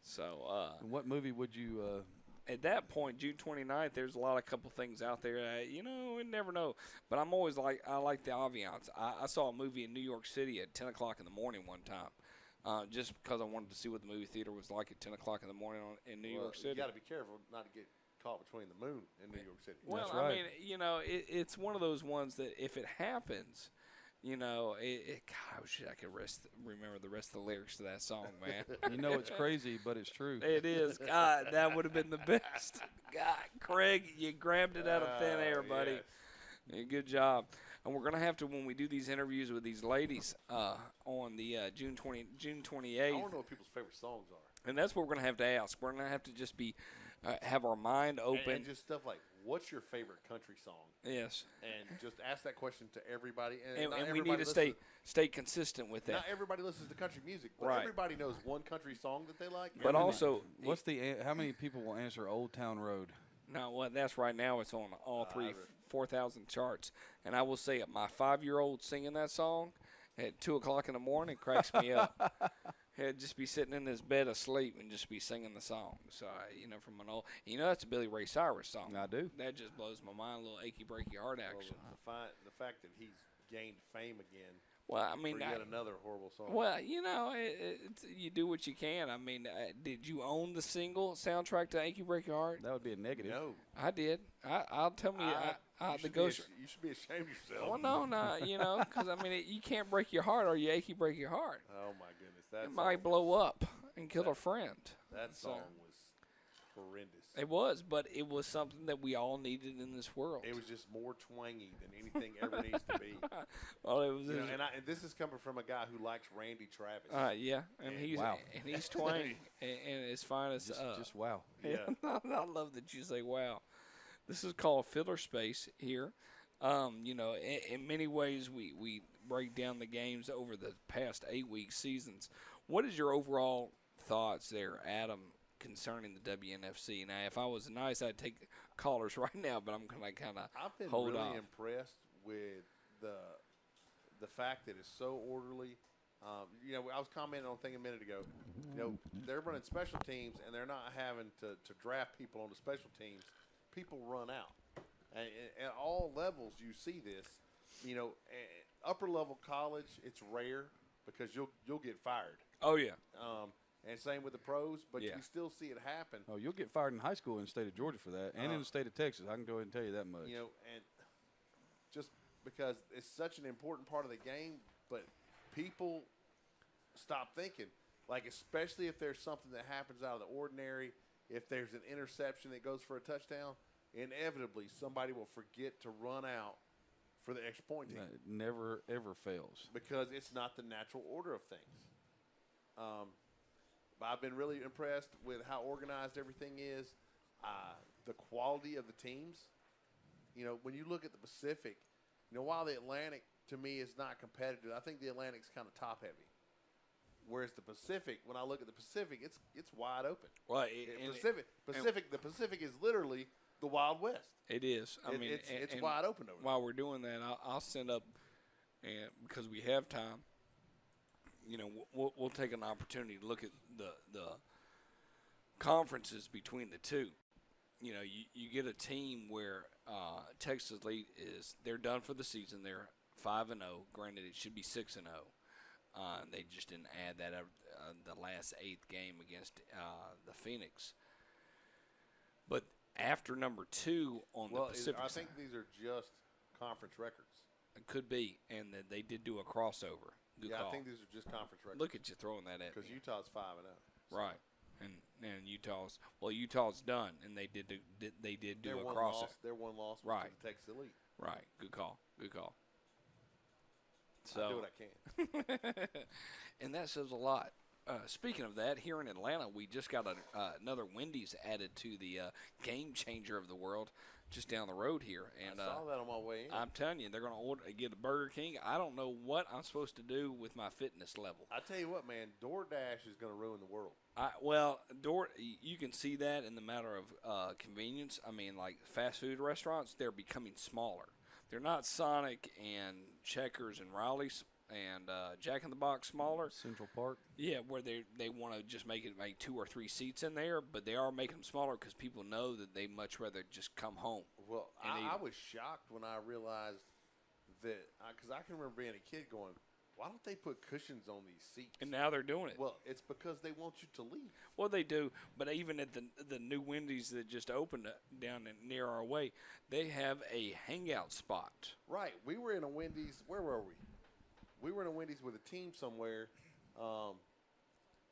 So And what movie would you? at that point, June 29th, there's a couple things out there. You never know. But I like the ambiance. I saw a movie in New York City at 10 o'clock in the morning one time, just because I wanted to see what the movie theater was like at 10 o'clock in the morning in New York City. You got to be careful not to get caught between the moon in New York City. Well, That's right. I mean, it's one of those ones that if it happens, God, I wish I could remember the rest of the lyrics to that song, man. It's crazy, but it's true. It is. God, that would have been the best. God, Craig, you grabbed it out of thin air, buddy. Yes. Yeah, good job. And we're going to have to, when we do these interviews with these ladies on the June I 28th, want to know what people's favorite songs are. and that's what we're going to have to ask. We're going to have to just be have our mind open. And just stuff like, what's your favorite country song? Yes. And just ask that question to everybody. And not we everybody need to stay consistent with that. Not everybody listens to country music, but Right. everybody knows one country song that they like. But also, How many people will answer Old Town Road? no, well, that's right now. It's on all three I- 4,000 charts. And I will say it, my 5-year-old singing that song at 2 o'clock in the morning cracks me up. He'd just be sitting in his bed asleep and just be singing the song. So, from an old, that's a Billy Ray Cyrus song. I do. That just blows my mind, a little achy, breaky heart Well, action. the fact that he's gained fame again Well, I mean, for yet another horrible song. well, you do what you can. I mean, did you own the single soundtrack to Achy Breaky Heart? That would be a negative. No. I did. I'll tell me. You the should ghost. you should be ashamed of yourself. Well, no, because I mean, you can't break your heart, or you achy break your heart. Oh my goodness, that It song might blow up and kill a friend. That So- song was horrendous. It was, but it was something that we all needed in this world. It was just more twangy than anything ever needs to be. Well, it was. And this is coming from a guy who likes Randy Travis. Yeah, and he's Wow. and he's twang, and as fine as Just wow. Yeah. I love that you say wow. This is called Filler Space here. In many ways, we break down the games over the past 8-week seasons. What is your overall thoughts there, Adam, concerning the WNFC? Now, if I was nice, I'd take callers right now, but I'm going to kind of I've been hold really off. impressed with the fact that it's so orderly. I was commenting on a thing a minute ago. They're running special teams, and they're not having to draft people on the special teams. People run out. And at all levels, you see this. Upper level college, it's rare because you'll get fired. Oh, yeah. And same with the pros, but Yeah. you still see it happen. Oh, you'll get fired in high school in the state of Georgia for that, and in the state of Texas. I can go ahead and tell you that much. And just because it's such an important part of the game, but people stop thinking. Like, especially if there's something that happens out of the ordinary, if there's an interception that goes for a touchdown, inevitably somebody will forget to run out for the extra point team. It never, ever fails. Because it's not the natural order of things. But I've been really impressed with how organized everything is, the quality of the teams. You know, when you look at the Pacific, you know, while the Atlantic, to me, is not competitive, I think the Atlantic's kind of top-heavy. Whereas the Pacific, when I look at the Pacific, it's wide open. Well, the Pacific is literally the Wild West. It is. I mean, it's wide open over there. While we're doing that, I'll send up, and because we have time, you know, we'll take an opportunity to look at the conferences between the two. You know, you get a team where Texas Elite they're done for the season. They're 5-0. Granted, it should be 6-0. They just didn't add that up the last 8th game against the Phoenix. But after number 2 on the Pacific I side, think these are just conference records. it could be, and that they did do a crossover. Good call. I think these are just conference records. Look at you throwing that at because me. Utah's 5-0. Right, and Utah's done, and they did do a crossover. Their one loss was Right. to the Texas Elite. Right, good call. So I do what I can. and that says a lot. Speaking of that, here in Atlanta, we just got another Wendy's added to the game changer of the world just down the road here. And I saw that on my way in. I'm telling you, they're going to get a Burger King. I don't know what I'm supposed to do with my fitness level. I tell you what, man, DoorDash is going to ruin the world. You can see that in the matter of convenience. I mean, like fast food restaurants, they're becoming smaller. They're not Sonic and Checkers and Rowley's and Jack in the Box smaller. Central Park. Yeah, where they want to just make 2 or 3 seats in there, but they are making them smaller because people know that they much rather just come home. Well, I was shocked when I realized that, because I can remember being a kid going, why don't they put cushions on these seats? And now they're doing it. Well, it's because they want you to leave. Well, they do, but even at the new Wendy's that just opened down near our way, they have a hangout spot. Right. We were in a Wendy's. Where were we? We were in a Wendy's with a team somewhere,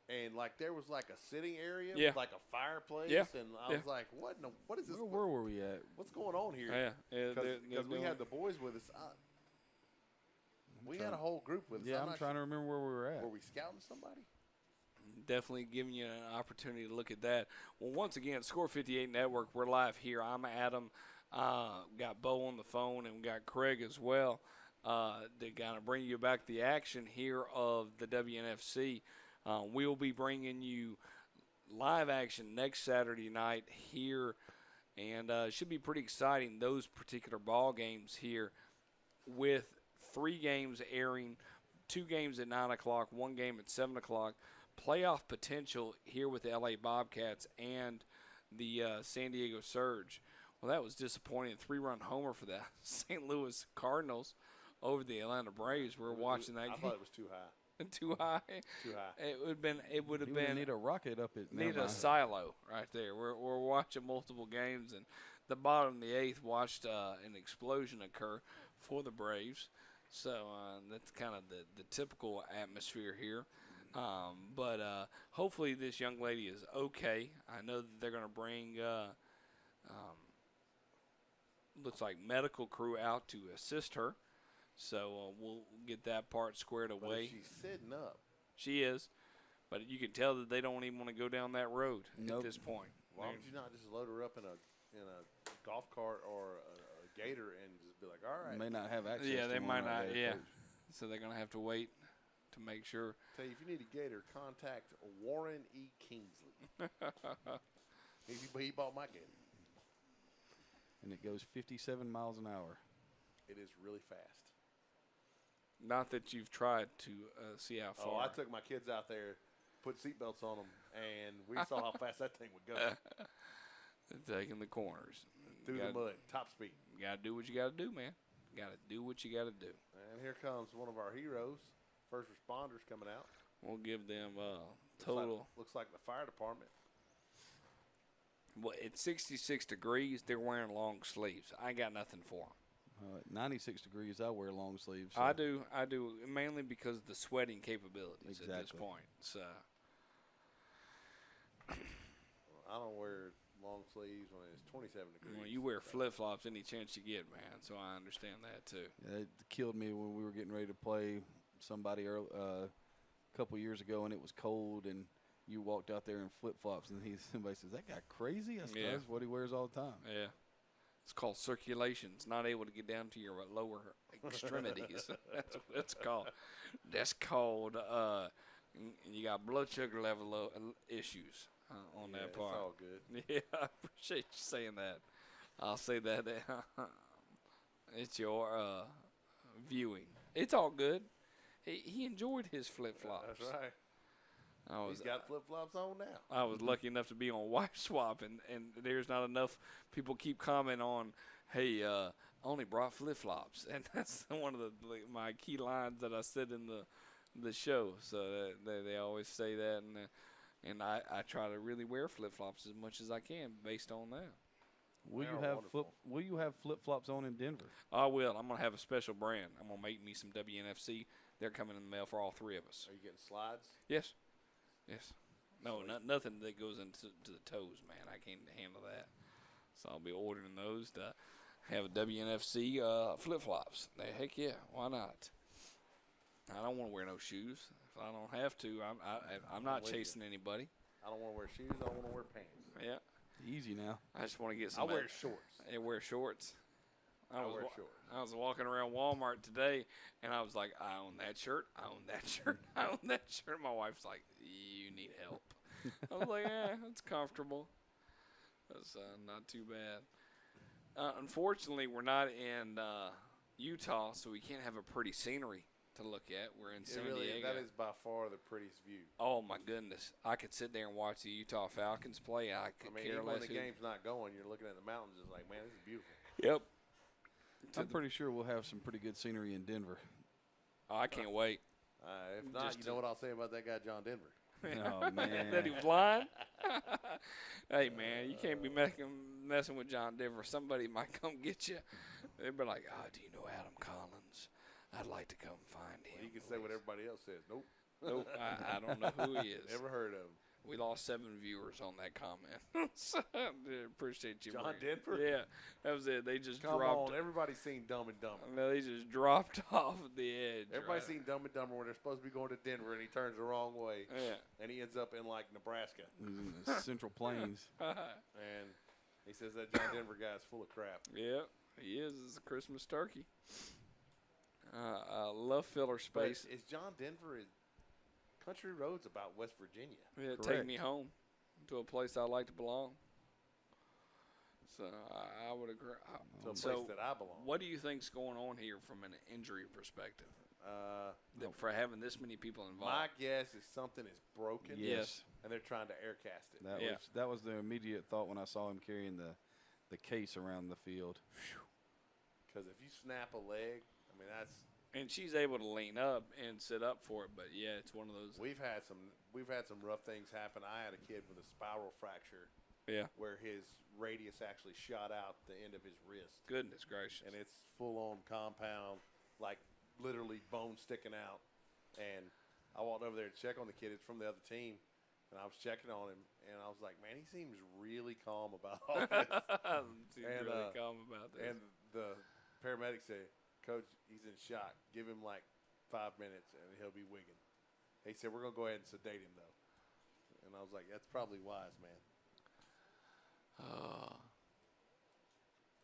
and like there was like a sitting area with like a fireplace, and I was like, what is this? Where were we at? What's going on here? Yeah, Because we had the boys with us. We had a whole group with us. Yeah, I'm trying to remember where we were at. Were we scouting somebody? Definitely giving you an opportunity to look at that. Well, once again, Score 58 Network, we're live here. I'm Adam. Got Bo on the phone, and we got Craig as well. To kind of bring you back the action here of the WNFC. We'll be bringing you live action next Saturday night here, and it should be pretty exciting, those particular ball games here, with 3 games airing, 2 games at 9 o'clock, 1 game at 7 o'clock. Playoff potential here with the LA Bobcats and the San Diego Surge. Well, that was disappointing. 3-run homer for the St. Louis Cardinals over the Atlanta Braves. We're watching that game. I thought it was too high. Too high. Too high. It would have been. Need a rocket up at. Need a silo right there. We're watching multiple games, and the bottom of the 8th watched an explosion occur for the Braves. So that's kind of the typical atmosphere here. But hopefully this young lady is okay. I know that they're going to bring looks like medical crew out to assist her. So we'll get that part squared away. But she's sitting up. She is. But you can tell that they don't even want to go down that road at this point. Why would you not just load her up in a golf cart or a gator and just be like, all right. May not have access. Yeah, to they one might right not. there, Yeah. Coach. So they're going to have to wait to make sure. Tell you, if you need a gator, contact Warren E. Kingsley. he bought my gator. And it goes 57 miles an hour. It is really fast. Not that you've tried to see how far. Oh, I took my kids out there, put seatbelts on them, and we saw how fast that thing would go. Taking the corners. Through the mud, top speed. You got to do what you got to do, man. Got to do what you got to do. And here comes one of our heroes, first responders coming out. We'll give them total. Looks like the fire department. Well, it's 66 degrees. They're wearing long sleeves. I got nothing for them. At 96 degrees, I wear long sleeves. So. I do, mainly because of the sweating capabilities at this point. So I don't wear long sleeves when it's 27 degrees. Well, you wear flip-flops any chance you get, man, so I understand that too. It killed me when we were getting ready to play somebody a couple years ago, and it was cold, and you walked out there in flip-flops, and somebody says, "That guy crazy?" I said, Yeah. "That's what he wears all the time." Yeah. It's called circulation. It's not able to get down to your lower extremities. That's what it's called. That's called, you got blood sugar level issues on that part. It's all good. Yeah, I appreciate you saying that. I'll say that. It's your viewing. It's all good. He enjoyed his flip-flops. That's right. He's got flip-flops on now. I was lucky enough to be on Wife Swap, and there's not enough people keep commenting on, hey, only brought flip-flops. And that's one of my key lines that I said in the show. So they always say that, and I try to really wear flip-flops as much as I can based on that. Will you have flip-flops on in Denver? I will. I'm going to have a special brand. I'm going to make me some WNFC. They're coming in the mail for all three of us. Are you getting slides? Yes. Yes. No, nothing that goes into the toes, man. I can't handle that. So I'll be ordering those to have WNFC flip-flops. Heck yeah, why not? I don't want to wear no shoes. If I don't have to, I'm not chasing anybody. I don't want to wear shoes. I don't want to wear pants. Yeah. Easy now. I just want to get some. I wear shorts. I wear shorts. I wear shorts. I was walking around Walmart today, and I was like, I own that shirt. I own that shirt. I own that shirt. My wife's like, you need help. I was like, it's comfortable. That's not too bad. Unfortunately, we're not in Utah, so we can't have a pretty scenery to look at. We're in San Diego. That is by far the prettiest view. Oh, my goodness. I could sit there and watch the Utah Falcons play. I could care even less. when the game's not going, you're looking at the mountains. It's like, man, this is beautiful. Yep. I'm pretty sure we'll have some pretty good scenery in Denver. Oh, I can't wait. If not, you know what I'll say about that guy, John Denver. Oh, man. That he was lying? Hey, man, you can't be messing with John Denver. Somebody might come get you. They'd be like, do you know Adam Collins? I'd like to come find him. You can say what everybody else says. Nope. Nope, I don't know who he is. Never heard of him. We lost 7 viewers on that comment. So, I appreciate you. John Denver? Yeah, that was it. They just Come dropped. on, everybody's seen Dumb and Dumber. No, they just dropped off the edge. Everybody's seen Dumb and Dumber when they're supposed to be going to Denver, and he turns the wrong way. Yeah. And he ends up in, like, Nebraska. Central Plains. And he says that John Denver guy is full of crap. Yeah, he is. It's a Christmas turkey. I love filler space. But is John Denver Country Road's about West Virginia? Yeah, Correct. take me home to a place I like to belong. So I would agree. To a place that I belong. What do you think's going on here from an injury perspective? For having this many people involved. My guess is something is broken. Yes. And they're trying to air cast it. That was the immediate thought when I saw him carrying the case around the field. Because if you snap a leg, I mean that's. And she's able to lean up and sit up for it, but yeah, it's one of those. We've had some rough things happen. I had a kid with a spiral fracture. Yeah. Where his radius actually shot out the end of his wrist. Goodness gracious. And it's full on compound, like literally bone sticking out. And I walked over there to check on the kid. It's from the other team. And I was checking on him, and I was like, man, he seems really calm about all this. Really calm about this. And the paramedic said, Coach, he's in shock. Give him like 5 minutes, and he'll be wigging. He said, we're going to go ahead and sedate him, though. And I was like, that's probably wise, man.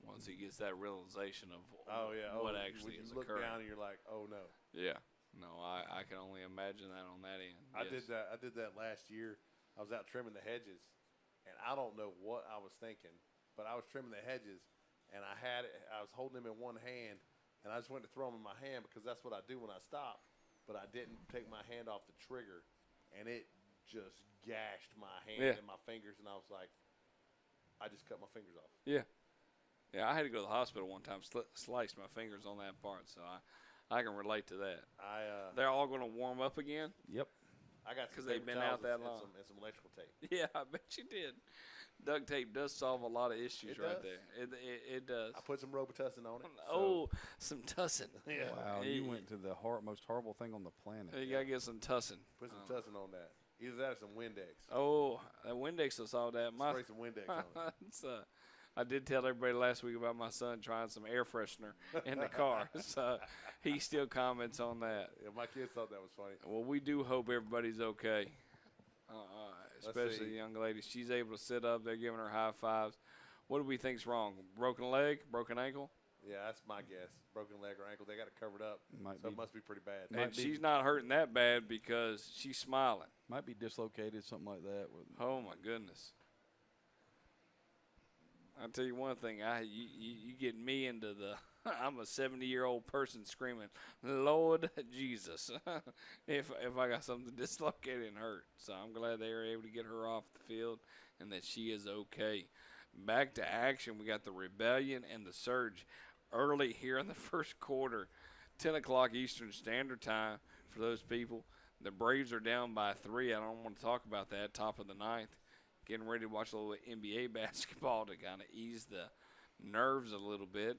Once he gets that realization of what actually is occurring. You look down, and you're like, oh, no. Yeah. No, I can only imagine that on that end. I did that last year. I was out trimming the hedges, and I don't know what I was thinking, but I was trimming the hedges, and I was holding them in one hand, and I just went to throw them in my hand because that's what I do when I stop, but I didn't take my hand off the trigger, and it just gashed my hand and my fingers, and I was like, I just cut my fingers off. Yeah. Yeah, I had to go to the hospital one time, sliced my fingers on that part, so I can relate to that. They're all going to warm up again? Yep. I got because they've been out that long. And some electrical tape. Yeah, I bet you did. Duct tape does solve a lot of issues there. It does. I put some Robitussin on it. Oh, some tussin. Yeah. Wow, you went to the most horrible thing on the planet. You got to get some tussin. Put some tussin on that. Either that or some Windex. Oh, that Windex, I saw that. Spray some Windex on it. I did tell everybody last week about my son trying some air freshener in the car. So he still comments on that. Yeah, my kids thought that was funny. Well, we do hope everybody's okay, especially see. the young lady. She's able to sit up. They're giving her high fives. What do we think's wrong? Broken leg? Broken ankle? Yeah, that's my guess. Broken leg or ankle. They got it covered up. It must be pretty bad. And she's not hurting that bad because she's smiling. Might be dislocated, something like that. Oh, my goodness. I'll tell you one thing. You get me into the I'm a 70-year-old person screaming, Lord Jesus, if I got something dislocated and hurt. So I'm glad they were able to get her off the field and that she is okay. Back to action. We got the Rebellion and the Surge early here in the first quarter, 10 o'clock Eastern Standard Time for those people. The Braves are down by 3. I don't want to talk about that. Top of the ninth. Getting ready to watch a little NBA basketball to kind of ease the nerves a little bit.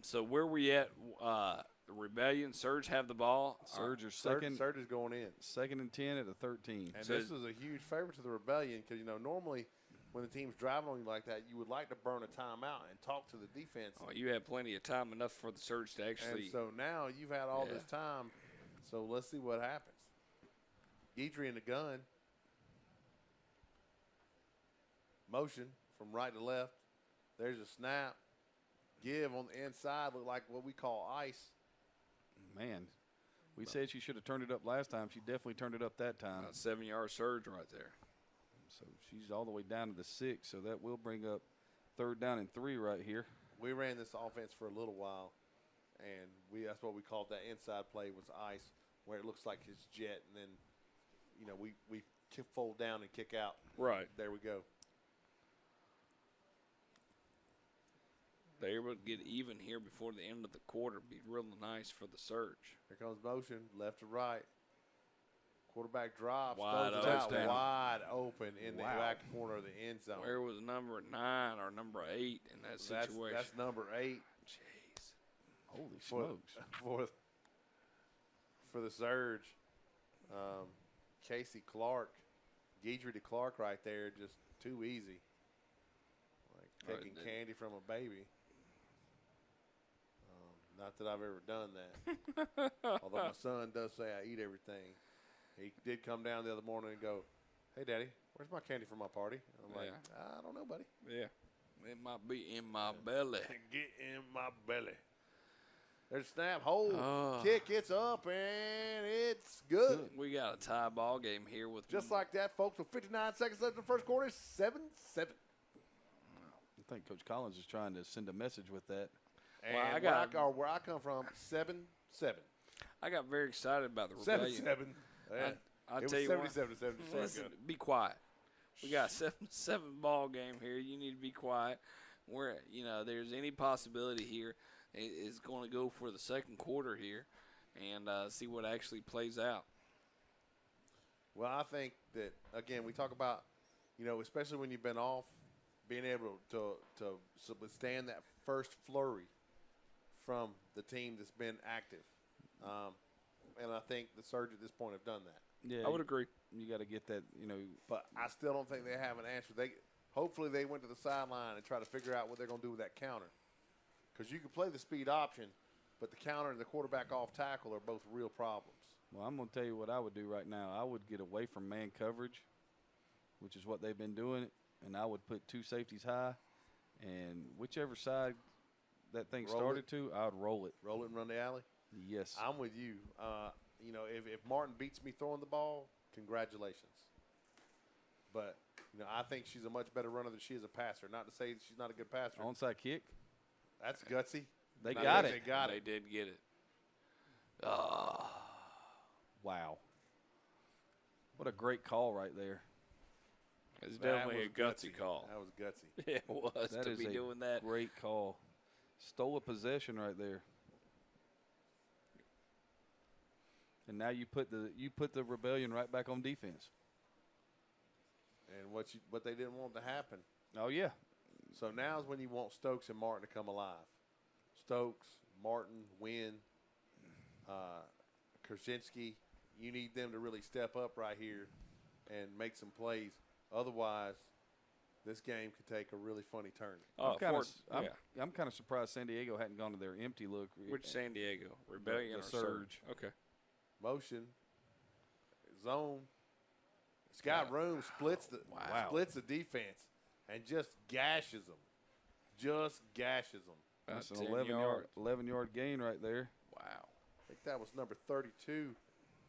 So where we at? The Rebellion, Surge have the ball. Surge are second. Surge is going in. 2nd and 10 at a 13. And So this is a huge favor to the Rebellion because, normally when the team's driving on you like that, you would like to burn a timeout and talk to the defense. Oh, you had plenty of time, enough for the Surge to actually. And so now you've had all this time. So let's see what happens. Guidry in the gun. Motion from right to left. There's a snap. Give on the inside. Look like what we call ice. Man, we said she should have turned it up last time. She definitely turned it up that time. A 7-yard surge right there. So she's all the way down to the 6. So that will bring up 3rd down and 3 right here. We ran this offense for a little while, and that's what we called that inside play was ice, where it looks like his jet, and then, we fold down and kick out. Right. There we go. They're able to get even here before the end of the quarter. Be real nice for the Surge. Here comes motion, left to right. Quarterback drops, Wide throws it out open. wide open in the back corner of the end zone. Where was number 9 or number 8 in that situation? That's number 8. Jeez. Holy For- smokes. For the Surge. Casey Clark, Guidry to Clark right there, just too easy. Like taking candy from a baby. Not that I've ever done that. Although my son does say I eat everything. He did come down the other morning and go, "Hey, Daddy, where's my candy from my party?" And I'm like, "I don't know, buddy." Yeah. It might be in my belly. Get in my belly. There's a snap, hold, kick, it's up, and it's good. We got a tie ball game here with Just like that, folks, with 59 seconds left in the first quarter, 7-7. I think Coach Collins is trying to send a message with that. And Well, where I come from, 7-7. I got very excited about the Rebellion. 7-7. Yeah. I'll It was tell you what. 77-7. Listen, be quiet. We got a 7-7 ball game here. You need to be quiet. Where there's any possibility here, is going to go for the second quarter here, and see what actually plays out. Well, I think that, again, we talk about, especially when you've been off, being able to withstand that first flurry from the team that's been active. And I think the Surge at this point have done that. Yeah, I would agree. You got to get that, But I still don't think they have an answer. Hopefully they went to the sideline and try to figure out what they're going to do with that counter. Because you can play the speed option, but the counter and the quarterback off tackle are both real problems. Well, I'm going to tell you what I would do right now. I would get away from man coverage, which is what they've been doing, and I would put 2 safeties high, and whichever side that thing started to, I would roll it. Roll it and run the alley? Yes. I'm with you. If Martin beats me throwing the ball, congratulations. But, I think she's a much better runner than she is a passer. Not to say she's not a good passer. Onside kick. That's gutsy. They got it. They got They it. did get it. Wow. What a great call right there. It's That definitely a was gutsy call. That was gutsy. It was That to is be a doing that. great call. Stole a possession right there. And now you put the Rebellion right back on defense. And what they didn't want to happen. Oh yeah. So now's when you want Stokes and Martin to come alive. Stokes, Martin, Wynn, Krasinski, you need them to really step up right here and make some plays. Otherwise, this game could take a really funny turn. I'm kind of surprised San Diego hadn't gone to their empty look. Which San Diego? Rebellion the or Surge? Okay. Motion, zone. It's got room, splits the defense, and just gashes them. Just gashes them. That's an 11-yard gain right there. Wow. I think that was number 32,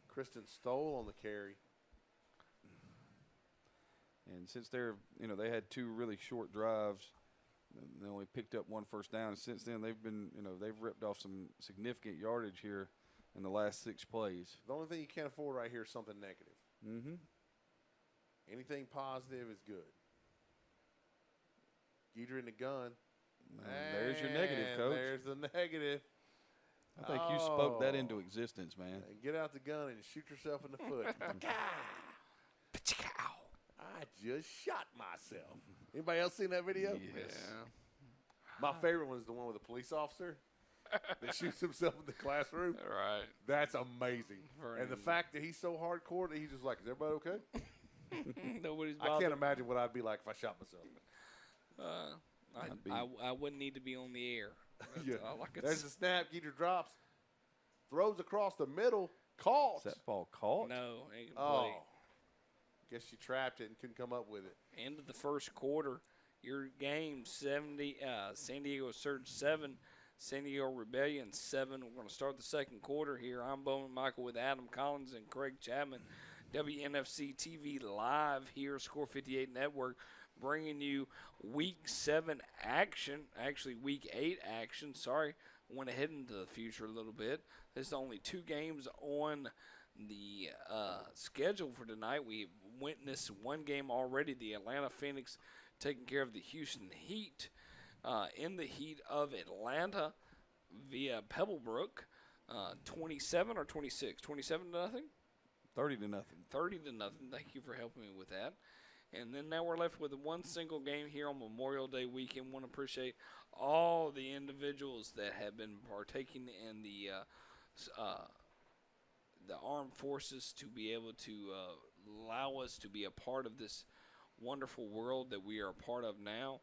Kristen Stoll on the carry. And since they had 2 really short drives, and they only picked up 1 first down. And since then, they've ripped off some significant yardage here in the last 6 plays. The only thing you can't afford right here is something negative. Mm-hmm. Anything positive is good. Geeter in the gun. There's your negative, Coach. There's the negative. I think you spoke that into existence, man. And get out the gun and shoot yourself in the foot. I just shot myself. Anybody else seen that video? Yes. My favorite one is the one with the police officer that shoots himself in the classroom. Right. That's amazing. And the fact that he's so hardcore that he's just like, is everybody okay? Nobody's bothered. I can't imagine what I'd be like if I shot myself. I wouldn't need to be on the air. Yeah. There's a snap. Geeter drops. Throws across the middle. Caught. Is that ball caught? No, ain't gonna play. Guess she trapped it and couldn't come up with it. End of the first quarter. Your game, San Diego Surge 7, San Diego Rebellion 7. We're going to start the second quarter here. I'm Bowman Michael with Adam Collins and Craig Chapman. WNFC TV live here, Score 58 Network, bringing you Week 7 action. Actually, Week 8 action. Sorry, went ahead into the future a little bit. There's only 2 games on the schedule for tonight. We witnessed 1 game already, the Atlanta Phoenix taking care of the Houston Heat in the heat of Atlanta via Pebblebrook, 27 or 26, 27 to nothing, 30 to nothing. 30 to nothing. Thank you for helping me with that. And then now we're left with 1 single game here on Memorial Day weekend. Want to appreciate all the individuals that have been partaking in the armed forces to be able to allow us to be a part of this wonderful world that we are a part of now.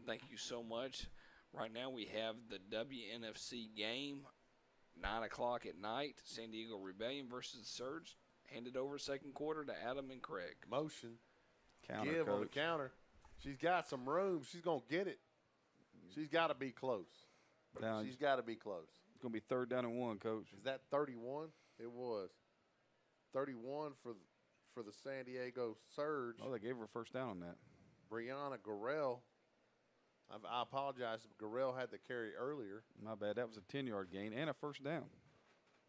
Thank you so much. Right now we have the WNFC game, 9 o'clock at night, San Diego Rebellion versus the Surge. Handed over second quarter to Adam and Craig. Motion. Counter, Give Coach. on the counter. She's got some room. She's going to get it. She's got to be close. She's got to be close. It's going to be 3rd down and 1, Coach. Is that 31? It was. 31 for the San Diego Surge. Oh, they gave her a first down on that. Brianna Garrell. I apologize. Garrell had the carry earlier. My bad. That was a 10-yard gain and a first down.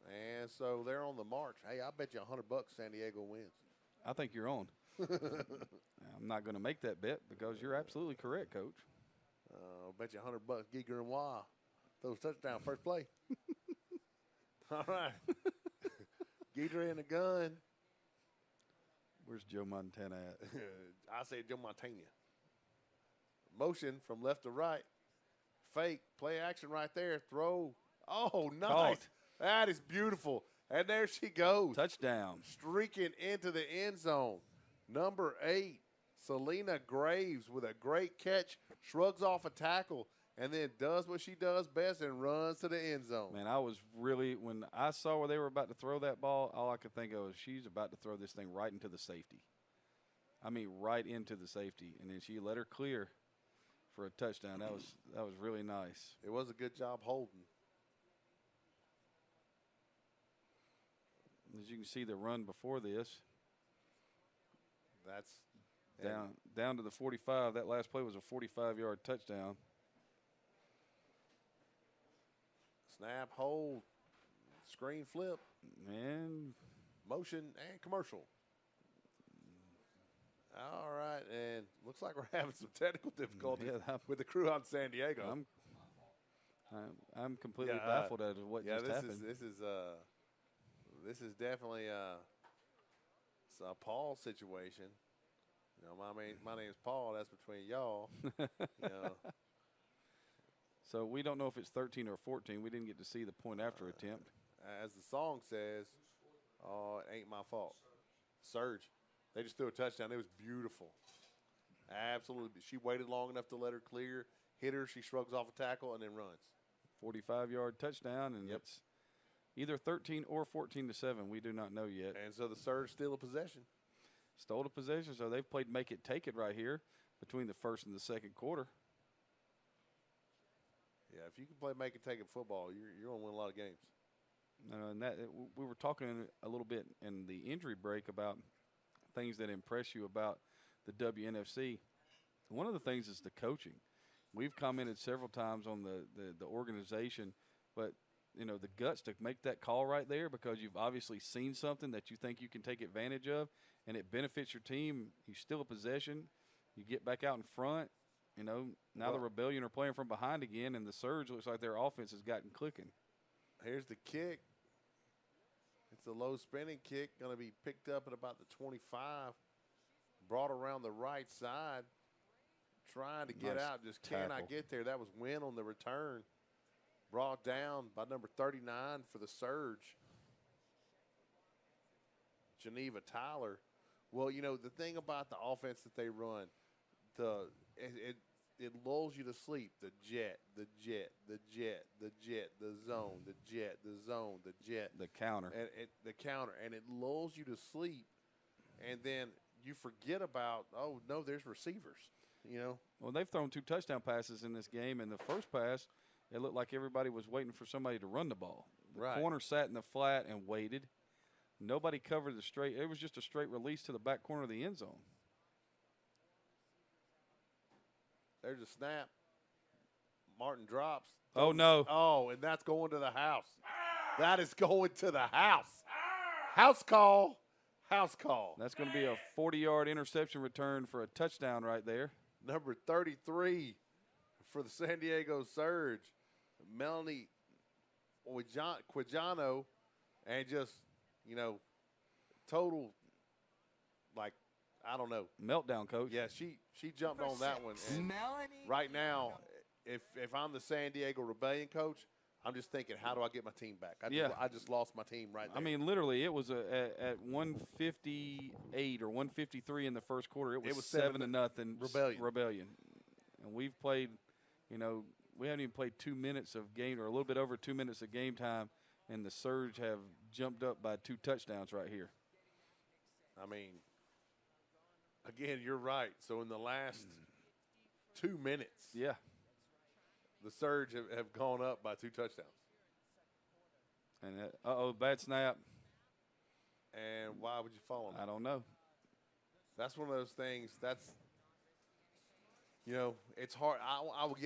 And so they're on the march. Hey, I bet you $100 San Diego wins. I think you're on. I'm not going to make that bet because you're absolutely correct, Coach. I bet you $100 Giger and Wah. Those touchdown first play. All right. Geeter in the gun. Where's Joe Montana at? I say Joe Montana. Motion from left to right. Fake. Play action right there. Throw. Oh, nice. Caught. That is beautiful. And there she goes. Touchdown. Streaking into the end zone. Number 8, Selena Graves with a great catch. Shrugs off a tackle. And then does what she does best and runs to the end zone. Man, I was really, when I saw where they were about to throw that ball, all I could think of was she's about to throw this thing right into the safety. I mean, right into the safety. And then she let her clear for a touchdown. That was really nice. It was a good job holding. As you can see, the run before this. That's down to the 45. That last play was a 45-yard touchdown. Snap, hold, screen flip, and motion, and commercial. All right, and looks like we're having some technical difficulties with the crew on San Diego. I'm completely baffled at what just happened. This is definitely a Paul situation. You know, my name's Paul. That's between y'all. You know. So we don't know if it's 13 or 14. We didn't get to see the point after attempt. As the song says, it ain't my fault. Surge. They just threw a touchdown. It was beautiful. Absolutely. She waited long enough to let her clear, hit her. She shrugs off a tackle and then runs. 45-yard touchdown, and it's either 13 or 14-7. We do not know yet. And so the Surge steal a possession. Stole a possession, so they've played make it, take it right here between the first and the second quarter. Yeah, if you can play make it, take it football, you're going to win a lot of games. And we were talking a little bit in the injury break about things that impress you about the WNFC. One of the things is the coaching. We've commented several times on the organization, but the guts to make that call right there, because you've obviously seen something that you think you can take advantage of, and it benefits your team. You steal a possession, you get back out in front. Now the Rebellion are playing from behind again, and the Surge looks like their offense has gotten clicking. Here's the kick. It's a low spinning kick, going to be picked up at about the 25, brought around the right side, trying to get out, just cannot get there. That was Wynn on the return. Brought down by number 39 for the Surge, Geneva Tyler. Well, the thing about the offense that they run, it lulls you to sleep. The jet, the jet, the jet, the jet, the zone, the jet, the zone, the jet. The counter. And the counter. And it lulls you to sleep. And then you forget about, oh, no, there's receivers, Well, they've thrown 2 touchdown passes in this game. In the first pass, it looked like everybody was waiting for somebody to run the ball. The corner sat in the flat and waited. Nobody covered the straight. It was just a straight release to the back corner of the end zone. There's a snap. Martin drops. Oh, no. Oh, and that's going to the house. That is going to the house. House call. House call. That's going to be a 40-yard interception return for a touchdown right there. Number 33 for the San Diego Surge, Melanie Quijano, and just, total, I don't know. Meltdown, Coach. Yeah, she jumped on that one. And right now, if I'm the San Diego Rebellion coach, I'm just thinking, how do I get my team back? I just lost my team right there. I mean, literally, it was at 158 or 153 in the first quarter. It was 7-0 Rebellion. And we've played, we haven't even played 2 minutes of game, or a little bit over 2 minutes of game time, and the Surge have jumped up by 2 touchdowns right here. I mean, again, you're right. So in the last 2 minutes, the Surge have gone up by 2 touchdowns. And bad snap. And why would you fall on that? I don't know. That's one of those things. That's, it's hard. I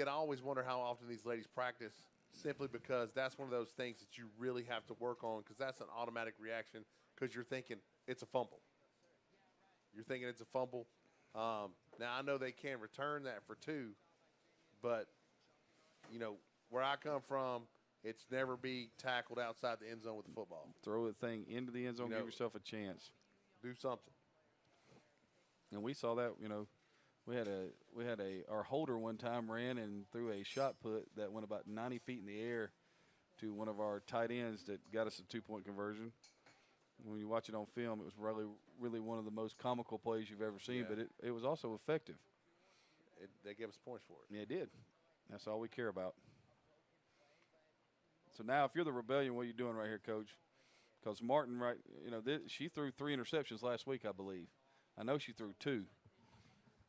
always wonder how often these ladies practice, simply because that's one of those things that you really have to work on, because that's an automatic reaction, because you're thinking it's a fumble. You're thinking it's a fumble. Now, I know they can return that for 2, but, where I come from, it's never be tackled outside the end zone with the football. Throw the thing into the end zone, give yourself a chance. Do something. And we saw that, we had our holder one time ran and threw a shot put that went about 90 feet in the air to one of our tight ends that got us a 2-point conversion. When you watch it on film, it was really one of the most comical plays you've ever seen, but it was also effective. They gave us points for it. Yeah, it did. That's all we care about. So now, if you're the Rebellion, what are you doing right here, Coach? Because Martin, she threw 3 interceptions last week, I believe. I know she threw 2.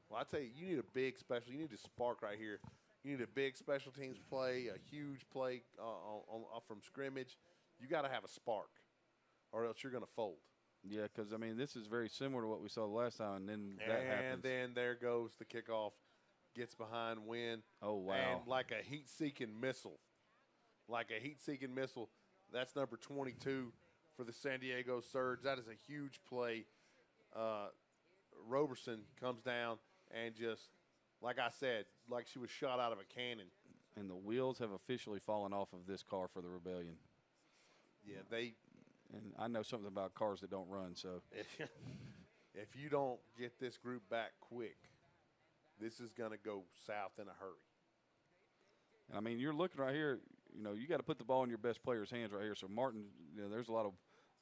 Well, I tell you, you need a big special. You need a spark right here. You need a big special teams play, a huge play from scrimmage. You got to have a spark, or else you're going to fold. Yeah, because, this is very similar to what we saw the last time, and then that happens. And then there goes the kickoff, gets behind Wynn. Oh, wow. And like a heat-seeking missile. That's number 22 for the San Diego Surge. That is a huge play. Roberson comes down and just, like I said, like she was shot out of a cannon. And the wheels have officially fallen off of this car for the Rebellion. Yeah, and I know something about cars that don't run, so. If you don't get this group back quick, this is going to go south in a hurry. And you're looking right here, you got to put the ball in your best player's hands right here. So Martin, there's a lot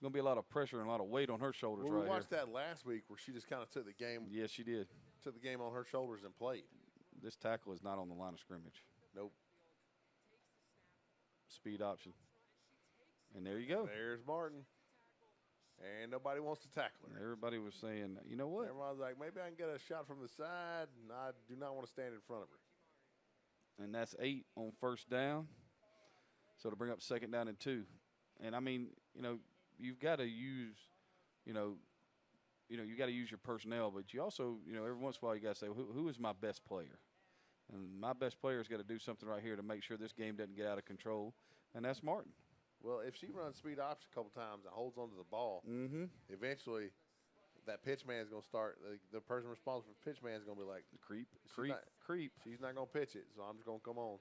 going to be a lot of pressure and a lot of weight on her shoulders Well, right we here. watched that last week where she just kind of took the game Yes, she did. on her shoulders and played. This tackle is not on the line of scrimmage. Nope. Speed option. And there you go. There's Martin. And nobody wants to tackle her. Everybody was saying, you know what? Everyone's like, maybe I can get a shot from the side. And I do not want to stand in front of her. And that's 8 on first down. So to bring up 2nd down and 2. And, I mean, you've got to use, you got to use your personnel. But you also, every once in a while you got to say, who is my best player? And my best player's got to do something right here to make sure this game doesn't get out of control. And that's Martin. Well, if she runs speed option a couple times and holds onto the ball, eventually that pitch man is going to start. The person responsible for pitch man is going to be like, Creep. She's not going to pitch it, so I'm just going to come on.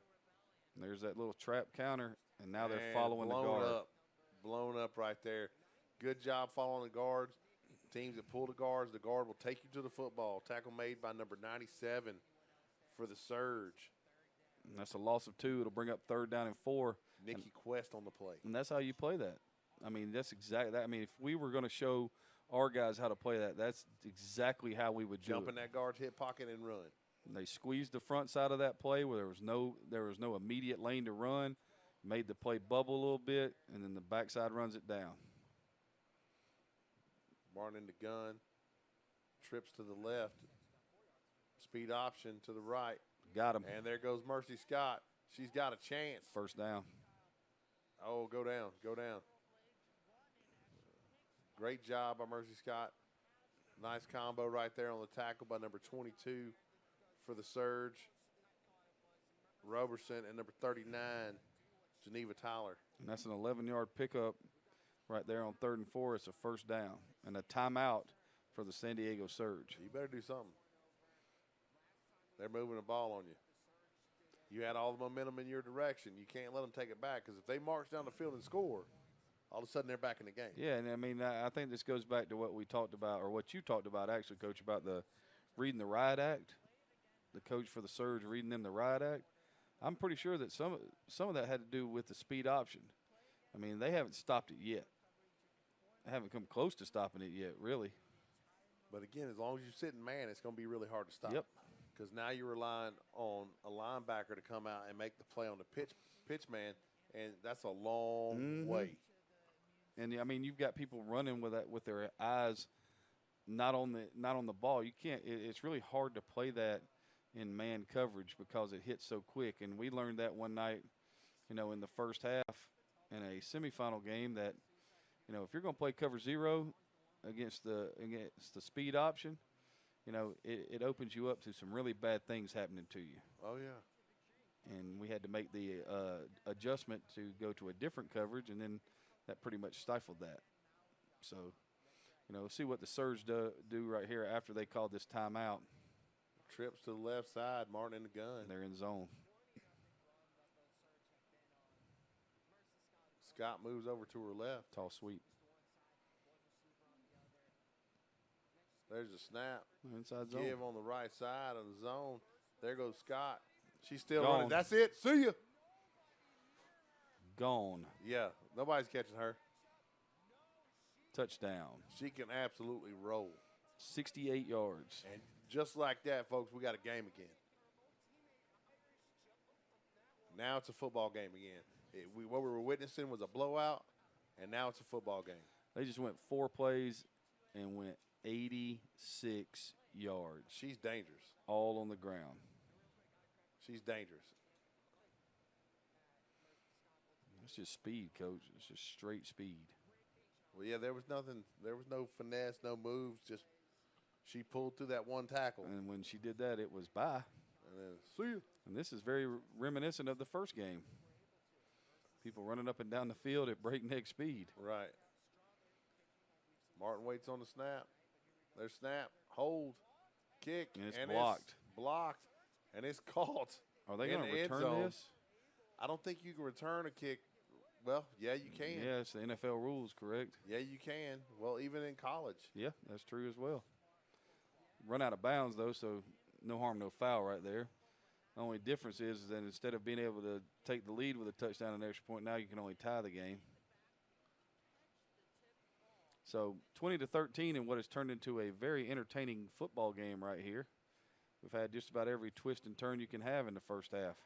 And there's that little trap counter, and now they're following the guard. Blown up right there. Good job following the guards. Teams that pull the guard will take you to the football. Tackle made by number 97 for the Surge. And that's a loss of 2. It'll bring up 3rd down and 4. Nikki Quest on the play. And that's how you play that. I mean, that's exactly that. I mean, if we were going to show our guys how to play that, that's exactly how we would jump do it. in that guard's hip pocket and run. And they squeezed the front side of that play where there was no immediate lane to run, made the play bubble a little bit, and then the backside runs it down. Martin in the gun, trips to the left, speed option to the right. Got him. And there goes Mercy Scott. She's got a chance. First down. Oh, go down. Great job by Mercy Scott. Nice combo right there on the tackle by number 22 for the Surge, Roberson, and number 39, Geneva Tyler. And that's an 11-yard pickup right there on 3rd and 4. It's a first down and a timeout for the San Diego Surge. You better do something. They're moving the ball on you. You had all the momentum in your direction. You can't let them take it back, because if they march down the field and score, all of a sudden they're back in the game. Yeah, and I mean, I think this goes back to what we talked about, or what you talked about actually, Coach, about the reading the riot act. The coach for the Surge reading them the riot act. I'm pretty sure that some of that had to do with the speed option. I mean, they haven't stopped it yet. They haven't come close to stopping it yet, really. But again, as long as you sit in man, it's going to be really hard to stop. Yep. Because now you're relying on a linebacker to come out and make the play on the pitch man, and that's a long way. And I mean, you've got people running with their eyes not on the ball. You can't. It's really hard to play that in man coverage because it hits so quick. And we learned that one night, in the first half in a semifinal game, that if you're going to play cover 0 against the speed option, it opens you up to some really bad things happening to you. Oh, yeah. And we had to make the adjustment to go to a different coverage, and then that pretty much stifled that. So, we'll see what the Surge do right here after they called this timeout. Trips to the left side, Martin in the gun. They're in zone. Scott moves over to her left. Tall sweep. There's a snap. Inside zone. Give on the right side of the zone. There goes Scott. She's still Gone. running. That's it. See ya. Gone. Yeah, nobody's catching her. Touchdown. She can absolutely roll. 68 yards. And just like that, folks, we got a game again. Now it's a football game again. What we were witnessing was a blowout, and now it's a football game. They just went 4 plays and went 86 yards. She's dangerous. All on the ground. She's dangerous. It's just speed, Coach. It's just straight speed. Well, yeah, there was nothing. There was no finesse, no moves. Just she pulled through that one tackle. And when she did that, it was bye. And then, see you. And this is very reminiscent of the first game. People running up and down the field at breakneck speed. Right. Martin waits on the snap. There's snap, hold, kick. And it's blocked. It's blocked, and it's caught. Are they in going the to end return zone. this? I don't think you can return a kick. Well, yeah, you can. Yeah, it's the NFL rules, correct? Yeah, you can. Well, even in college. Yeah, that's true as well. Run out of bounds, though, so no harm, no foul right there. The only difference is that instead of being able to take the lead with a touchdown and extra point, now you can only tie the game. So 20-13 in what has turned into a very entertaining football game right here. We've had just about every twist and turn you can have in the first half.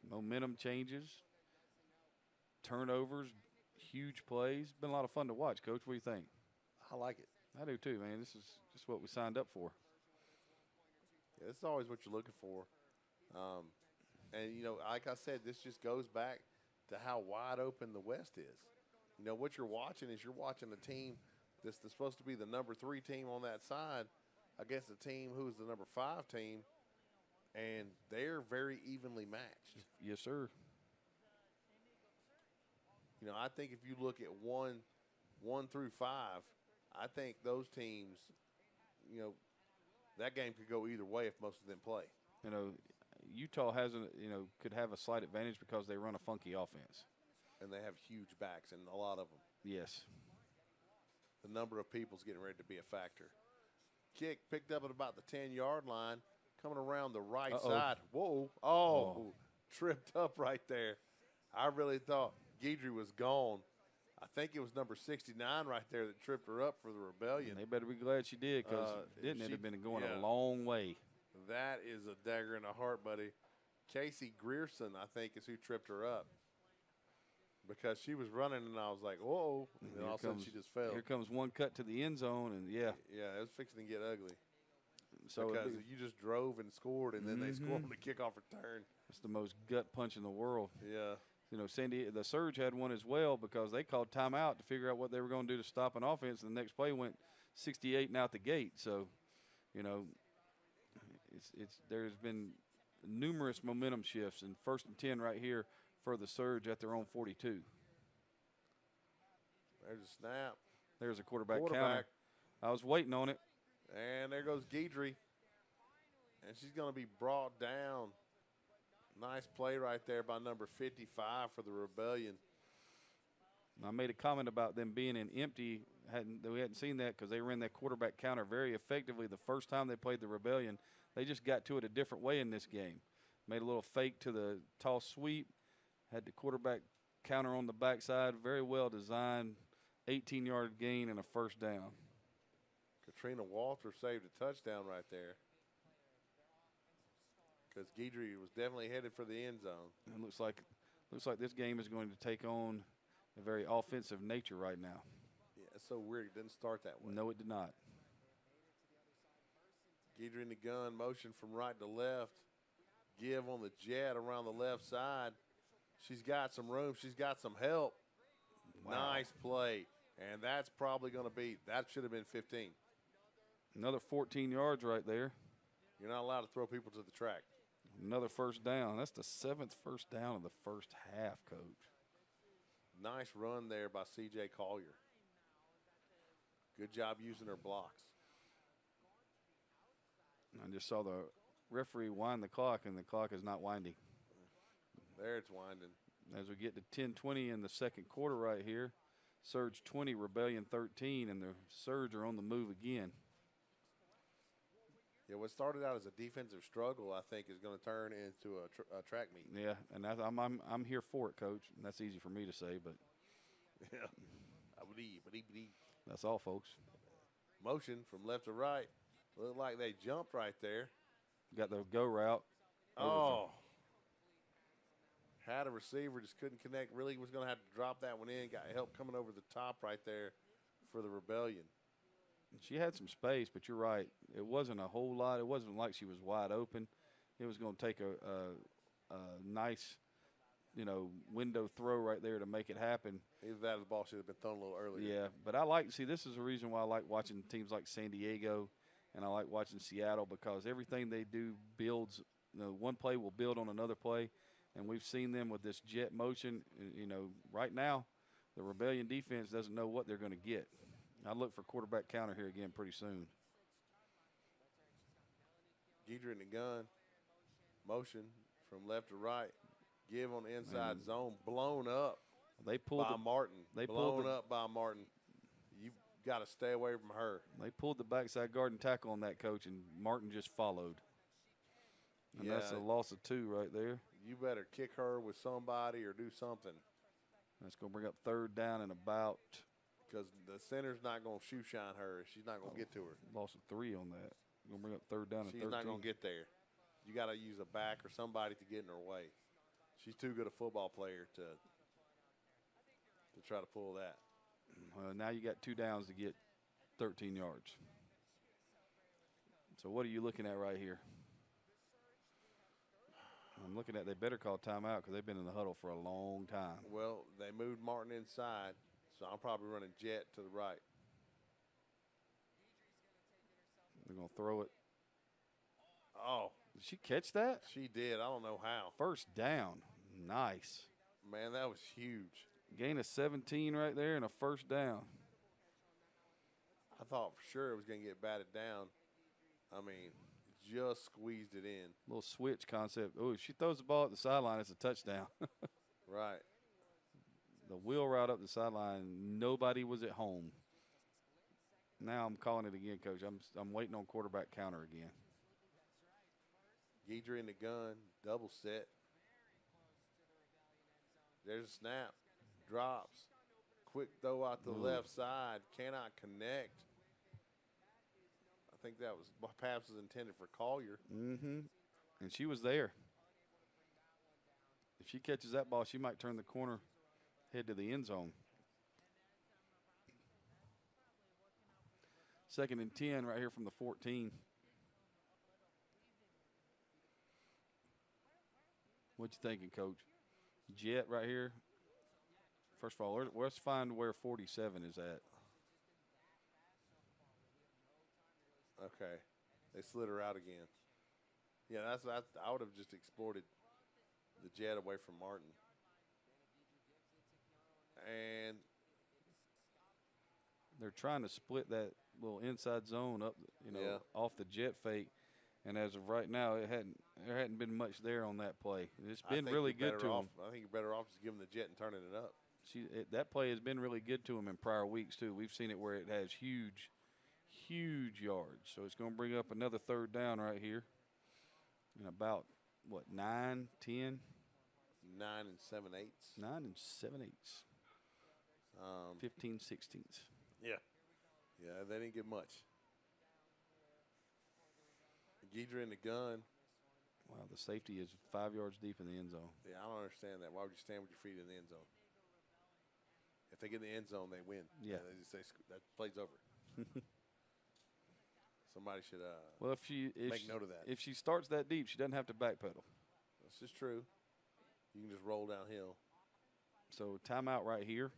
Momentum changes, turnovers, huge plays. Been a lot of fun to watch, Coach. What do you think? I like it. I do too, man. This is just what we signed up for. Yeah, this is always what you're looking for. And, you know, like I said, this just goes back to how wide open the West is. You know, what you're watching is you're watching a team that's supposed to be the number 3 team on that side against a team who's the number 5 team, and they're very evenly matched. Yes, sir. You know, I think if you look at 1 through 5, I think those teams, you know, that game could go either way if most of them play. You know, Utah could have a slight advantage because they run a funky offense. And they have huge backs, and a lot of them. Yes. The number of people's getting ready to be a factor. Kick picked up at about the 10-yard line, coming around the right side. Whoa. Oh, tripped up right there. I really thought Guidry was gone. I think it was number 69 right there that tripped her up for the Rebellion. They better be glad she did, because it have been going a long way. That is a dagger in the heart, buddy. Casey Grierson, I think, is who tripped her up. Because she was running, and I was like, whoa. And then all of a sudden she just fell. Here comes one cut to the end zone, and Yeah, it was fixing to get ugly. So because you just drove and scored, and then they scored on the kickoff return. It's the most gut punch in the world. Yeah. You know, the Surge had one as well, because they called timeout to figure out what they were going to do to stop an offense, and the next play went 68 and out the gate. So, you know, there's been numerous momentum shifts, and 1st and 10 right here for the Surge at their own 42. There's a snap. There's a quarterback counter. I was waiting on it. And there goes Guidry. And she's going to be brought down. Nice play right there by number 55 for the Rebellion. I made a comment about them being in empty. We hadn't seen that because they ran that quarterback counter very effectively the first time they played the Rebellion. They just got to it a different way in this game. Made a little fake to the toss sweep. Had the quarterback counter on the backside. Very well designed. 18-yard gain and a first down. Katrina Walter saved a touchdown right there. Because Guidry was definitely headed for the end zone. It looks like this game is going to take on a very offensive nature right now. Yeah, it's so weird. It didn't start that way. No, it did not. Guidry in the gun, motion from right to left. Give on the jet around the left side. She's got some room. She's got some help. Wow. Nice play. And that's probably going to be, that should have been 15. Another 14 yards right there. You're not allowed to throw people to the track. Another first down. That's the 7th first down of the first half, Coach. Nice run there by C.J. Collier. Good job using her blocks. I just saw the referee wind the clock, and the clock is not winding. There it's winding. As we get to 10-20 in the second quarter right here, Surge 20, Rebellion 13, and the Surge are on the move again. Yeah, what started out as a defensive struggle, I think, is going to turn into a track meet. Yeah, and I'm here for it, Coach. And that's easy for me to say, but yeah, I believe. That's all, folks. Motion from left to right. Looked like they jumped right there. Got the go route. Oh. Had a receiver, just couldn't connect. Really was going to have to drop that one in. Got help coming over the top right there for the Rebellion. She had some space, but you're right. It wasn't a whole lot. It wasn't like she was wide open. It was going to take a nice, window throw right there to make it happen. Either that or the ball should have been thrown a little earlier. Yeah, but this is the reason why I like watching teams like San Diego, and I like watching Seattle, because everything they do builds. One play will build on another play, and we've seen them with this jet motion. Right now, the Rebellion defense doesn't know what they're going to get. I look for quarterback counter here again pretty soon. Guidry in the gun. Motion from left to right. Give on the inside zone. Blown up by Martin. Blown up by Martin. You got to stay away from her. They pulled the backside guard and tackle on that, Coach, and Martin just followed. And that's a loss of 2 right there. You better kick her with somebody or do something. That's going to bring up 3rd down and about because the center's not going to shoe shine her. She's not going to get to her. Lost a 3 on that. Going to bring up 3rd down and 13. She's not going to get there. You got to use a back or somebody to get in her way. She's too good a football player to try to pull that. Now you got 2 downs to get 13 yards. So what are you looking at right here? I'm looking at they better call timeout because they've been in the huddle for a long time. Well, they moved Martin inside, so I'm probably running jet to the right. They're going to throw it. Oh. Did she catch that? She did. I don't know how. 1st down. Nice. Man, that was huge. Gain of 17 right there and a 1st down. I thought for sure it was going to get batted down. I mean, just squeezed it in. Little switch concept. Oh, if she throws the ball at the sideline, it's a touchdown. Right. The wheel route up the sideline, nobody was at home. Now I'm calling it again, Coach. I'm waiting on quarterback counter again. Guidry in the gun, double set. There's a snap. Drops. Quick throw out the left side. Cannot connect. I think that was perhaps was intended for Collier. Mm-hmm. And she was there. If she catches that ball, she might turn the corner, head to the end zone. 2nd and 10 right here from the 14. What you thinking, Coach? Jet right here. First of all, let's find where 47 is at. Okay. They slid her out again. Yeah, I would have just exploited the jet away from Martin. And they're trying to split that little inside zone up, off the jet fake. And as of right now, there hadn't been much there on that play. It's been really good to them. I think you're better off just giving the jet and turning it up. That play has been really good to them in prior weeks, too. We've seen it where it has huge yards. So it's going to bring up another 3rd down right here in about, 9, 10? 9 7/8. 9 7/8. 15 16ths. Yeah. Yeah, they didn't get much. Guidry in the gun. Wow, the safety is 5 yards deep in the end zone. Yeah, I don't understand that. Why would you stand with your feet in the end zone? If they get in the end zone, they win. Yeah. They just say that play's over. Somebody should well, if make note of that. If she starts that deep, she doesn't have to backpedal. This is true. You can just roll downhill. So timeout right here.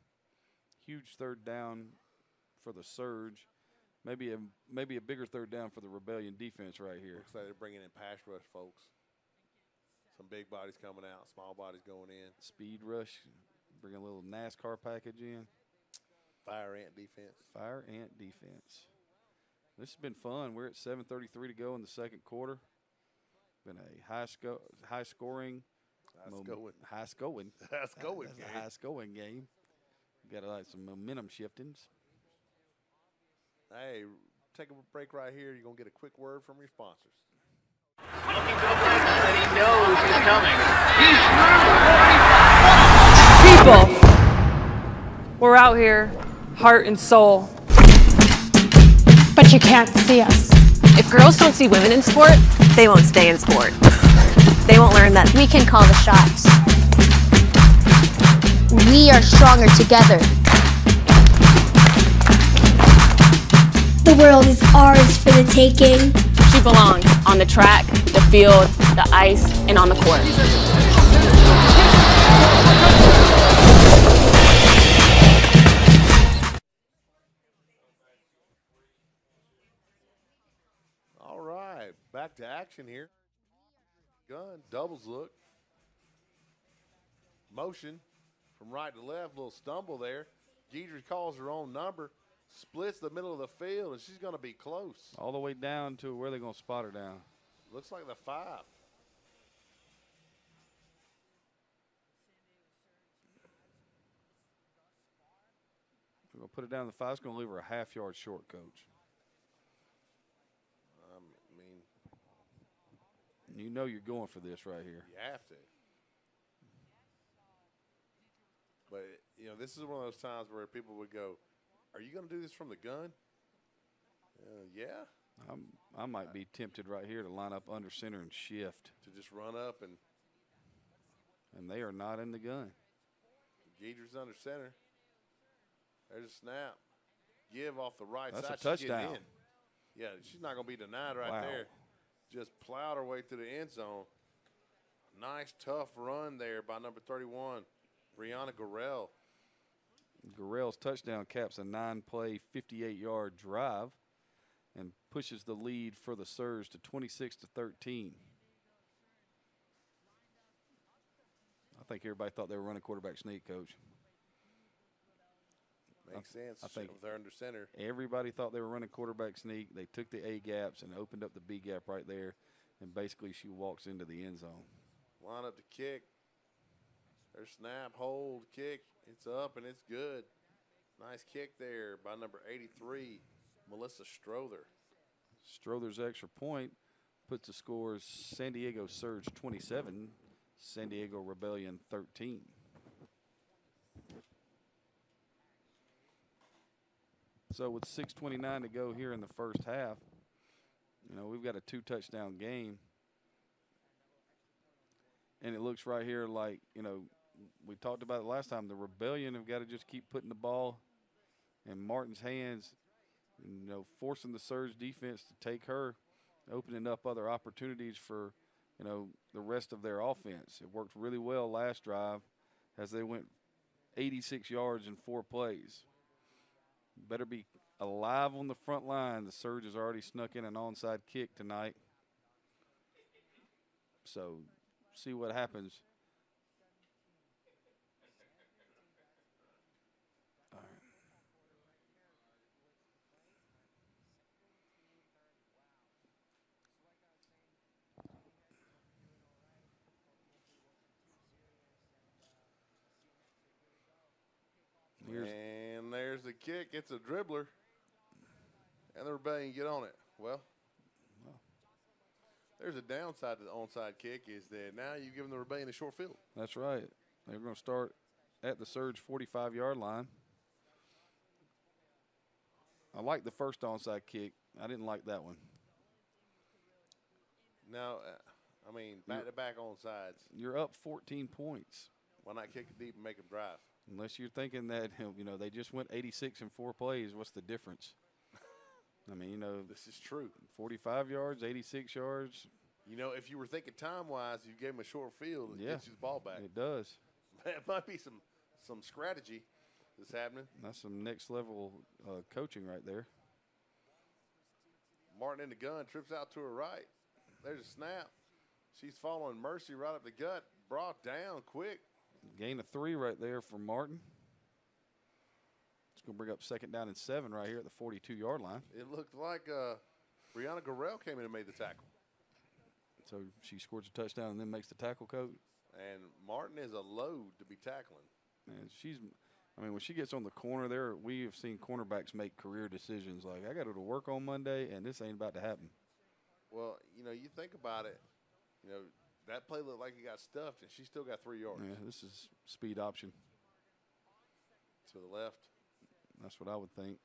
Huge 3rd down for the Surge. Maybe a bigger 3rd down for the Rebellion defense right here. Looks like they're bringing in pass rush, folks. Some big bodies coming out, small bodies going in. Speed rush, bring a little NASCAR package in. Fire ant defense. Fire ant defense. This has been fun. We're at 7:33 to go in the 2nd quarter. Been a high scoring game. Got some momentum shiftings. Hey, take a break right here. You're going to get a quick word from your sponsors. Looking so bad that he knows he's coming. People, we're out here, heart and soul. But you can't see us. If girls don't see women in sport, they won't stay in sport. They won't learn that We can call the shots. We are stronger together. The world is ours for the taking. she belongs on the track, the field, the ice, and on the court. All right, back to action here. Gun, doubles look. Motion from right to left, little stumble there. Guidry calls her own number, splits the middle of the field, and she's going to be close. All the way down to where they're going to spot her down. Looks like the 5. We're going to put it down to the 5. It's going to leave her a half-yard short, Coach. I mean, you know you're going for this right here. you have to. But, you know, this is one of those times where people would go, Are you going to do this from the gun? Yeah. I might be tempted right here to line up under center and shift. To just run up and they are not in the gun. Geedr's under center. There's a snap. Give off the right That's side. a touchdown. She's getting in. Yeah, she's not going to be denied right there. Just plowed her way to the end zone. Nice, tough run there by number 31, Brianna Garrell. Garrell's touchdown caps a 9-play, 58-yard drive and pushes the lead for the Surge to 26-13. I think everybody thought they were running quarterback sneak, Coach. Makes sense. I think they're under center. Everybody thought they were running quarterback sneak. They took the A gaps and opened up the B gap right there, and basically she walks into the end zone. Line up the kick. There's snap, hold, kick. It's up and it's good. Nice kick there by number 83, Melissa Strother. Strother's extra point puts the scores San Diego Surge 27, San Diego Rebellion 13. So with 6:29 to go here in the first half, we've got a 2-touchdown game. And it looks right here like, we talked about it last time. The Rebellion have got to just keep putting the ball in Martin's hands, forcing the Surge defense to take her, opening up other opportunities for, the rest of their offense. It worked really well last drive as they went 86 yards in 4 plays. Better be alive on the front line. The Surge has already snuck in an onside kick tonight. So see what happens. All right. And there's the kick. It's a dribbler. And the Rebellion get on it. Well, there's a downside to the onside kick is that now you've given the Rebellion a short field. That's right. They're going to start at the Surge 45-yard line. I like the first onside kick. I didn't like that one. Now, back-to-back onsides. You're up 14 points. Why not kick it deep and make them drive? Unless you're thinking that, they just went 86 in 4 plays. What's the difference? This is true. 45 yards, 86 yards. If you were thinking time-wise, you gave them a short field, it gets you the ball back. It does. It might be some strategy that's happening. That's some next-level coaching right there. Martin in the gun, trips out to her right. There's a snap. She's following Mercy right up the gut. Brought down quick. Gain of 3 right there for Martin. It's going to bring up 2nd down and 7 right here at the 42-yard line. It looked like Brianna Garrell came in and made the tackle. So she scores a touchdown and then makes the tackle, Coach. And Martin is a load to be tackling. And when she gets on the corner there, we have seen cornerbacks make career decisions like, I got to go to work on Monday, and this ain't about to happen. Well, you think about it, that play looked like he got stuffed, and she still got 3 yards. Yeah, this is speed option. To the left. That's what I would think.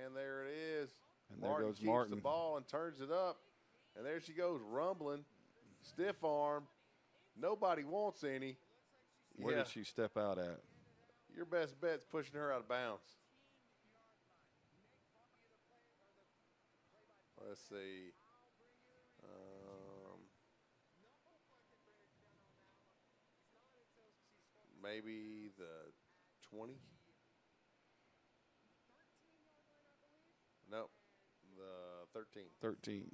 And there it is. And Martin there goes keeps Martin. the ball and turns it up. And there she goes, rumbling, stiff arm. Nobody wants any. Where did she step out at? Your best bet's pushing her out of bounds. Let's see. Maybe the 20? Nope. The 13. 13.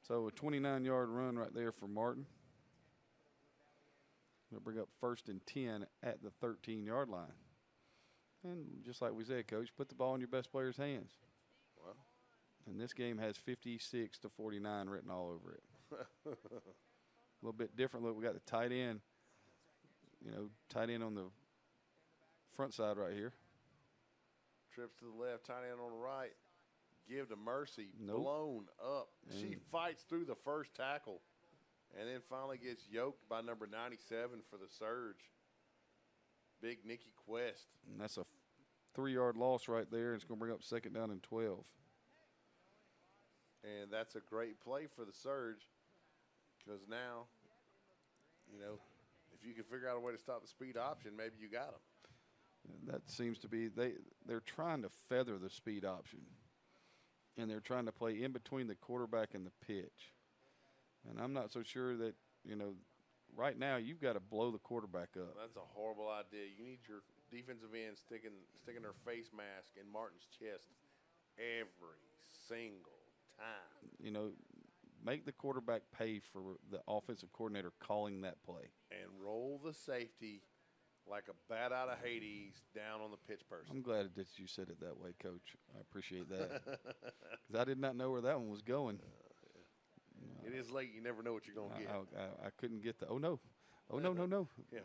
So a 29-yard run right there for Martin. Going to bring up 1st and 10 at the 13-yard line. And just like we said, Coach, put the ball in your best player's hands. Well. And this game has 56-49 written all over it. A little bit different look. We got the tight end. Tight end on the front side right here. Trips to the left, tight end on the right. Give to Mercy. Nope. Blown up. She fights through the first tackle and then finally gets yoked by number 97 for the Surge. Big Nikki Quest. And that's a 3-yard loss right there. It's going to bring up 2nd down and 12. And that's a great play for the Surge because now, you know, if you can figure out a way to stop the speed option, maybe you got them. That seems to be they're trying to feather the speed option, and they're trying to play in between the quarterback and the pitch. And I'm not so sure that, you know, right now you've got to blow the quarterback up. That's a horrible idea. You need your defensive end sticking their face mask in Martin's chest every single time. You know, make the quarterback pay for the offensive coordinator calling that play. And roll the safety like a bat out of Hades down on the pitch person. I'm glad that you said it that way, Coach. I appreciate that. Because I did not know where that one was going. It is late. You never know what you're going to get. I couldn't get the, oh, no. Oh, no, no, no. Yeah.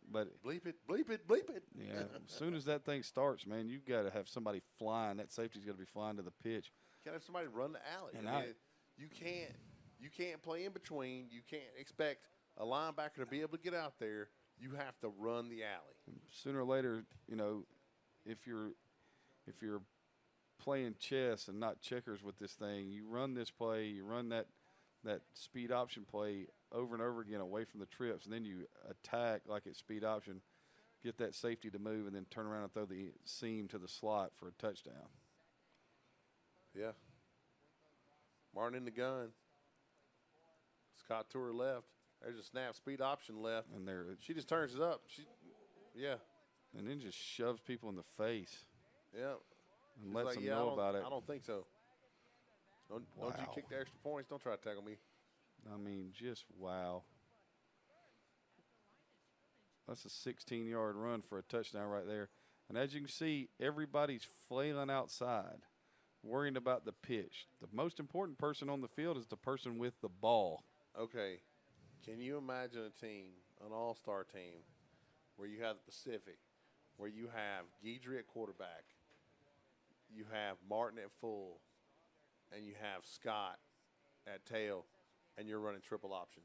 But bleep it, bleep it, bleep it. Yeah, as soon as that thing starts, man, you've got to have somebody flying. That safety's got to be flying to the pitch. You got to have somebody run the alley. And I mean, you can't play in between. You can't expect a linebacker to be able to get out there. You have to run the alley. Sooner or later, you know, if you're playing chess and not checkers with this thing, you run this play, you run that speed option play over and over again away from the trips, and then you attack like it's speed option, get that safety to move, and then turn around and throw the seam to the slot for a touchdown. Yeah. Martin in the gun. Scott to her left. There's a snap speed option left. And there she just turns it up. Yeah. And then just shoves people in the face. Yeah. And lets them know about it. I don't think so. Don't you kick the extra points. Don't try to tackle me. I mean, just wow. That's a 16-yard run for a touchdown right there. And as you can see, everybody's flailing outside, worrying about the pitch. The most important person on the field is the person with the ball. Okay. Can you imagine a team, an all-star team, where you have the Pacific, where you have Guidry at quarterback, you have Martin at full, and you have Scott at tail, and you're running triple option?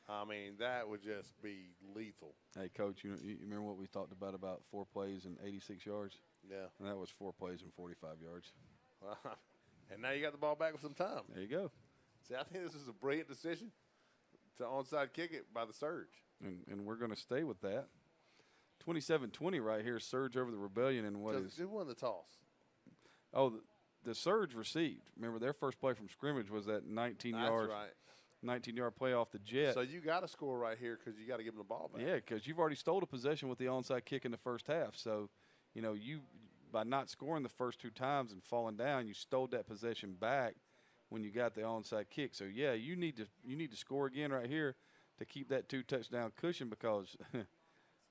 I mean, that would just be lethal. Hey, Coach, you remember what we talked about 4 plays and 86 yards? Yeah. And that was 4 plays and 45 yards. Well, and now you got the ball back with some time. There you go. See, I think this is a brilliant decision to onside kick it by the Surge. And we're going to stay with that. 27-20 right here, Surge over the Rebellion. And what is – who won the toss? Oh, the Surge received. Remember, their first play from scrimmage was that 19-yard That's right. 19-yard play off the jet. So you got to score right here because you got to give them the ball back. Yeah, because you've already stole a possession with the onside kick in the first half. So, you know, you by not scoring the first 2 times and falling down, you stole that possession back when you got the onside kick. So, yeah, you need to score again right here to keep that 2-touchdown cushion because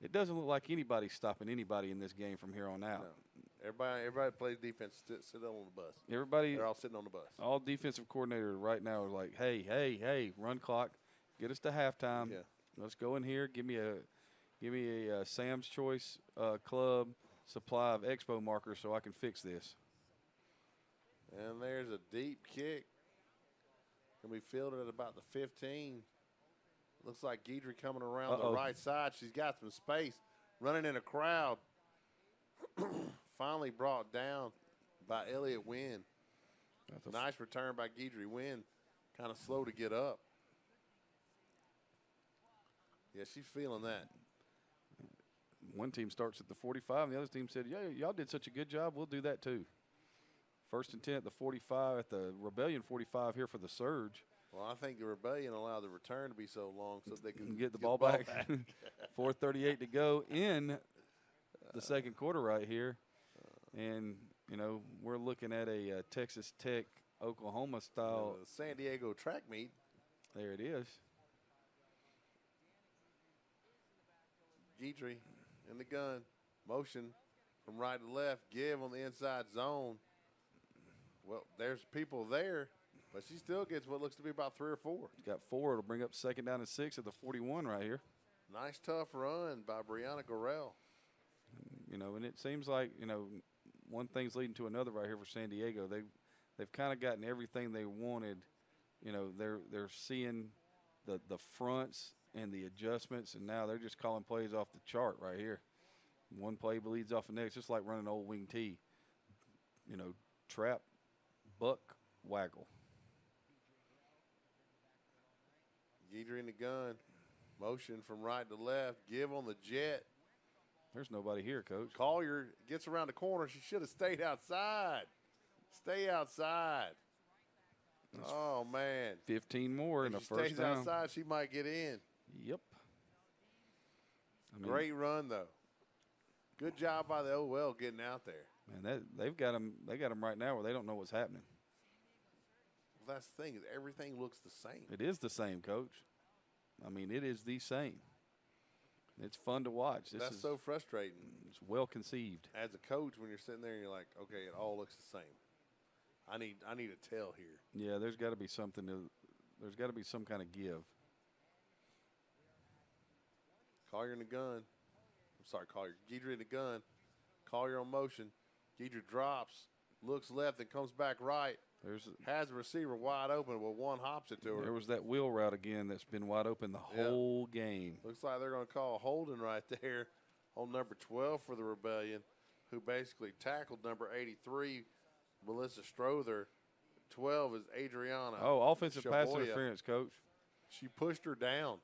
it doesn't look like anybody's stopping anybody in this game from here on out. No. Everybody plays defense, sit on the bus. They're all sitting on the bus. All defensive coordinators right now are like, hey, run clock, get us to halftime. Yeah. Let's go in here. Give me a Sam's Choice Club supply of Expo markers so I can fix this. And there's a deep kick. Can be fielded at about the 15. Looks like Guidry coming around the right side. She's got some space, running in a crowd. Finally brought down by Elliott Wynn. Nice return by Guidry. Wynn kind of slow to get up. Yeah, she's feeling that. One team starts at the 45, and the other team said, yeah, y'all did such a good job, we'll do that too. 1st and 10 at the 45, at the Rebellion 45 here for the Surge. Well, I think the Rebellion allowed the return to be so long so they can get the ball back. 4:38 to go in the second quarter right here. And, you know, we're looking at a Texas Tech, Oklahoma style. San Diego track meet. There it is. Guidry in the gun. Motion from right to left. Give on the inside zone. Well, there's people there, but she still gets what looks to be about 3 or 4. Got 4. It'll bring up 2nd down and 6 at the 41 right here. Nice, tough run by Brianna Gorell. You know, and it seems like, you know, one thing's leading to another right here for San Diego. They've kind of gotten everything they wanted. You know, they're seeing the fronts and the adjustments, and now they're just calling plays off the chart right here. One play bleeds off the next, just like running old wing T. You know, trap, buck, waggle. Guidry in the gun. Motion from right to left. Give on the jet. There's nobody here, Coach. Collier gets around the corner. She should have stayed outside. Stay outside. Oh, man. 15 more in If the she first stays down. outside, she might get in. Yep. I mean, Great run, though. Good job by the OL getting out there. man, they've got them. They got them right now where they don't know what's happening. Well, that's the thing, is everything looks the same. It is the same, Coach. I mean, it is the same. It's fun to watch. That's so frustrating. It's well conceived. As a coach, when you're sitting there and you're like, okay, it all looks the same. I need a tell here. Yeah, there's got to be something. There's got to be some kind of give. Collier in the gun. I'm sorry, Collier. Guidry in the gun. Collier on motion. Guidry drops, looks left, and comes back right. Has the receiver wide open, but one hops it to her. There was that wheel route again that's been wide open the whole game. Looks like they're going to call holding right there on number 12 for the Rebellion, who basically tackled number 83, Melissa Strother. 12 is Adriana. Oh, offensive pass Shaboya. interference, Coach. She pushed her down.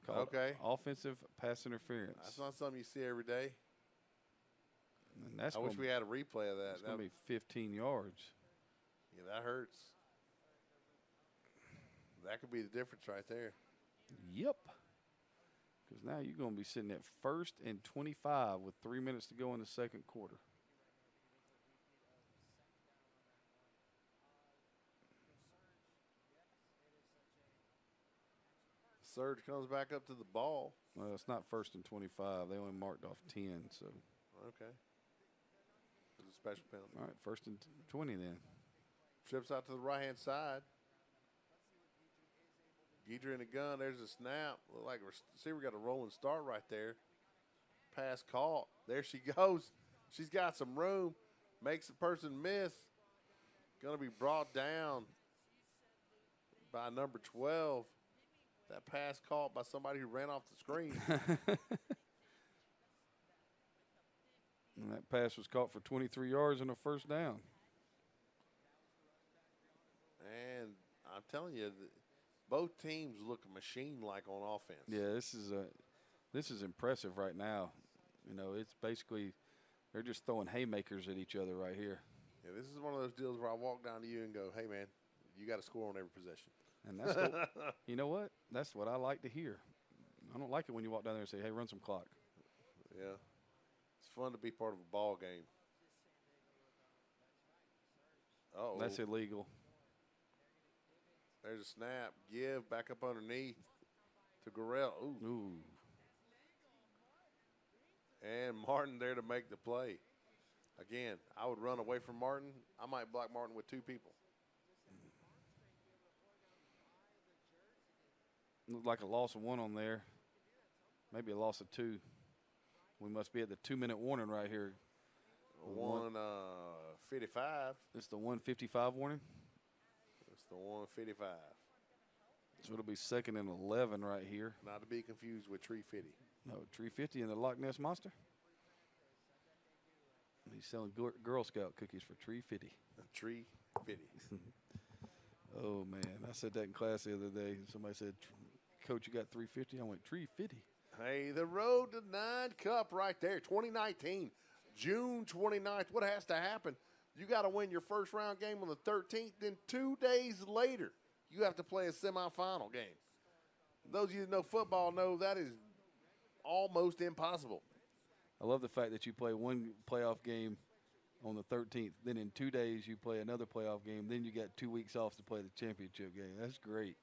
Called Okay. Offensive pass interference. That's not something you see every day. And that's I wish we had a replay of that. It's going to be 15 yards. Yeah, that hurts. That could be the difference right there. Yep. Because now you're going to be sitting at 1st and 25 with 3 minutes to go in the second quarter. Surge comes back up to the ball. Well, it's not 1st and 25. They only marked off 10, so. Okay. It's a special penalty. All right, 1st and 20 then. Trips out to the right-hand side. Guidry in the gun. There's a snap. Look like receiver got a rolling start right there. Pass caught. There she goes. She's got some room. Makes the person miss. Going to be brought down by number 12. That pass caught by somebody who ran off the screen. And that pass was caught for 23 yards and a first down. And I'm telling you, both teams look machine-like on offense. Yeah, this is impressive right now. You know, it's basically they're just throwing haymakers at each other right here. Yeah, this is one of those deals where I walk down to you and go, hey, man, you got to score on every possession. And that's what, you know what? That's what I like to hear. I don't like it when you walk down there and say, hey, run some clock. Yeah. It's fun to be part of a ball game. Uh-oh. That's illegal. There's a snap. Give back up underneath to Gorell. Ooh. Ooh. And Martin there to make the play. Again, I would run away from Martin. I might block Martin with two people. Looked like a loss of 1 on there. Maybe a loss of 2. We must be at the 2-minute warning right here. 1:55. It's the 1:55 warning. It's the 1:55. So it'll be 2nd and 11 right here. Not to be confused with Tree 50. No, Tree 50 and the Loch Ness Monster. He's selling Girl Scout cookies for Tree 50. Tree 50. Oh, man. I said that in class the other day. Somebody said, Coach, you got 350? I went, Tree 50. Hey, the Road to 9 Cup right there, 2019, June 29th. What has to happen? You got to win your first round game on the 13th. Then 2 days later, you have to play a semifinal game. Those of you that know football know that is almost impossible. I love the fact that you play one playoff game on the 13th. Then in 2 days, you play another playoff game. Then you got 2 weeks off to play the championship game. That's great.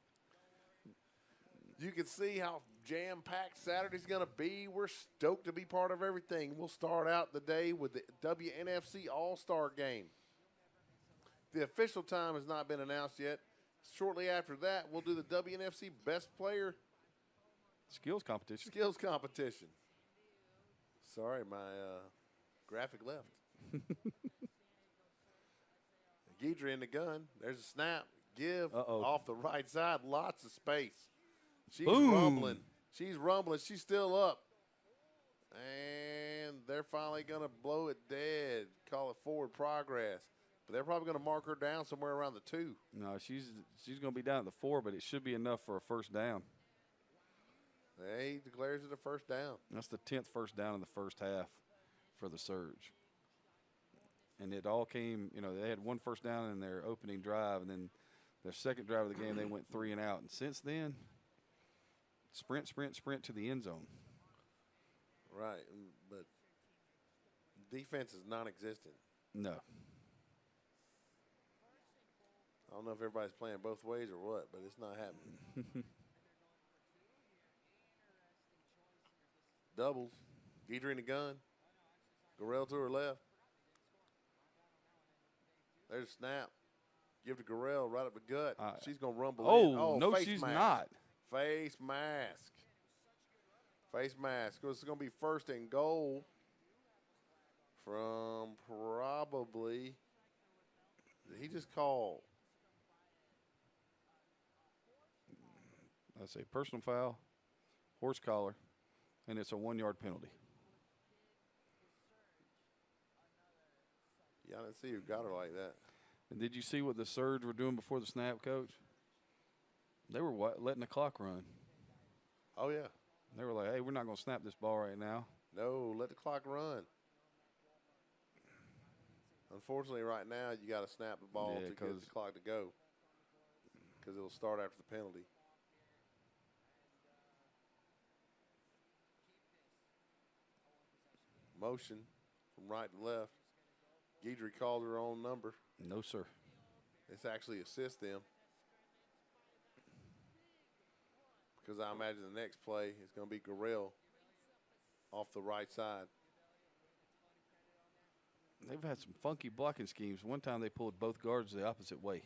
You can see how jam-packed Saturday's going to be. We're stoked to be part of everything. We'll start out the day with the WNFC All-Star Game. The official time has not been announced yet. Shortly after that, we'll do the WNFC Best Player Skills competition. Skills competition. Sorry, my graphic left. Guidry in the gun. There's a snap. Give off the right side. Lots of space. She's Boom. rumbling. She's rumbling. She's still up. And they're finally going to blow it dead, call it forward progress. But they're probably going to mark her down somewhere around the 2. No, she's going to be down at the 4, but it should be enough for a first down. He declares it a first down. That's the 10th first down in the first half for the Surge. And it all came, they had one first down in their opening drive, and then their second drive of the game, they went 3 and out. And since then, sprint to the end zone. Right, but defense is non-existent. No. I don't know if everybody's playing both ways or what, but it's not happening. Doubles. Guidry in the gun. Garrell to her left. There's a snap. Give to Garrell right up the gut. She's going to rumble in. Oh, no, she's not. Face mask. Face mask. It's going to be first and goal from probably – did he just call? That's a personal foul, horse collar, and it's a 1-yard penalty. Yeah, I didn't see who got her like that. And did you see what the Surge were doing before the snap, Coach? They were letting the clock run. Oh, yeah. They were like, hey, we're not going to snap this ball right now. No, let the clock run. Unfortunately, right now, you got to snap the ball to get the clock to go because it'll start after the penalty. Motion from right to left. Guidry called her own number. No, sir. It's actually assist them. Because I imagine the next play is going to be Garrell off the right side. They've had some funky blocking schemes. One time they pulled both guards the opposite way.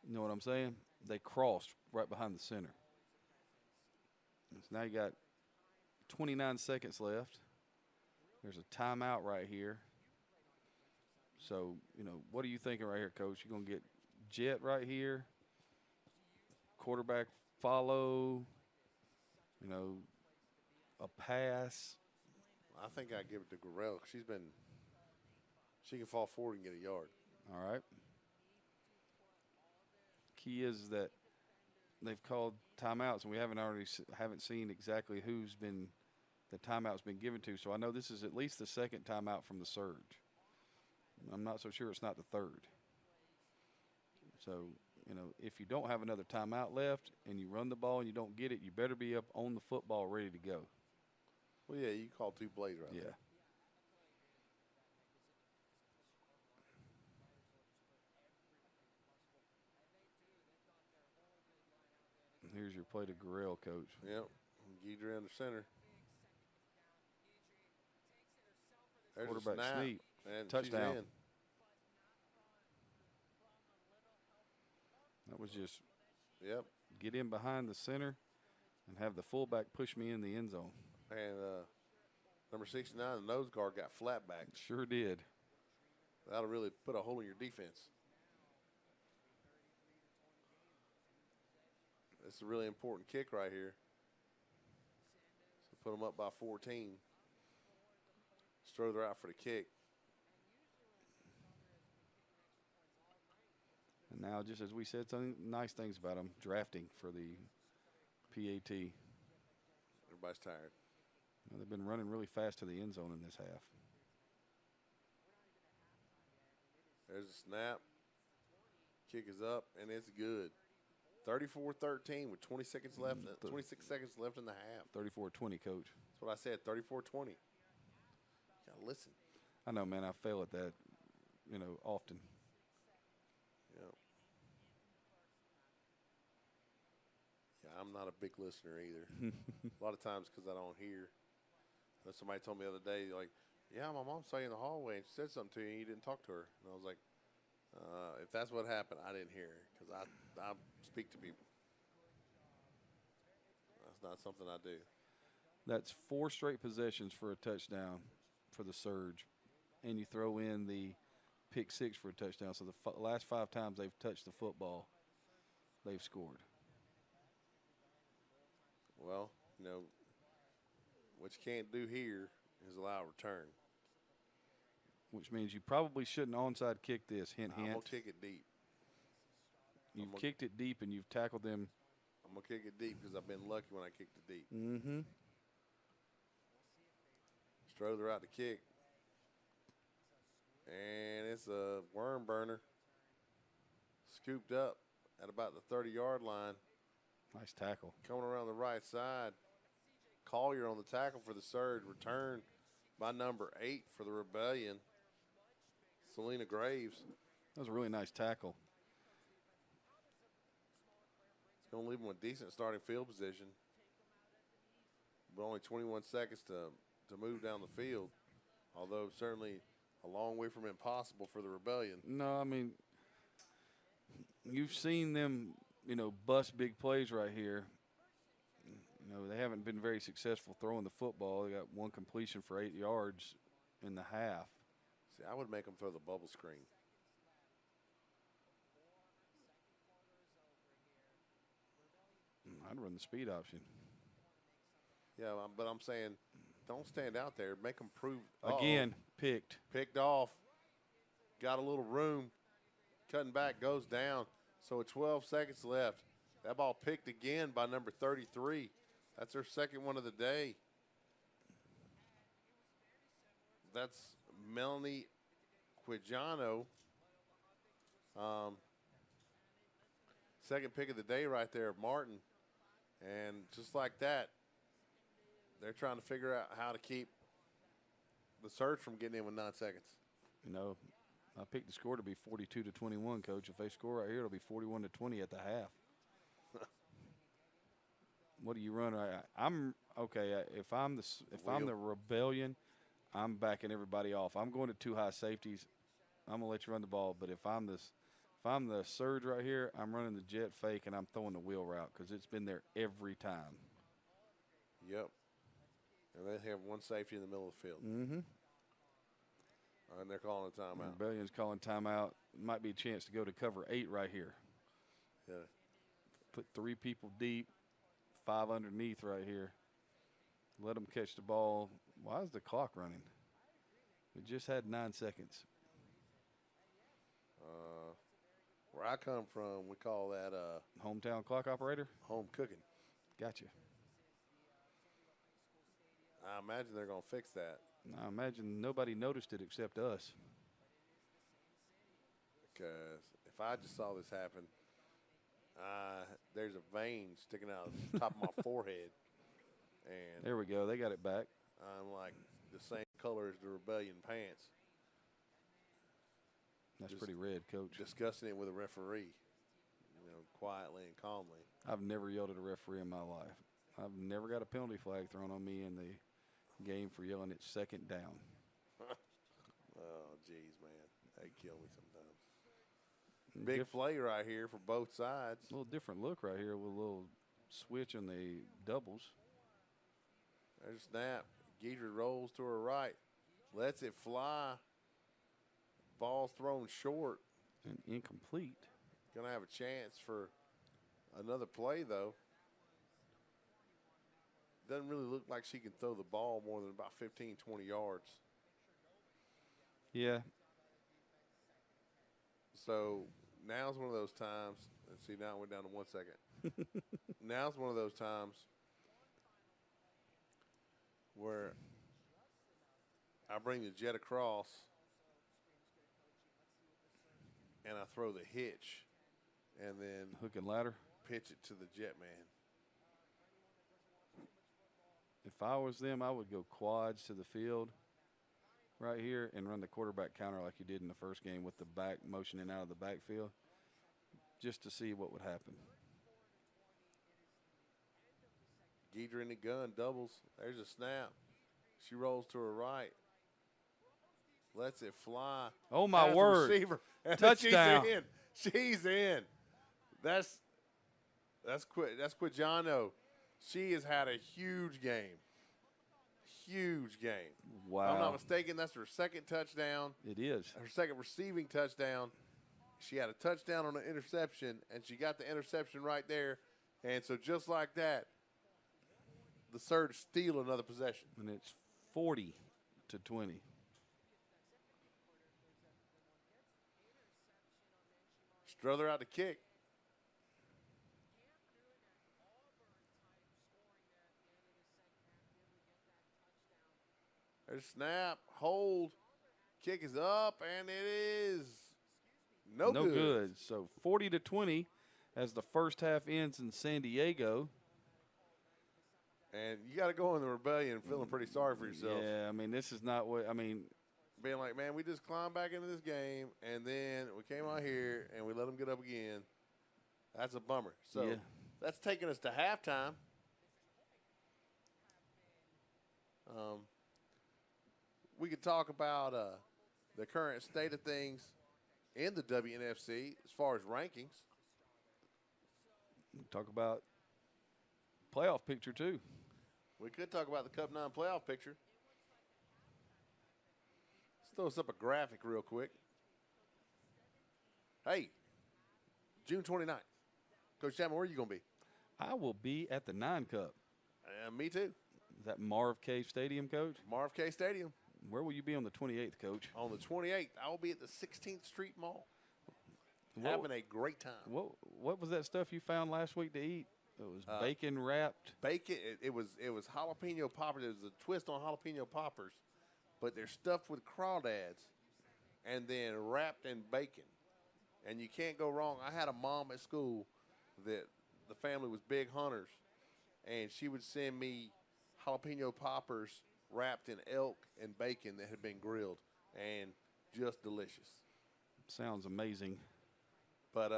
You know what I'm saying? They crossed right behind the center. And so now you got 29 seconds left. There's a timeout right here. So, what are you thinking right here, Coach? You're going to get jet right here, quarterback follow, a pass. I think I give it to Garrell. She can fall forward and get a yard. All right. Key is that they've called timeouts, and we haven't seen exactly who's been the timeout's been given to. So I know this is at least the second timeout from the Surge. I'm not so sure it's not the third. So, if you don't have another timeout left and you run the ball and you don't get it, you better be up on the football ready to go. Well, yeah, you call 2 plays right there. Here's your play to Garrell, Coach. Yep. Guidry under center. There's quarterback sneak. And touchdown. That was just get in behind the center and have the fullback push me in the end zone. And number 69, the nose guard, got flat back. Sure did. That'll really put a hole in your defense. It's a really important kick right here. So put them up by 14. Strother out for the kick. And now, just as we said, some nice things about them, drafting for the PAT. Everybody's tired. Well, they've been running really fast to the end zone in this half. There's a snap. Kick is up, and it's good. 34-13 with 26 seconds left in the half. 34-20, Coach. That's what I said, 34-20. You got to listen. I know, man. I fail at that, often. Yeah. Yeah, I'm not a big listener either. A lot of times because I don't hear. Somebody told me the other day, like, yeah, my mom saw you in the hallway and she said something to you and you didn't talk to her. And I was like, if that's what happened, I didn't hear her because I speak to people. That's not something I do. That's 4 straight possessions for a touchdown for the Surge. And you throw in the pick 6 for a touchdown. So the last 5 times they've touched the football, they've scored. Well, you know, what you can't do here is allow a return. Which means you probably shouldn't onside kick this. Hint, I'm hint. going to kick it deep. You've kicked it deep and you've tackled them. I'm going to kick it deep because I've been lucky when I kicked it deep. Mm-hmm. Strother out the kick. And it's a worm burner. Scooped up at about the 30-yard line. Nice tackle. Coming around the right side. Collier on the tackle for the surge. Return by number 8 for the Rebellion. Selena Graves. That was a really nice tackle. It's going to leave them with decent starting field position. But only 21 seconds to move down the field. Although certainly a long way from impossible for the Rebellion. No, I mean, you've seen them, you know, bust big plays right here. You know, they haven't been very successful throwing the football. They got one completion for 8 yards in the half. See, I would make them throw the bubble screen. I'd run the speed option. Yeah, but I'm saying don't stand out there. Make them prove. Again, picked. Picked off. Got a little room. Cutting back, goes down. So with 12 seconds left, that ball picked again by number 33. That's their second one of the day. That's Melanie Quijano. Second pick of the day right there of Martin. And just like that, they're trying to figure out how to keep the surge from getting in with 9 seconds. You know, I picked the score to be 42-21, Coach. If they score right here, it'll be 41-20 at the half. What do you run? I'm okay. If I'm the Rebellion, I'm backing everybody off. I'm going to 2 high safeties. I'm gonna let you run the ball. But if I'm the surge right here, I'm running the jet fake and I'm throwing the wheel route because it's been there every time. Yep. And they have one safety in the middle of the field. Mm-hmm. And they're calling a timeout. Rebellion's calling timeout. Might be a chance to go to cover 8 right here. Yeah. Put 3 people deep, 5 underneath right here. Let them catch the ball. Why is the clock running? We just had 9 seconds. Where I come from, we call that Hometown clock operator? home cooking. Gotcha. I imagine they're going to fix that. I imagine nobody noticed it except us. Because if I just saw this happen, there's a vein sticking out of the top of my forehead. And There we go. They got it back. I'm like the same color as the Rebellion pants. That's Just pretty red, Coach. Discussing it with a referee, quietly and calmly. I've never yelled at a referee in my life. I've never got a penalty flag thrown on me in the game for yelling at second down. Oh, geez, man. They kill me sometimes. Big play right here for both sides. A little different look right here with a little switch on the doubles. There's a snap. Guidry rolls to her right. Lets it fly. Ball's thrown short. And incomplete. Going to have a chance for another play, though. Doesn't really look like she can throw the ball more than about 15, 20 yards. Yeah. So now's one of those times. Let's see, now we're down to 1 second. Now's one of those times where I bring the jet across and I throw the hitch and then Hook and ladder. pitch it to the jet man. If I was them, I would go quads to the field right here and run the quarterback counter like you did in the first game with the back motioning out of the backfield just to see what would happen. Guidry in the gun, doubles. There's a snap. She rolls to her right. Lets it fly. Oh, my Has the word. Receiver. Touchdown. She's in. She's in. That's Quijano. She has had a huge game. Huge game. Wow. If I'm not mistaken, that's her second touchdown. It is. Her second receiving touchdown. She had a touchdown on an interception, and she got the interception right there. And so just like that, the Surge steal another possession. And it's 40-20. Strother out to kick. There's snap, hold, kick is up, and it is no good. So 40-20 as the first half ends in San Diego. And you got to go in the Rebellion feeling pretty sorry for yourself. Yeah, I mean, this is not what, I mean. Being like, man, we just climbed back into this game, and then we came out here, and we let them get up again. That's a bummer. So that's taking us to halftime. We could talk about the current state of things in the WNFC as far as rankings. Talk about playoff picture, too. We could talk about the Cup 9 playoff picture. Let's throw us up a graphic real quick. Hey, June 29th. Coach Chapman, where are you going to be? I will be at the 9 Cup. Me too. Is that Marv K Stadium, Coach? Marv K Stadium. Where will you be on the 28th, Coach? On the 28th, I will be at the 16th Street Mall. Having a great time. What was that stuff you found last week to eat? It was bacon wrapped. Bacon. It was jalapeno poppers. It was a twist on jalapeno poppers, but they're stuffed with crawdads, and then wrapped in bacon. And you can't go wrong. I had a mom at school that the family was big hunters, and she would send me jalapeno poppers wrapped in elk and bacon that had been grilled, and just delicious. Sounds amazing. But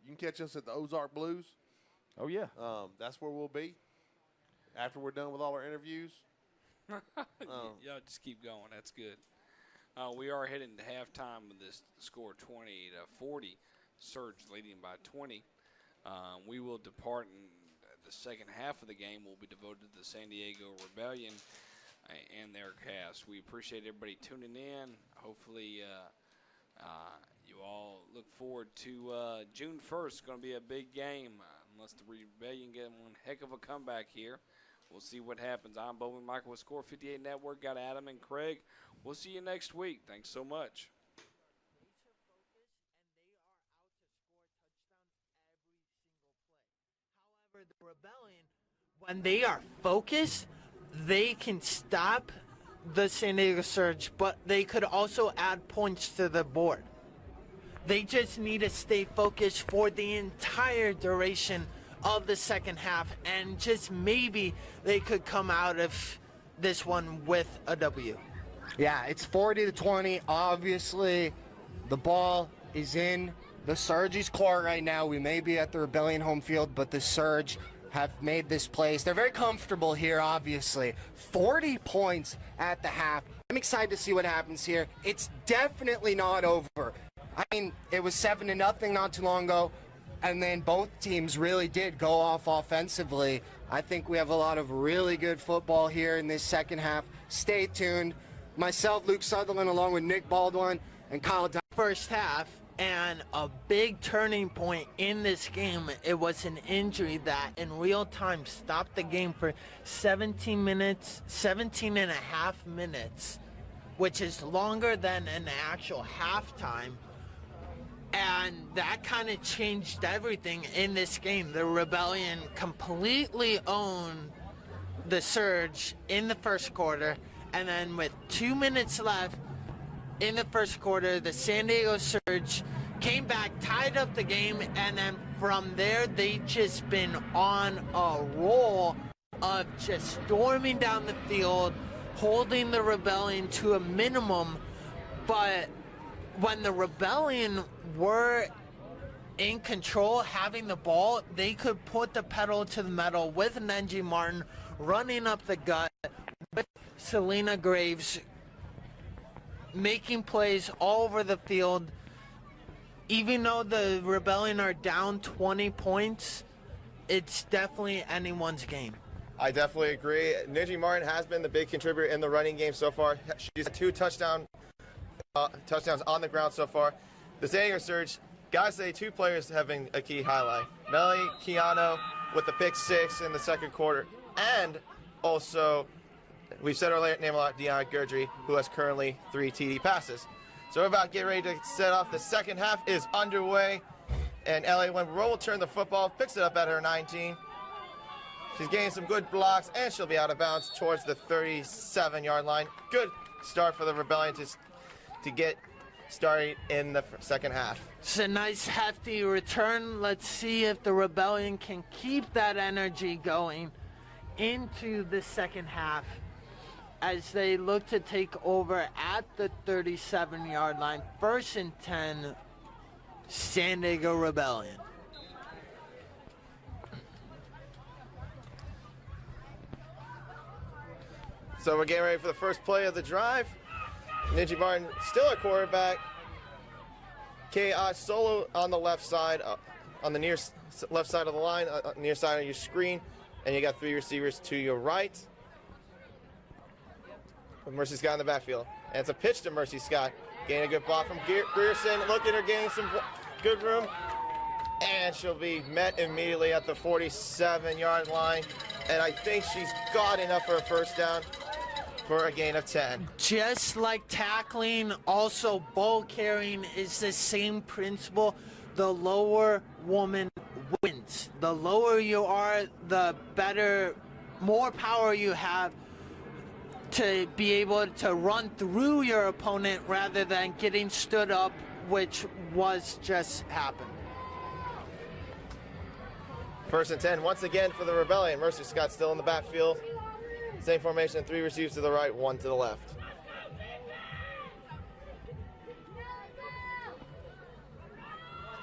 you can catch us at the Ozark Blues. Oh, yeah. That's where we'll be after we're done with all our interviews. Y'all just keep going. That's good. We are heading to halftime with this score 20-40. Surge leading by 20. We will depart in the second half of the game. Will be devoted to the San Diego Rebellion and their cast. We appreciate everybody tuning in. Hopefully you all look forward to June 1st. It's going to be a big game unless the Rebellion get one heck of a comeback here. We'll see what happens. I'm Bowman Michael with Score 58 Network. Got Adam and Craig. We'll see you next week. Thanks so much. However, the Rebellion, when they are focused, they can stop the San Diego Surge, but they could also add points to the board. They just need to stay focused for the entire duration of the second half, and just maybe they could come out of this one with a W. Yeah, it's 40-20. Obviously, the ball is in the Surge's court right now. We may be at the Rebellion home field, but the Surge have made this place. They're very comfortable here, obviously. 40 points at the half. I'm excited to see what happens here. It's definitely not over. I mean, it was 7-0 not too long ago, and then both teams really did go off offensively. I think we have a lot of really good football here in this second half. Stay tuned. Myself, Luke Sutherland, along with Nick Baldwin and Kyle. First half, and a big turning point in this game. It was an injury that in real time stopped the game for 17 and a half minutes, which is longer than an actual halftime. And that kind of changed everything in this game. The Rebellion completely owned the Surge in the first quarter, and then with 2 minutes left in the first quarter, the San Diego Surge came back, tied up the game, and then from there, they just been on a roll of just storming down the field, holding the Rebellion to a minimum. But when the Rebellion were in control, having the ball, they could put the pedal to the metal with Nenji Martin running up the gut, with Selena Graves making plays all over the field. Even though the Rebellion are down 20 points, it's definitely anyone's game. I definitely agree. Nenji Martin has been the big contributor in the running game so far. She's had 2 touchdowns on the ground so far. The San Diego Surge, gotta say, 2 players having a key highlight. Melanie Keano with the pick 6 in the second quarter, and also, we've said our name a lot, Deanna Gurdry, who has currently 3 TD passes. So we're about to get ready to set off. The second half is underway, and Ellie, when Rowe will turn the football, picks it up at her 19. She's getting some good blocks, and she'll be out of bounds towards the 37-yard line. Good start for the Rebellion to get started in the second half. It's a nice hefty return. Let's see if the Rebellion can keep that energy going into the second half as they look to take over at the 37-yard line. 1st and 10, San Diego Rebellion. So we're getting ready for the first play of the drive. Ninja Martin still at quarterback. Kay Ott solo on the left side, on the near left side of the line, near side of your screen, and you got 3 receivers to your right. With Mercy Scott in the backfield. And it's a pitch to Mercy Scott. Getting a good block from Grierson. Look at her gaining some good room. And she'll be met immediately at the 47-yard line. And I think she's got enough for a first down for a gain of 10. Just like tackling, also ball carrying is the same principle. The lower woman wins. The lower you are, the better, more power you have to be able to run through your opponent rather than getting stood up, which was just happened. 1st and 10 once again for the Rebellion. Mercy Scott still in the backfield. Same formation, 3 receivers to the right, 1 to the left.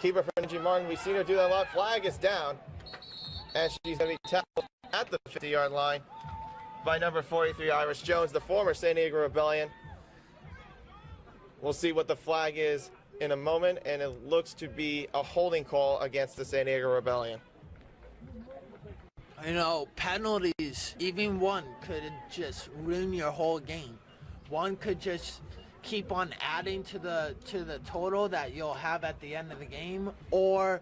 Keeper for Ninja Martin. We've seen her do that a lot. Flag is down. And she's going to be tackled at the 50-yard line by number 43, Iris Jones, the former San Diego Rebellion. We'll see what the flag is in a moment, and it looks to be a holding call against the San Diego Rebellion. You know, penalties, even one could just ruin your whole game. One could just keep on adding to the total that you'll have at the end of the game, or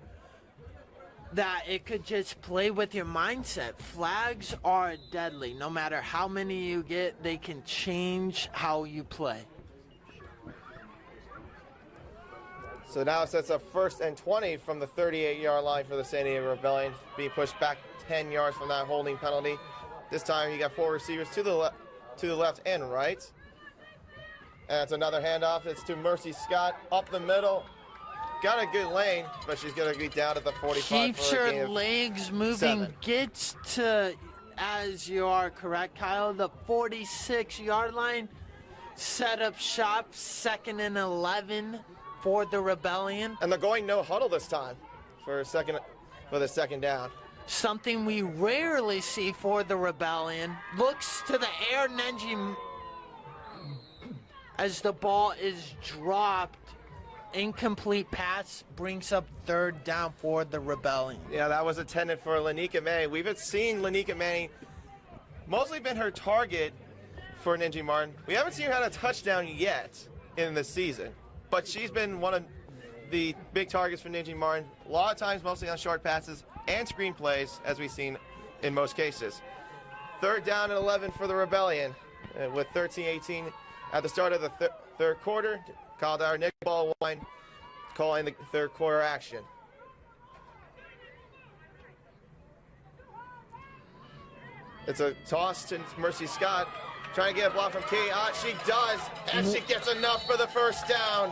that it could just play with your mindset. Flags are deadly. No matter how many you get, they can change how you play. So now it sets up 1st and 20 from the 38-yard line for the San Diego Rebellion, being pushed back 10 yards from that holding penalty. This time you got 4 receivers to the left and right. And it's another handoff. It's to Mercy Scott up the middle. Got a good lane, but she's going to be down at the 45. Keeps her legs moving, 7. gets to, as you are correct, Kyle, the 46-yard line. Set up shop, 2nd and 11 for the Rebellion. And they're going no huddle this time for the second down. Something we rarely see for the Rebellion. Looks to the air, Nenji, as the ball is dropped. Incomplete pass brings up 3rd down for the Rebellion. Yeah, that was intended for Lanika Manning. We've seen Lanika Manning mostly been her target for Ninja Martin. We haven't seen her have a touchdown yet in the season, but she's been one of the big targets for Ninja Martin. A lot of times, mostly on short passes and screen plays, as we've seen in most cases. 3rd down and 11 for the Rebellion, with 13-18 at the start of the third quarter. Called our Nick Ball line, calling the 3rd quarter action. It's a toss to Mercy Scott, trying to get a block from Kay Ott. She does, and she gets enough for the first down.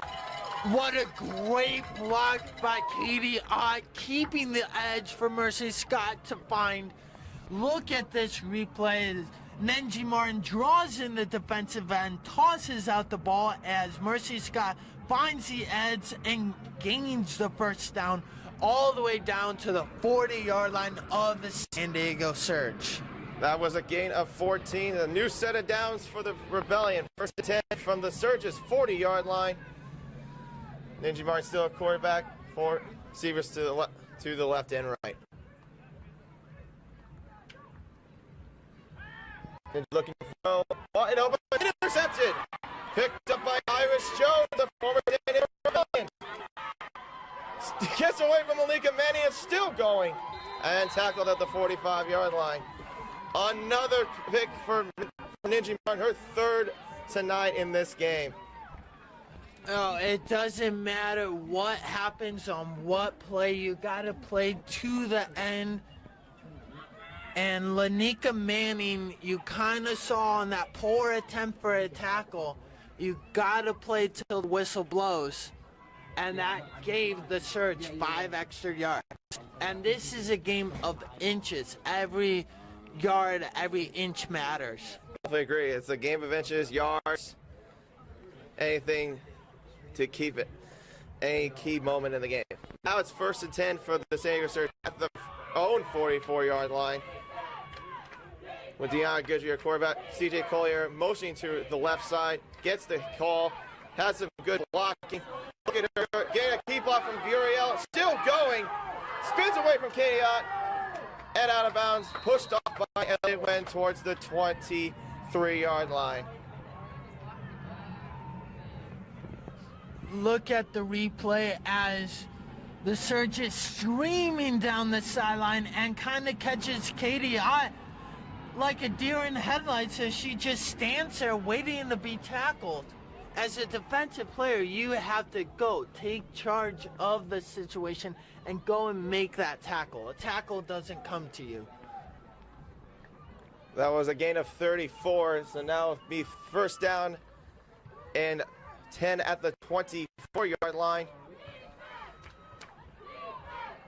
What a great block by Katie Ott, keeping the edge for Mercy Scott to find. Look at this replay. Nenji Martin draws in the defensive end, tosses out the ball as Mercy Scott finds the edge and gains the first down all the way down to the 40-yard line of the San Diego Surge. That was a gain of 14. A new set of downs for the Rebellion. 1st and 10 from the Surge's 40-yard line. Ninja Martin still a quarterback. 4 receivers to the left and right. Looking for wide open, intercepted. Picked up by Iris Jones, the former San Diego Rebellion. Gets away from Malika Manning, it's still going. And tackled at the 45-yard line. Another pick for Ninja Martin, her third tonight in this game. Oh, it doesn't matter what happens on what play. You got to play to the end. And Lanika Manning, you kind of saw on that poor attempt for a tackle, you got to play till the whistle blows. And that gave the Surge 5 extra yards. And this is a game of inches. Every yard, every inch matters. I agree. It's a game of inches, yards, anything to keep it. Any key moment in the game. Now it's 1st and 10 for the San Diego Surge at the own 44-yard line. With Deanna Goodry, quarterback, CJ Collier motioning to the left side, gets the call, has some good blocking. Look at her, getting a key block from Guriel, still going, spins away from Kadiot, and out of bounds, pushed off by Elliott Wen towards the 23-yard line. Look at the replay as the Surge is streaming down the sideline and kind of catches Kadiot like a deer in the headlights as she just stands there waiting to be tackled. As a defensive player, you have to go take charge of the situation and go and make that tackle. A tackle doesn't come to you. That was a gain of 34, so now it'll be 1st down and 10 at the 24-yard line.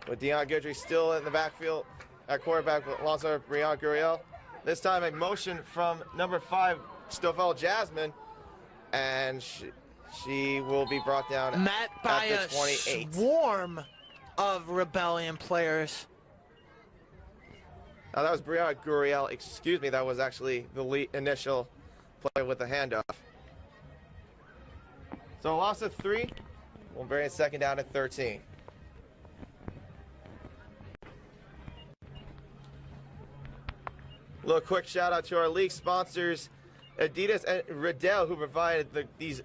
With Deanna Goodry still in the backfield at quarterback with Alonso Brian Guriel. This time a motion from number 5, Stovell Jasmine, and she will be brought down met by at the 28. A swarm of Rebellion players. That was Brianna Guriel. Excuse me, that was actually the initial play with the handoff. So a loss of 3. We'll bring it 2nd down at 13. A little quick shout out to our league sponsors, Adidas and Riddell, who provided these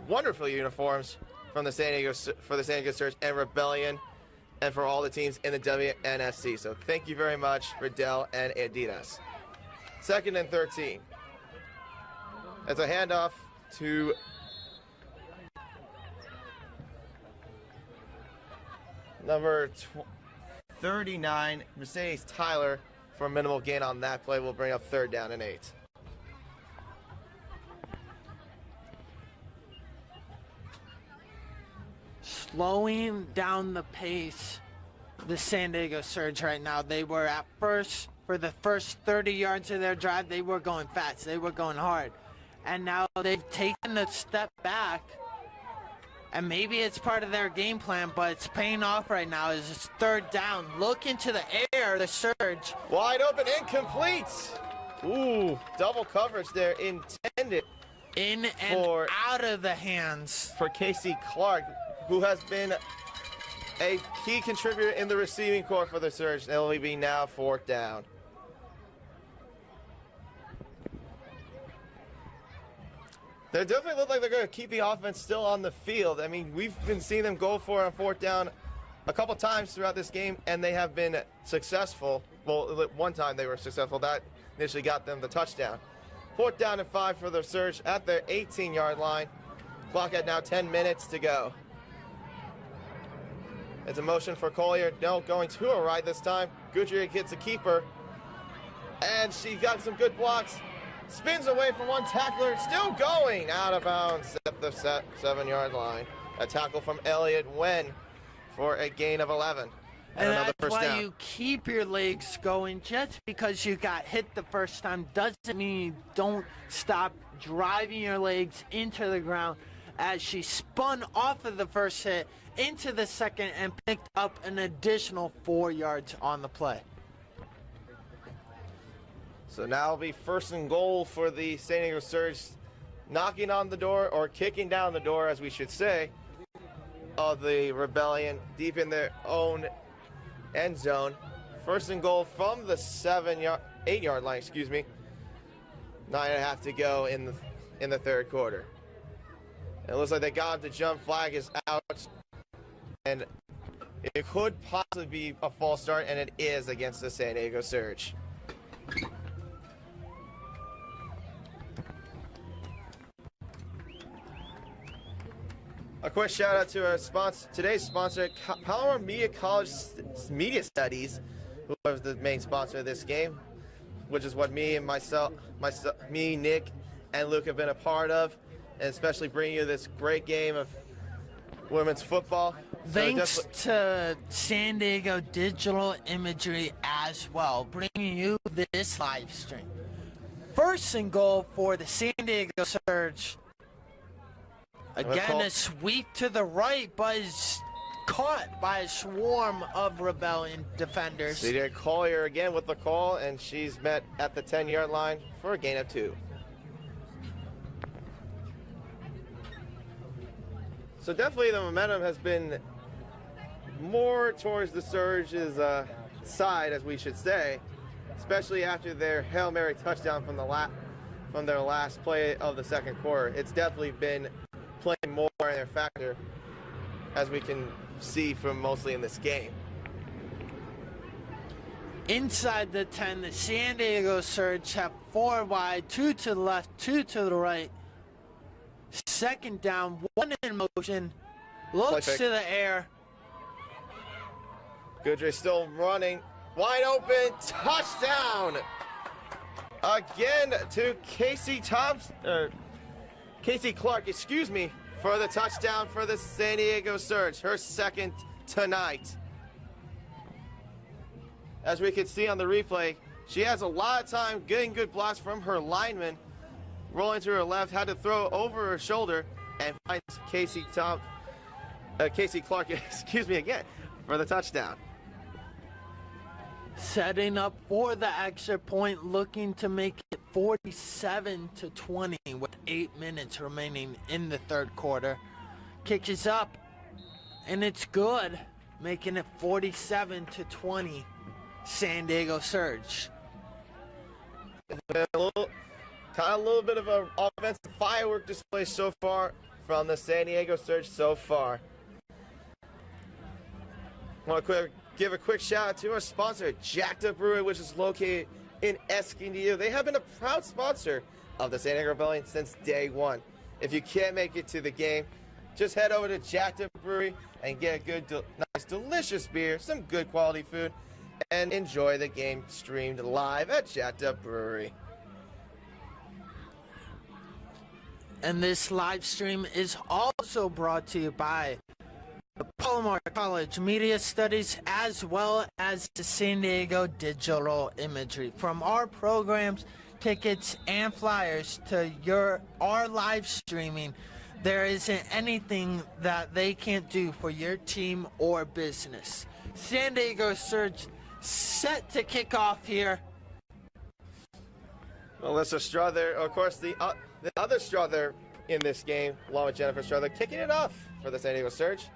wonderful uniforms from the San Diego Surge and Rebellion, and for all the teams in the WNFC. So thank you very much, Riddell and Adidas. 2nd and 13. It's a handoff to number 39, Mercedes Tyler, for a minimal gain on that play. Will bring up 3rd down and 8. Slowing down the pace, the San Diego Surge right now. They were at first, for the first 30 yards of their drive, they were going fast. They were going hard. And now they've taken a step back. And maybe it's part of their game plan, but it's paying off right now. It's 3rd down. Look into the air, the Surge. Wide open, incomplete. Ooh, double coverage there intended. In and out of the hands. For Casey Clark, who has been a key contributor in the receiving corps for the Surge. It'll be now 4th down. They definitely look like they're going to keep the offense still on the field. I mean, we've been seeing them go for it on 4th down a couple times throughout this game, and they have been successful. Well, one time they were successful. That initially got them the touchdown. 4th down and 5 for the Surge at their 18-yard line. Clock at now 10 minutes to go. It's a motion for Collier. No, going to a right this time. Goodrick hits a keeper, and she got some good blocks. Spins away from one tackler, still going out of bounds at the 7-yard line. A tackle from Elliott Wen for a gain of 11. And another that's why down. you keep your legs going. Just because you got hit the first time doesn't mean you don't stop driving your legs into the ground, as she spun off of the first hit into the second and picked up an additional 4 yards on the play. So now it'll be 1st and goal for the San Diego Surge, knocking on the door, or kicking down the door, as we should say, of the Rebellion, deep in their own end zone. 1st and goal from the 8-yard line, excuse me. 9.5 to go in the 3rd quarter. And it looks like they got the jump flag is out, and it could possibly be a false start, and it is against the San Diego Surge. A quick shout out to our today's sponsor, Palomar Media College Media Studies, who was the main sponsor of this game, which is what me, Nick, and Luke have been a part of, and especially bringing you this great game of women's football. Thanks to San Diego Digital Imagery as well, bringing you this live stream. First and goal for the San Diego Surge. Again, a sweep to the right, but is caught by a swarm of Rebellion defenders. CJ Collier again with the call, and she's met at the 10-yard line for a gain of 2. So definitely the momentum has been more towards the Surge's side, as we should say, especially after their Hail Mary touchdown from their last play of the second quarter. It's definitely been playing more in their factor, as we can see from mostly in this game. Inside the 10, the San Diego Surge have 4 wide, 2 to the left, 2 to the right. Second down, 1 in motion, looks to the air. Goodray still running, wide open, touchdown! Again to Casey Clark, for the touchdown for the San Diego Surge, her second tonight. As we can see on the replay, she has a lot of time getting good blocks from her lineman, rolling to her left, had to throw over her shoulder, and finds Casey Clark, again, for the touchdown. Setting up for the extra point, looking to make it 47-20 with 8 minutes remaining in the third quarter. Kick is up, and it's good, making it 47-20, San Diego Surge. A little bit of an offensive firework display so far from the San Diego Surge so far. I want to give a quick shout out to our sponsor, Jacked Up Brewery, which is located in Escondido. They have been a proud sponsor of the San Diego Rebellion since day one. If you can't make it to the game, just head over to Jacked Up Brewery and get a good, nice, delicious beer, some good quality food, and enjoy the game streamed live at Jacked Up Brewery. And this live stream is also brought to you by the Palomar College Media Studies, as well as the San Diego Digital Imagery. From our programs, tickets, and flyers to our live streaming, there isn't anything that they can't do for your team or business. San Diego Surge set to kick off here. Alyssa Strother, of course, the other Strother in this game, along with Jennifer Strother, kicking it off for the San Diego Surge.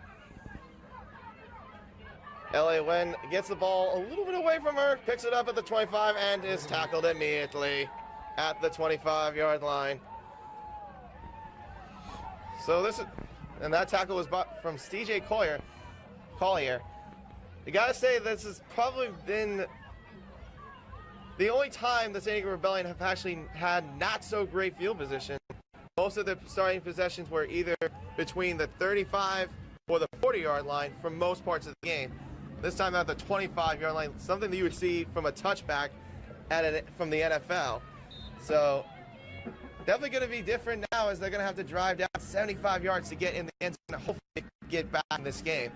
L.A. Wen gets the ball a little bit away from her, picks it up at the 25, and is tackled immediately at the 25-yard line. So and that tackle was from CJ Collier. You gotta say, this has probably been the only time the San Diego Rebellion have actually had not so great field position. Most of the starting possessions were either between the 35 or the 40-yard line for most parts of the game. This time at the 25-yard line, something that you would see from a touchback from the NFL. So definitely going to be different now, as they're going to have to drive down 75 yards to get in the end zone and hopefully get back in this game.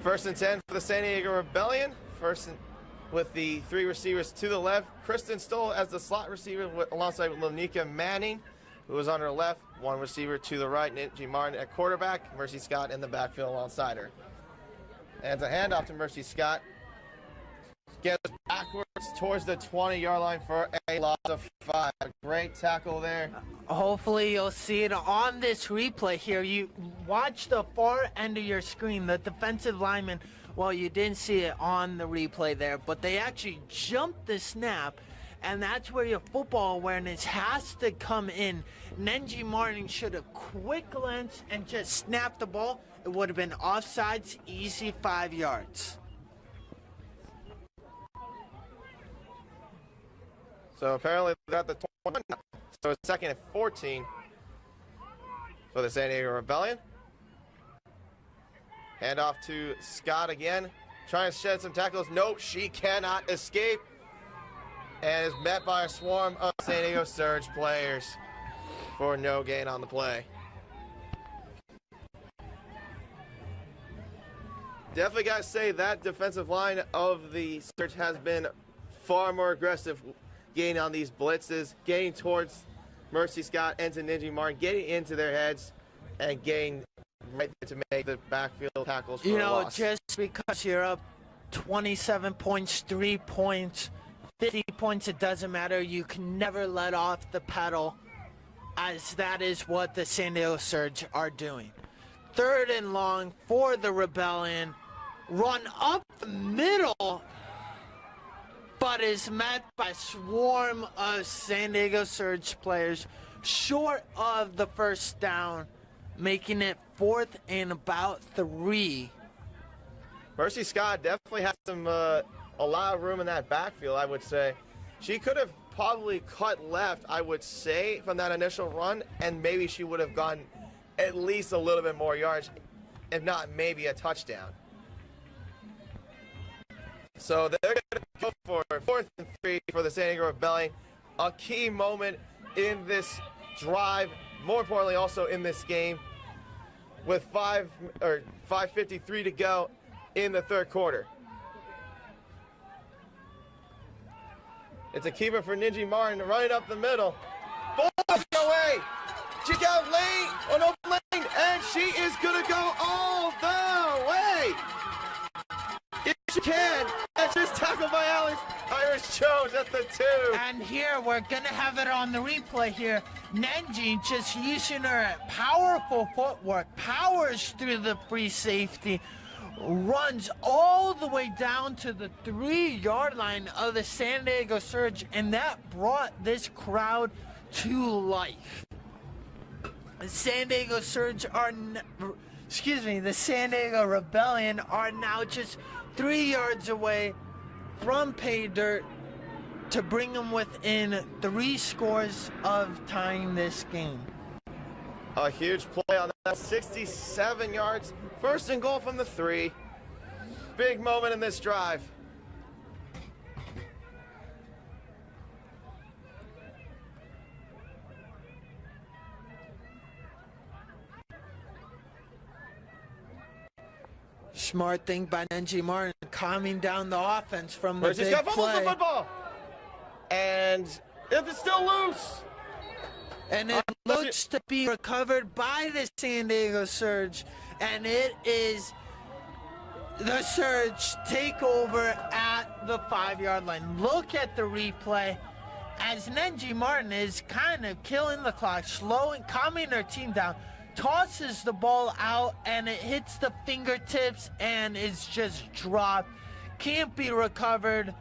First and 10 for the San Diego Rebellion. With the 3 receivers to the left. Kristen Stoll as the slot receiver alongside Lanika Manning, who was on her left. 1 receiver to the right, Ninji Martin at quarterback. Mercy Scott in the backfield alongside her. And it's a handoff to Mercy Scott. Gets backwards towards the 20-yard line for a loss of 5. Great tackle there. Hopefully you'll see it on this replay here. You watch the far end of your screen, the defensive lineman. Well, you didn't see it on the replay there, but they actually jumped the snap, and that's where your football awareness has to come in. Nenji Martin should have quick glance and just snapped the ball. It would have been offsides, easy 5 yards. So apparently they're at the 21 now. So it's second and 14 for the San Diego Rebellion. Hand off to Scott again. Trying to shed some tackles. Nope, she cannot escape. And is met by a swarm of San Diego Surge players for no gain on the play. Definitely got to say that defensive line of the Surge has been far more aggressive getting on these blitzes, getting towards Mercy Scott and to Ninji Martin, getting into their heads and getting right there to make the backfield tackles for a loss. Just because you're up 27 points, 3 points, 50 points, it doesn't matter. You can never let off the pedal, as that is what the San Diego Surge are doing. 3rd and long for the Rebellion. Run up the middle, but is met by a swarm of San Diego Surge players short of the first down, making it 4th and about 3. Mercy Scott definitely has a lot of room in that backfield, I would say. She could have probably cut left, I would say, from that initial run, and maybe she would have gotten at least a little bit more yards, if not maybe a touchdown. So they're going to go for 4th and 3 for the San Diego Rebellion. A key moment in this drive, more importantly also in this game, with 5:53 to go in the 3rd quarter. It's a keeper for Ninji Martin running up the middle. Balls away. She got lane, an open lane, and she is going to go all the way. If she can, and she's tackled by Iris Jones at the 2. And here, we're going to have it on the replay here. Nenji just using her powerful footwork, powers through the free safety, runs all the way down to the 3-yard line of the San Diego Surge, and that brought this crowd to life. The San Diego Surge are, the San Diego Rebellion are now just 3 yards away from pay dirt to bring them within 3 scores of tying this game. A huge play on that, 67 yards, 1st and goal from the 3. Big moment in this drive. Smart thing by Nenji Martin, calming down the offense from the Mercy's big got fumbles play. the football. And it's still loose. And it looks to be recovered by the San Diego Surge. And it is the Surge take over at the 5-yard line. Look at the replay as Nenji Martin is kind of killing the clock, calming her team down. Tosses the ball out and it hits the fingertips and is just dropped. Can't be recovered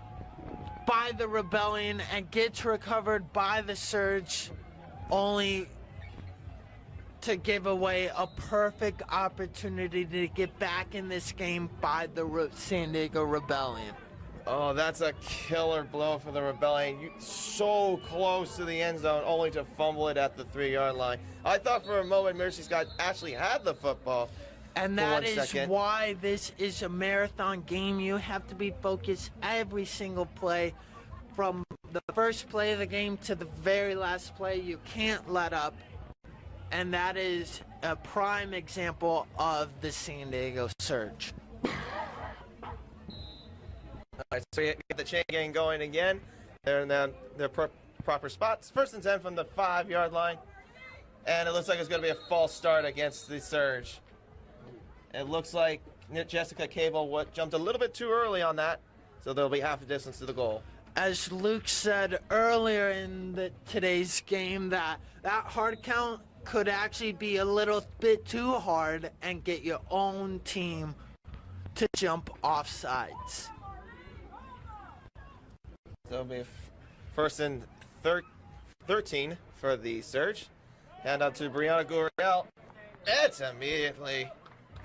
by the Rebellion and gets recovered by the Surge, only to give away a perfect opportunity to get back in this game by the San Diego Rebellion. Oh, that's a killer blow for the Rebellion. So close to the end zone, only to fumble it at the 3-yard line. I thought for a moment Mercy Scott actually had the football. And that is why this is a marathon game. You have to be focused every single play. From the first play of the game to the very last play, you can't let up. And that is a prime example of the San Diego Surge. All right, so we get the chain gang going again. They're in their proper spots. 1st and 10 from the 5-yard line. And it looks like it's going to be a false start against the Surge. It looks like Jessica Cable jumped a little bit too early on that, so they'll be half a distance to the goal. As Luke said earlier in today's game, that hard count could actually be a little bit too hard and get your own team to jump off sides. So it'll be 1st and 13 for the Surge. Hand out to Brianna Gurriel. It's immediately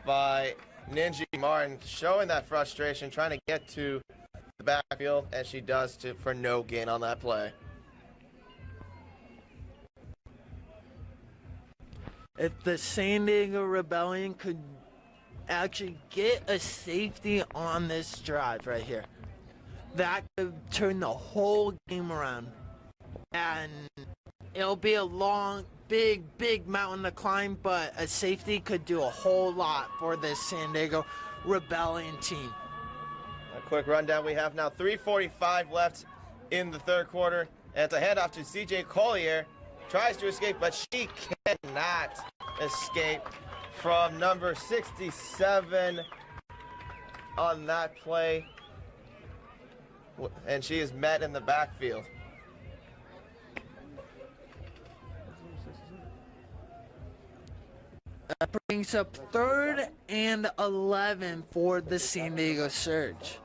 by Ninji Martin, showing that frustration, trying to get to the backfield, and she does for no gain on that play. If the San Diego Rebellion could actually get a safety on this drive right here, that could turn the whole game around. And it'll be a long, big mountain to climb, but a safety could do a whole lot for this San Diego Rebellion team. A quick rundown. We have now 3:45 left in the third quarter. And it's a handoff to C.J. Collier. Tries to escape, but she cannot escape from number 67 on that play. And she is met in the backfield. That brings up 3rd and 11 for the San Diego Surge.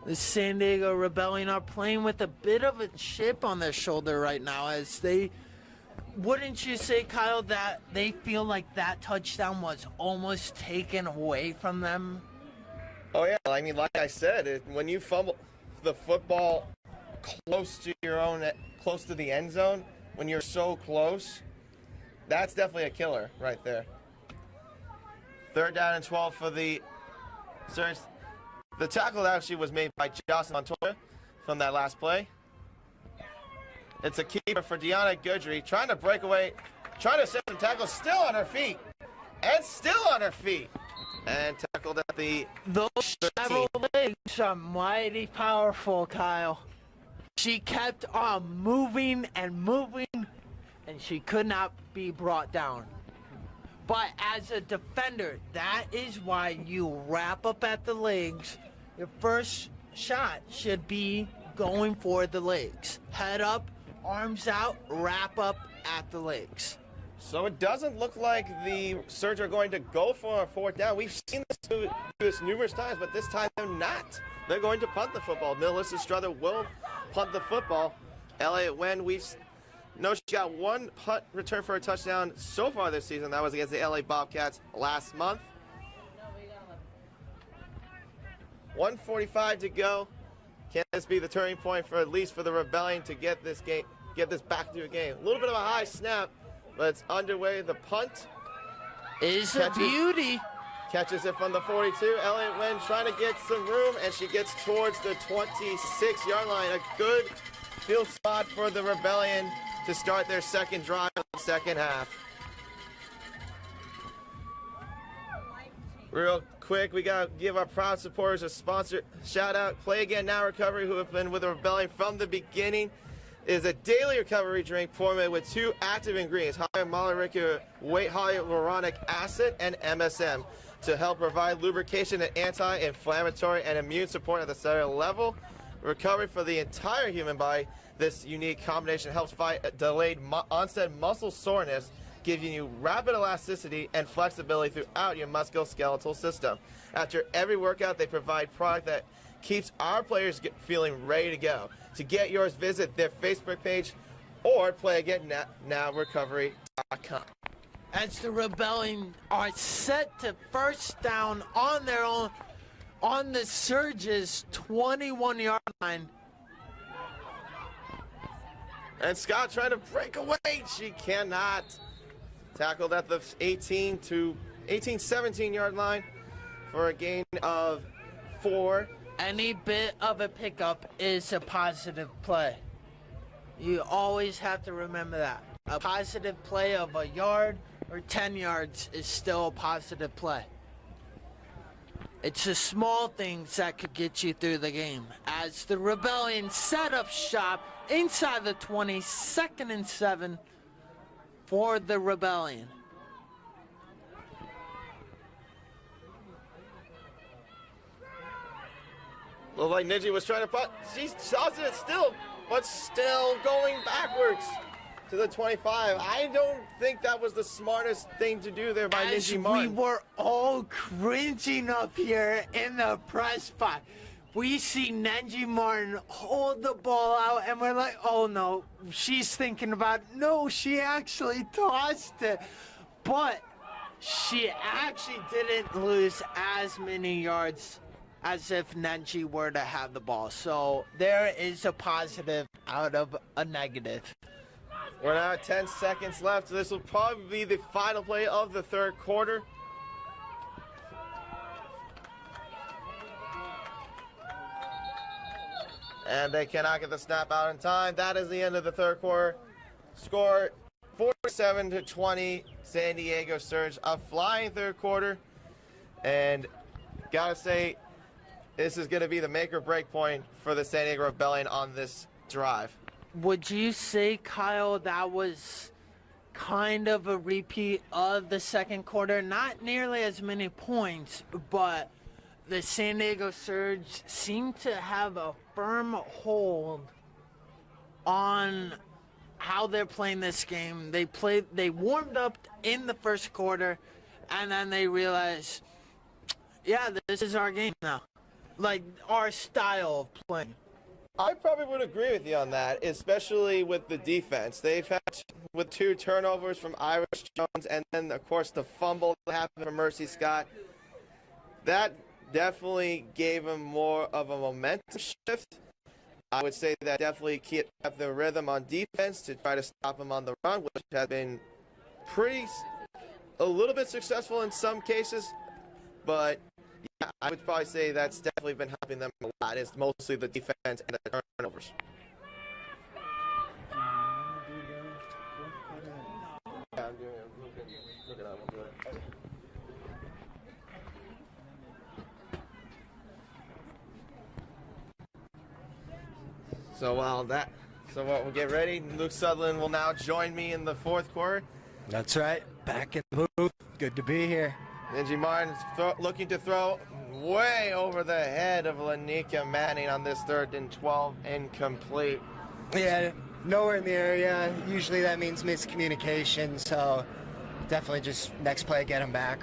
The San Diego Rebellion are playing with a bit of a chip on their shoulder right now, as they, wouldn't you say, Kyle, that they feel like that touchdown was almost taken away from them? Oh, yeah. I mean, like I said, when you fumble the football close to close to the end zone, when you're so close, that's definitely a killer right there. 3rd down and 12 for the Surge. The tackle actually was made by Jocelyn Montoya from that last play. It's a keeper for Deanna Goodry, trying to break away, trying to set some tackles, still on her feet. And still on her feet. And tackled at the Those 13. shadow legs are mighty powerful, Kyle. She kept on moving, and she could not be brought down. But as a defender, that is why you wrap up at the legs. Your first shot should be going for the legs. Head up, arms out, wrap up at the legs. So it doesn't look like the Surge are going to go for a 4th down. We've seen do this numerous times, but this time they're not. They're going to punt the football. Melissa Struther will punt the football. Elliott Wen, she got one punt return for a touchdown so far this season. That was against the LA Bobcats last month. 1:45 to go. Can this be the turning point for at least for the Rebellion to get this back to a game? A little bit of a high snap, but it's underway. The punt is a beauty. Catches it from the 42. Elliott Wen trying to get some room, and she gets towards the 26-yard line. A good field spot for the Rebellion to start their second drive of the second half. Real quick, we got to give our proud supporters a sponsor shout out. Play Again Now Recovery, who have been with the Rebellion from the beginning, is a daily recovery drink formulated with 2 active ingredients, hyaluronic hyaluronic acid and MSM, to help provide lubrication and anti-inflammatory and immune support at the cellular level. Recovery for the entire human body. This unique combination helps fight delayed onset muscle soreness, giving you rapid elasticity and flexibility throughout your musculoskeletal system. After every workout, they provide product that keeps our players feeling ready to go. To get yours, visit their Facebook page or playagainNowRecovery.com. As the Rebellion are set to first down on their own, on the Surge's 21-yard line. And Scott trying to break away. She cannot. Tackled at the 17-yard line for a gain of 4. Any bit of a pickup is a positive play. You always have to remember that. A positive play of a yard or 10 yards is still a positive play. It's the small things that could get you through the game. As the Rebellion set up shop inside the 20, 2nd and 7 for the Rebellion. Looked like Ninja was trying to punt. She tossed it still, but still going backwards to the 25. I don't think that was the smartest thing to do there by Ninja Martin. We were all cringing up here in the press box. We see Nenji Martin hold the ball out, and we're like, oh no, she's thinking about, no, she actually tossed it. But she actually didn't lose as many yards as if Nenji were to have the ball. So there is a positive out of a negative. We're now at 10 seconds left. This will probably be the final play of the third quarter. And they cannot get the snap out in time. That is the end of the third quarter. Score 47-20. San Diego Surge, a flying third quarter. And gotta say, this is going to be the make or break point for the San Diego Rebellion on this drive. Would you say, Kyle, that was kind of a repeat of the second quarter? Not nearly as many points, but the San Diego Surge seemed to have a firm hold on how they're playing this game. They warmed up in the first quarter, and then they realized, yeah, this is our game now. Like, our style of playing. I probably would agree with you on that, especially with the defense. They've had with 2 turnovers from Iris Jones, and then, of course, the fumble that happened from Mercy Scott. That definitely gave them more of a momentum shift. I would say that definitely kept the rhythm on defense to try to stop them on the run, which has been a little bit successful in some cases, but yeah, I would probably say that's definitely been helping them a lot. It's mostly the defense and the turnovers. So we'll get ready. Luke Sutherland will now join me in the fourth quarter. That's right. Back in the booth. Good to be here. Ninji Martin looking to throw way over the head of Lanika Manning on this 3rd and 12, incomplete. Yeah, nowhere in the area. Usually that means miscommunication, so definitely just next play, get him back.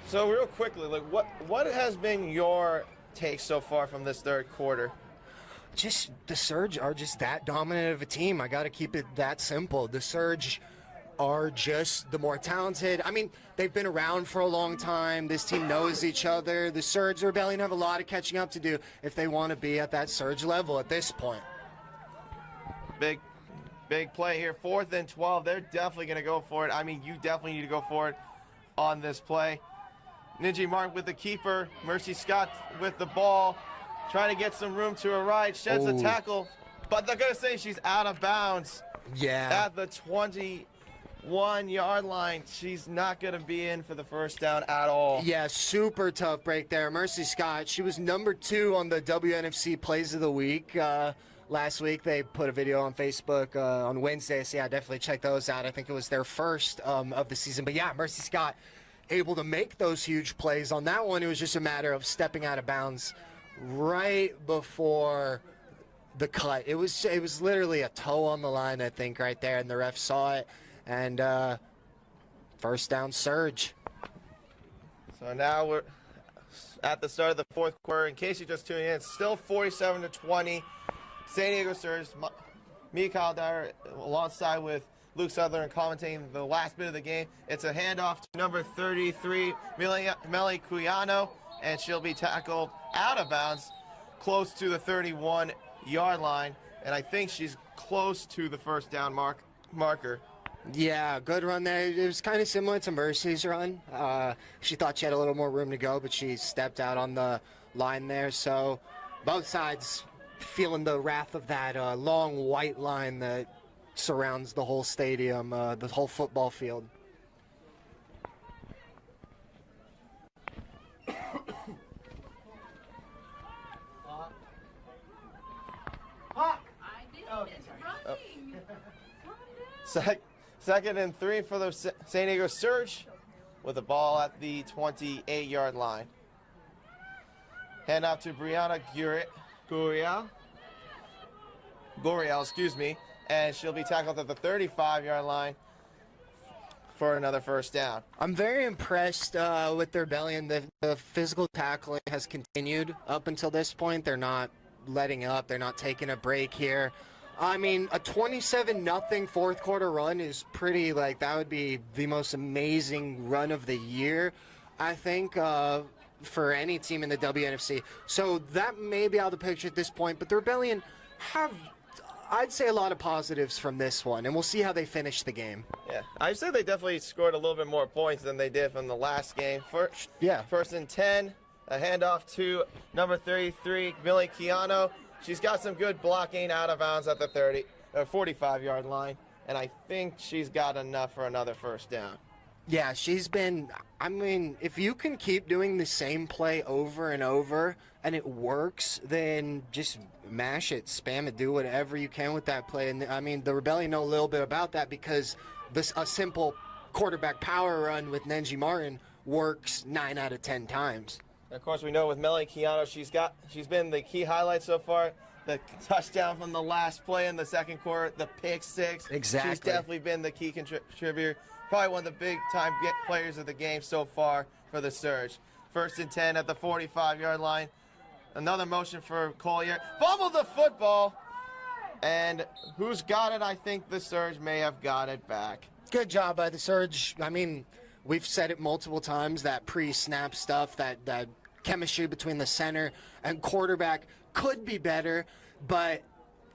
So real quickly, like what has been your take so far from this third quarter? Just the Surge are just that dominant of a team. I got to keep it that simple. The Surge are just the more talented. I mean, they've been around for a long time. This team knows each other. The Surge, the Rebellion have a lot of catching up to do if they want to be at that Surge level at this point. Big play here. 4th and 12. They're definitely going to go for it. I mean, you definitely need to go for it on this play. Ninji Martin with the keeper. Mercy Scott with the ball. Trying to get some room to her right. Sheds a tackle. But they're going to say she's out of bounds. Yeah. At the 21-yard line. She's not going to be in for the first down at all. Yeah, super tough break there. Mercy Scott, she was number 2 on the WNFC Plays of the Week. Last week they put a video on Facebook on Wednesday, so yeah, definitely check those out. I think it was their first of the season. But yeah, Mercy Scott able to make those huge plays. On that one, it was just a matter of stepping out of bounds right before the cut. It was literally a toe on the line, I think, right there, and the ref saw it. And first down, Surge. So now we're at the start of the fourth quarter. In case you're just tuning in, it's still 47-20. San Diego Surge. Me, Kyle Dyer, alongside with Luke Sutherland commentating the last bit of the game. It's a handoff to number 33, Melly Cuyano, and she'll be tackled out of bounds close to the 31-yard line. And I think she's close to the first down marker. Yeah, good run there. It was kind of similar to Mercy's run. She thought she had a little more room to go, but she stepped out on the line there. So both sides feeling the wrath of that long white line that surrounds the whole stadium, the whole football field. Second and 3 for the San Diego Surge with the ball at the 28-yard line. Hand off to Brianna Guriel, excuse me, and she'll be tackled at the 35-yard line for another first down. I'm very impressed with the Rebellion. The physical tackling has continued up until this point. They're not letting up. They're not taking a break here. I mean, a 27-0 fourth quarter run is pretty, like, that would be the most amazing run of the year, I think, for any team in the WNFC. So that may be out of the picture at this point, but the Rebellion have I'd say a lot of positives from this one, and we'll see how they finish the game. Yeah, I'd say they definitely scored a little bit more points than they did from the last game. First and 10, a handoff to number 33, Millie Keano. She's got some good blocking out of bounds at the 45-yard line, and I think she's got enough for another first down. Yeah, she's been, I mean, if you can keep doing the same play over and over and it works, then just mash it, spam it, do whatever you can with that play. And, I mean, the Rebellion know a little bit about that because a simple quarterback power run with Nenji Martin works 9 out of 10 times. And of course, we know with Melanie Keano, she's been the key highlight so far. The touchdown from the last play in the second quarter, the pick six. Exactly. She's definitely been the key contributor. Probably one of the big-time players of the game so far for the Surge. First and 10 at the 45-yard line. Another motion for Collier. Fumbled the football. And who's got it? I think the Surge may have got it back. Good job by the Surge. I mean, we've said it multiple times, that pre-snap stuff, that chemistry between the center and quarterback could be better, but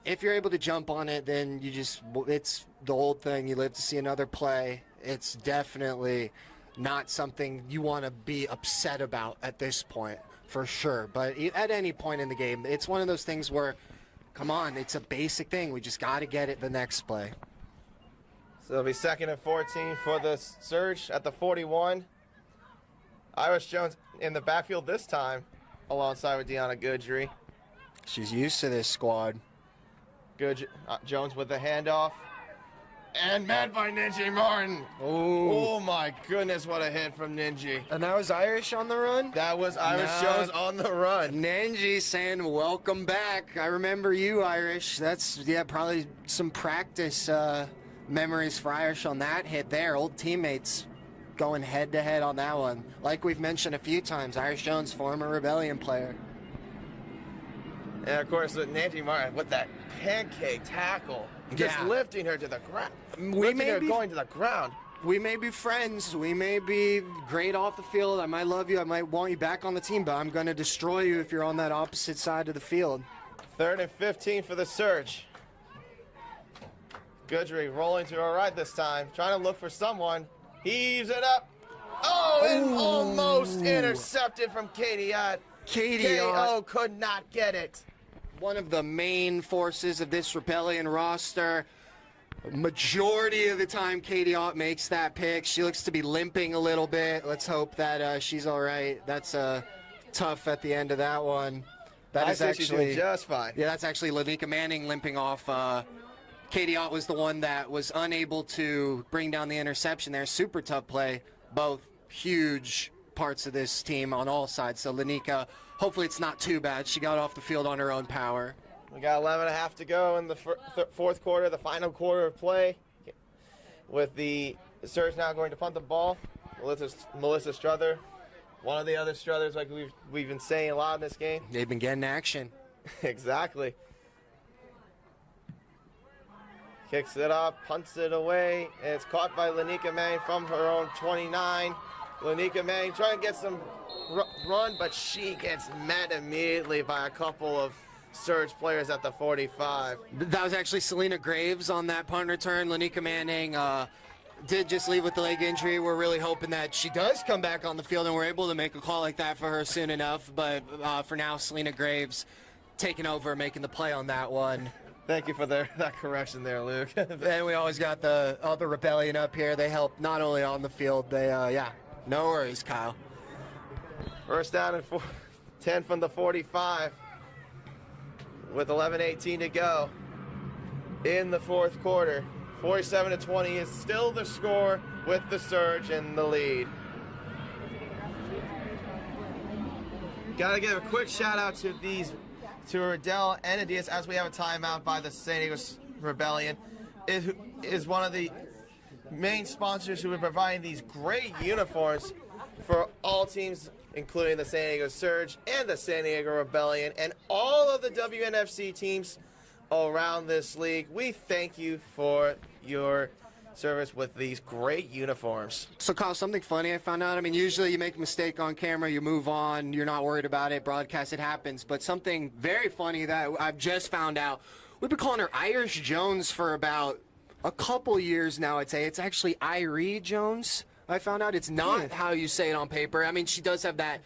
if you're able to jump on it, then it's the old thing. You live to see another play. It's definitely not something you want to be upset about at this point, for sure. But at any point in the game, it's one of those things where, come on, it's a basic thing. We just got to get it the next play. So it'll be 2nd and 14 for the Surge at the 41. Iris Jones in the backfield this time, alongside with Deanna Goodry. She's used to this squad. Jones with the handoff. And met by Ninji Martin. Ooh. Oh, my goodness, what a hit from Ninji. And that was Irish on the run? That was Irish Jones on the run. Ninji saying, welcome back. I remember you, Irish. That's, probably some practice memories for Irish on that hit there. Old teammates going head-to-head on that one. Like we've mentioned a few times, Irish Jones, former Rebellion player. And, of course, with Nancy Martin with that pancake tackle, just lifting her to the ground. Going to the ground. We may be friends. We may be great off the field. I might love you. I might want you back on the team, but I'm going to destroy you if you're on that opposite side of the field. 3rd and 15 for the Surge. Goodry rolling to her right this time, trying to look for someone. Heaves it up. Oh, and almost intercepted from Katie Ott. KO could not get it. One of the main forces of this Rebellion roster. Majority of the time, Katie Ott makes that pick. She looks to be limping a little bit. Let's hope that she's all right. That's tough at the end of that one. That is actually she's doing just fine. Yeah, that's actually Lanika Manning limping off. Katie Ott was the one that was unable to bring down the interception there. Super tough play. Both huge parts of this team on all sides. So Lanika, hopefully it's not too bad. She got off the field on her own power. We got 11.5 to go in the fourth quarter, the final quarter of play. With the Surge now going to punt the ball. Melissa Struther, one of the other Struthers, like we've been saying a lot in this game. They've been getting action. Exactly. Kicks it up, punts it away, and it's caught by Lanika Manning from her own 29. Lanika Manning trying to get some run, but she gets met immediately by a couple of Surge players at the 45. That was actually Selena Graves on that punt return. Lanika Manning did just leave with the leg injury. We're really hoping that she does come back on the field and we're able to make a call like that for her soon enough. But for now, Selena Graves taking over, making the play on that one. Thank you for that correction there, Luke. And we always got the other Rebellion up here. They help not only on the field, they, no worries, Kyle. First down and 10 from the 45 with 11:18 to go in the fourth quarter. 47-20 is still the score with the Surge in the lead. Got to give a quick shout out to Riddell and Adias, as we have a timeout by the San Diego Rebellion, is one of the main sponsors who are providing these great uniforms for all teams, including the San Diego Surge and the San Diego Rebellion and all of the WNFC teams around this league. We thank you for your service with these great uniforms. So, Kyle, something funny I found out. I mean, usually you make a mistake on camera, you move on, you're not worried about it, broadcast, it happens. But something very funny that I've just found out, we've been calling her Irish Jones for about a couple years now, I'd say. It's actually Irie Jones. I found out it's not how you say it on paper. I mean, she does have that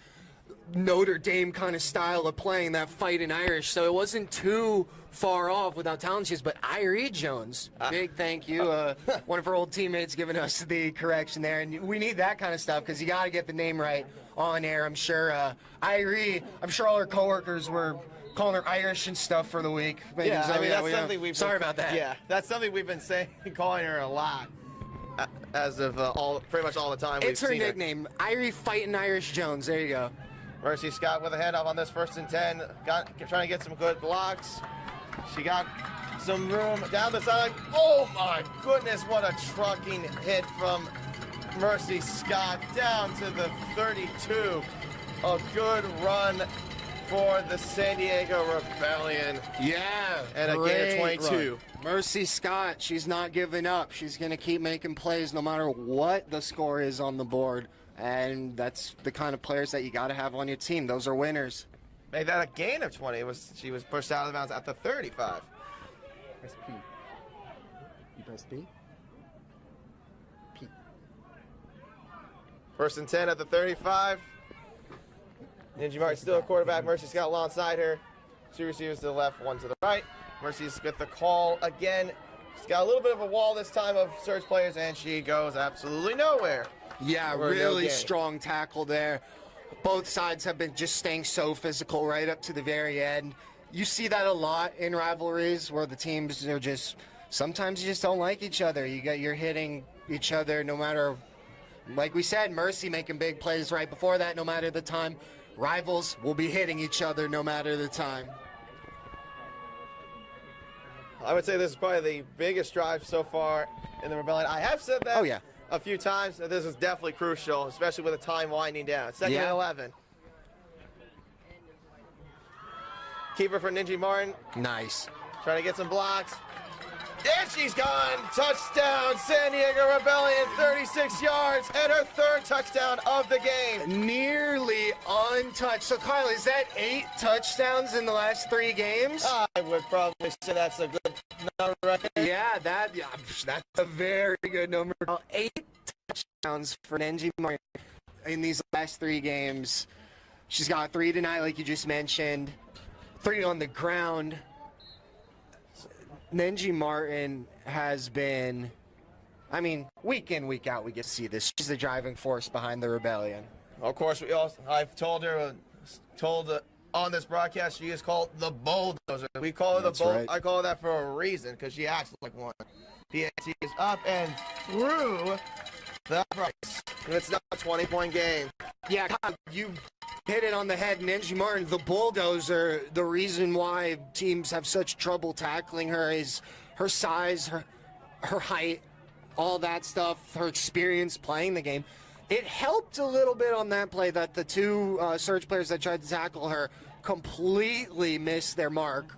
Notre Dame kind of style of playing, that fight in Irish, so it wasn't too far off without talent she is. But Irie Jones, big thank you. One of her old teammates giving us the correction there, and we need that kind of stuff because you got to get the name right on air. I'm sure Irie, I'm sure all her coworkers were calling her Irish and stuff for the week. Maybe Yeah, I mean, that's something we've sorry about that. Yeah, that's something we've been saying, calling her a lot as of pretty much all the time. It's her nickname, Irie Fighting Irish Jones. There you go. Mercy Scott with a handoff on this 1st and 10. Trying to get some good blocks. She got some room down the side. Oh my goodness, what a trucking hit from Mercy Scott down to the 32. A good run for the San Diego Rebellion. Yeah, and a gain of 22. Run. Mercy Scott, she's not giving up. She's going to keep making plays no matter what the score is on the board. And that's the kind of players that you got to have on your team. Those are winners. Made that a gain of 20. She was pushed out of bounds at the 35. Press P. You press P? P. 1st and 10 at the 35. Ninja Martin still a quarterback. Mercy Scott alongside her. 2 receivers to the left, 1 to the right. Mercy's got the call again. She's got a little bit of a wall this time of surge players, and she goes absolutely nowhere. Yeah, really strong tackle there. Both sides have been just staying so physical right up to the very end. You see that a lot in rivalries where the teams are just, sometimes you just don't like each other. You're hitting each other no matter, like we said, Mercy making big plays right before that, no matter the time. Rivals will be hitting each other no matter the time. I would say this is probably the biggest drive so far in the Rebellion. I have said that a few times, that this is definitely crucial, especially with the time winding down. 2nd and 11. Keeper for Ninja Martin. Nice. Trying to get some blocks. And she's gone. Touchdown, San Diego Rebellion, 36 yards, and her 3rd touchdown of the game. Nearly untouched. So, Kyle, is that 8 touchdowns in the last 3 games? I would probably say that's a good number right there. Yeah, that's a very good number. 8 touchdowns for Ninja Martin in these last 3 games. She's got 3 tonight, like you just mentioned. 3 on the ground. Ninja Martin has been, I mean, week in, week out, we get to see this. She's the driving force behind the Rebellion. Of course, I've told her, on this broadcast, she is called the Bulldozer. We call her the Bulldozer. Right. I call her that for a reason, because she acts like one. PAT is up and through the uprights. It's not a 20-point game. Yeah, you hit it on the head. Ninja Martin, the Bulldozer, the reason why teams have such trouble tackling her is her size, her height, all that stuff, her experience playing the game. It helped a little bit on that play that the 2 surge players that tried to tackle her completely missed their mark.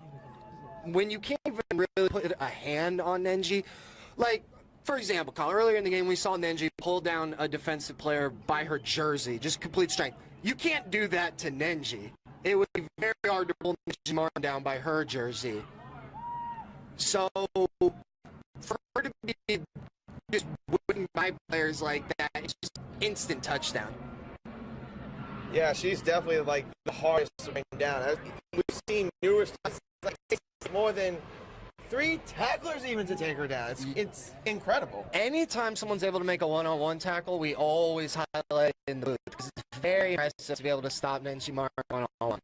When you can't even really put a hand on Nenji, like, for example, Kyle, earlier in the game we saw Nenji pull down a defensive player by her jersey, just complete strength. You can't do that to Nenji. It would be very hard to pull Ninja Martin down by her jersey. So, for her to be just whipping by players like that, it's just instant touchdown. Yeah, she's definitely like the hardest to bring down. We've seen numerous times, like more than 3 tacklers even to take her down. It's incredible. Anytime someone's able to make a one-on-one tackle, we always highlight in the booth because it's very impressive to be able to stop Ninja Martin one-on-one.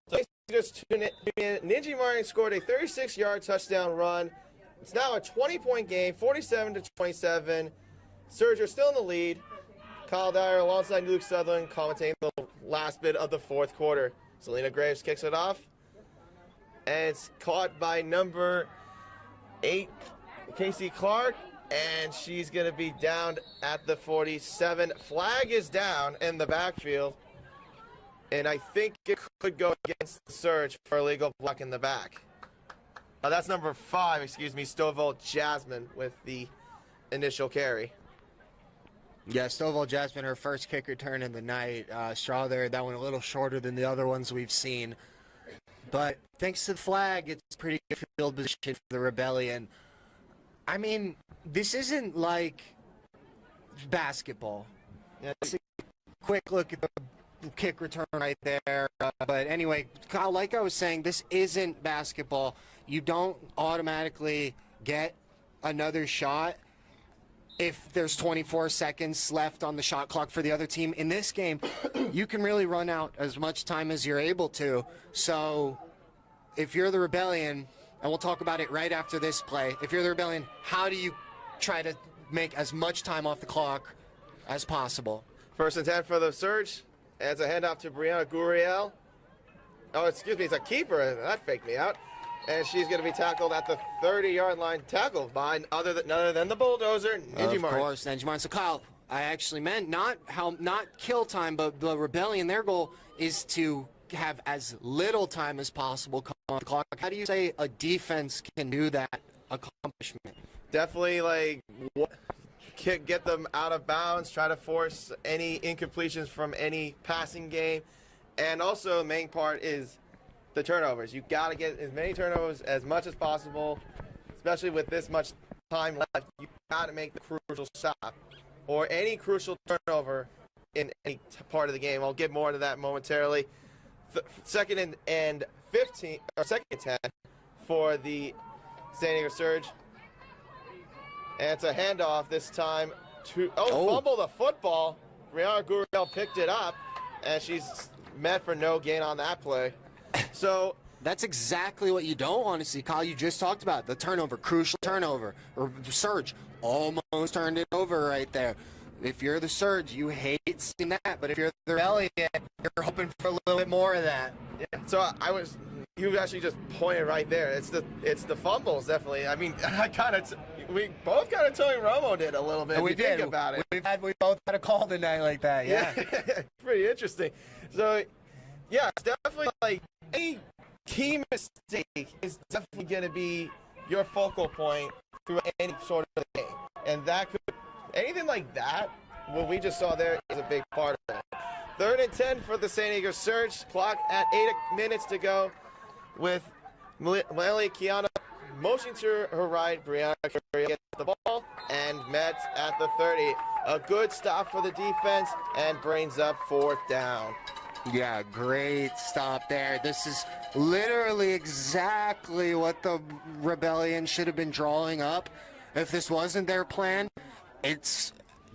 So just tune in. Ninja Martin scored a 36-yard touchdown run. It's now a 20-point game, 47-27. Surge are still in the lead. Kyle Dyer alongside Luke Sutherland commentating the last bit of the 4th quarter. Selena Graves kicks it off. And it's caught by number 8, Casey Clark. And she's going to be down at the 47. Flag is down in the backfield. And I think it could go against the Surge for illegal block in the back. That's number 5, Stovall Jasmine with the initial carry. Yeah, Stovall Jasmine, her first kick return in the night. Straw there, that one a little shorter than the other ones we've seen. but thanks to the flag, it's pretty good field position for the Rebellion. I mean, this isn't like basketball. Yeah, it's a quick look at the kick return right there. But anyway, Kyle, like I was saying, this isn't basketball. You don't automatically get another shot if there's 24 seconds left on the shot clock for the other team. In this game, you can really run out as much time as you're able to. So if you're the Rebellion, and we'll talk about it right after this play, if you're the Rebellion, how do you try to make as much time off the clock as possible? 1st and 10 for the Surge. And it's a handoff to Brianna Gurriel. Oh, excuse me, it's a keeper. That faked me out. And she's going to be tackled at the 30-yard line, tackled by none other than the bulldozer, Ninji Martin. Of course, Ninji Martin. So, Kyle, I actually meant not kill time, but the Rebellion, their goal is to have as little time as possible come on the clock. How do you say a defense can do that accomplishment? Definitely, get them out of bounds, try to force any incompletions from any passing game. And also, the main part is the turnovers. You got to get as many turnovers as much as possible, especially with this much time left. You got to make the crucial stop or any crucial turnover in any part of the game. I'll get more into that momentarily. Second and 15, or second and 10 for the San Diego Surge. And it's a handoff this time to fumble the football. Brianna Gurriel picked it up, and she's met for no gain on that play. So that's exactly what you don't want to see, Kyle. You just talked about the turnover, crucial turnover, or Surge almost turned it over right there. If you're the Surge, you hate seeing that, but if you're the Rebellion, you're hoping for a little bit more of that. Yeah. So you actually just pointed right there. It's the fumbles, definitely. I mean, we both kind of Tony Romo did a little bit. We did. Think about it. We both had a call tonight like that. Yeah. Pretty interesting. So, yeah, it's definitely like any key mistake is definitely going to be your focal point through any sort of game, and that could anything like that. What we just saw there is a big part of that. 3rd and 10 for the San Diego Surge. Clock at 8 minutes to go, with Melanie Kiana motioning to her right. Brianna gets the ball and met at the 30. A good stop for the defense and brings up 4th down. Yeah, great stop there. This is literally exactly what the Rebellion should have been drawing up. If this wasn't their plan,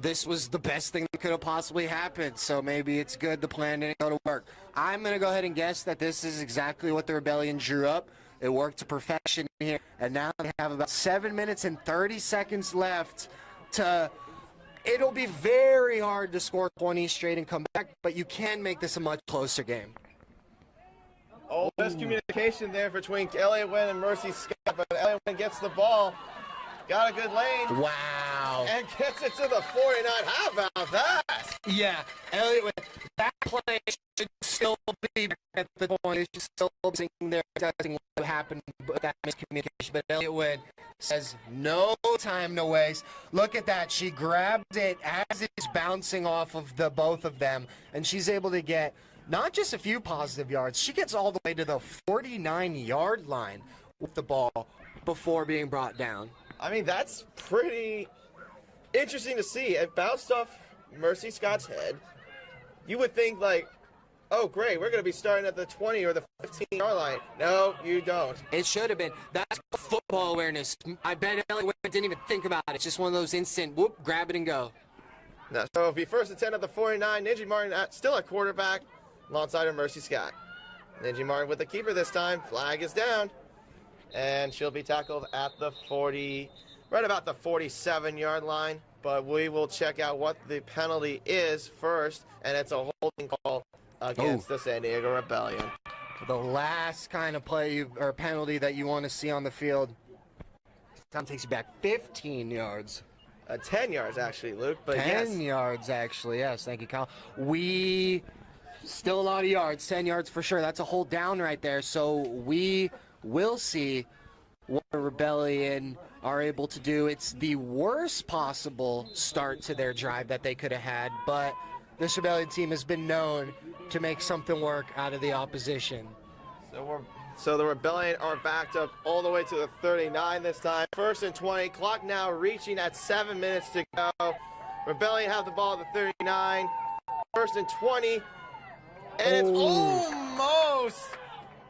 this was the best thing that could have possibly happened. So maybe it's good the plan didn't go to work. I'm going to go ahead and guess that this is exactly what the Rebellion drew up. It worked to perfection here. And now they have about 7 minutes and 30 seconds left to... It'll be very hard to score 20 straight and come back, but you can make this a much closer game. Oh, miscommunication there between Elliott Wynn and Mercy Scott, but Elliott Wynn gets the ball. Got a good lane. Wow. And gets it to the 49. How about that? Yeah, Elliott Wynn. That play should still be back at the point. It should still be sitting there discussing what happened with that miscommunication. But Elliott Wynn says no time to waste. Look at that. She grabbed it as it's bouncing off of the both of them, and she's able to get not just a few positive yards. She gets all the way to the 49-yard line with the ball before being brought down. I mean, that's pretty interesting to see. It bounced off Mercy Scott's head. You would think, like, oh, great, we're going to be starting at the 20 or the 15-yard line. No, you don't. It should have been. That's football awareness. I bet Elliott Wynn didn't even think about it. It's just one of those instant, whoop, grab it and go. No, so it'll be 1st and 10 at the 49. Ninji Martin still at quarterback alongside of Mercy Scott. Ninji Martin with the keeper this time. Flag is down. And she'll be tackled at the 40, right about the 47-yard line. But we will check out what the penalty is first, and it's a holding call against the San Diego Rebellion. The last kind of play or penalty that you want to see on the field. Time takes you back 15 yards. 10 yards, actually, Luke. But 10 yards, actually. Yes, thank you, Kyle. Still a lot of yards. 10 yards for sure. That's a hold down right there. So we will see what the Rebellion are able to do. It's the worst possible start to their drive that they could have had, but this Rebellion team has been known to make something work out of the opposition. So we're So the Rebellion are backed up all the way to the 39 this time. 1st and 20. Clock now reaching at 7 minutes to go. Rebellion have the ball at the 39. 1st and 20. And it's almost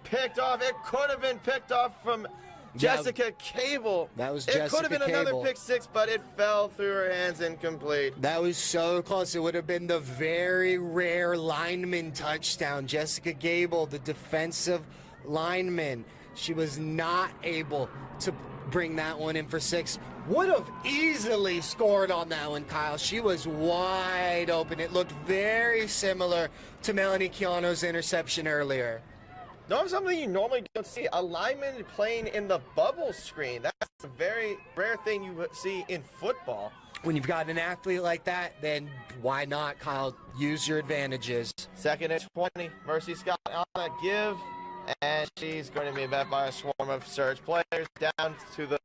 picked off. It could have been picked off from Jessica Cable. That was It could have been another pick six, but it fell through her hands incomplete. That was so close. It would have been the very rare lineman touchdown. Jessica Gable, the defensive lineman, she was not able to bring that one in for 6. Would have easily scored on that one, Kyle. She was wide open. It looked very similar to Melanie Keano's interception earlier. No, something you normally don't see. A lineman playing in the bubble screen. That's a very rare thing you see in football. When you've got an athlete like that, then why not, Kyle? Use your advantages. 2nd and 20. Mercy Scott on that give. And she's going to be met by a swarm of surge players down to the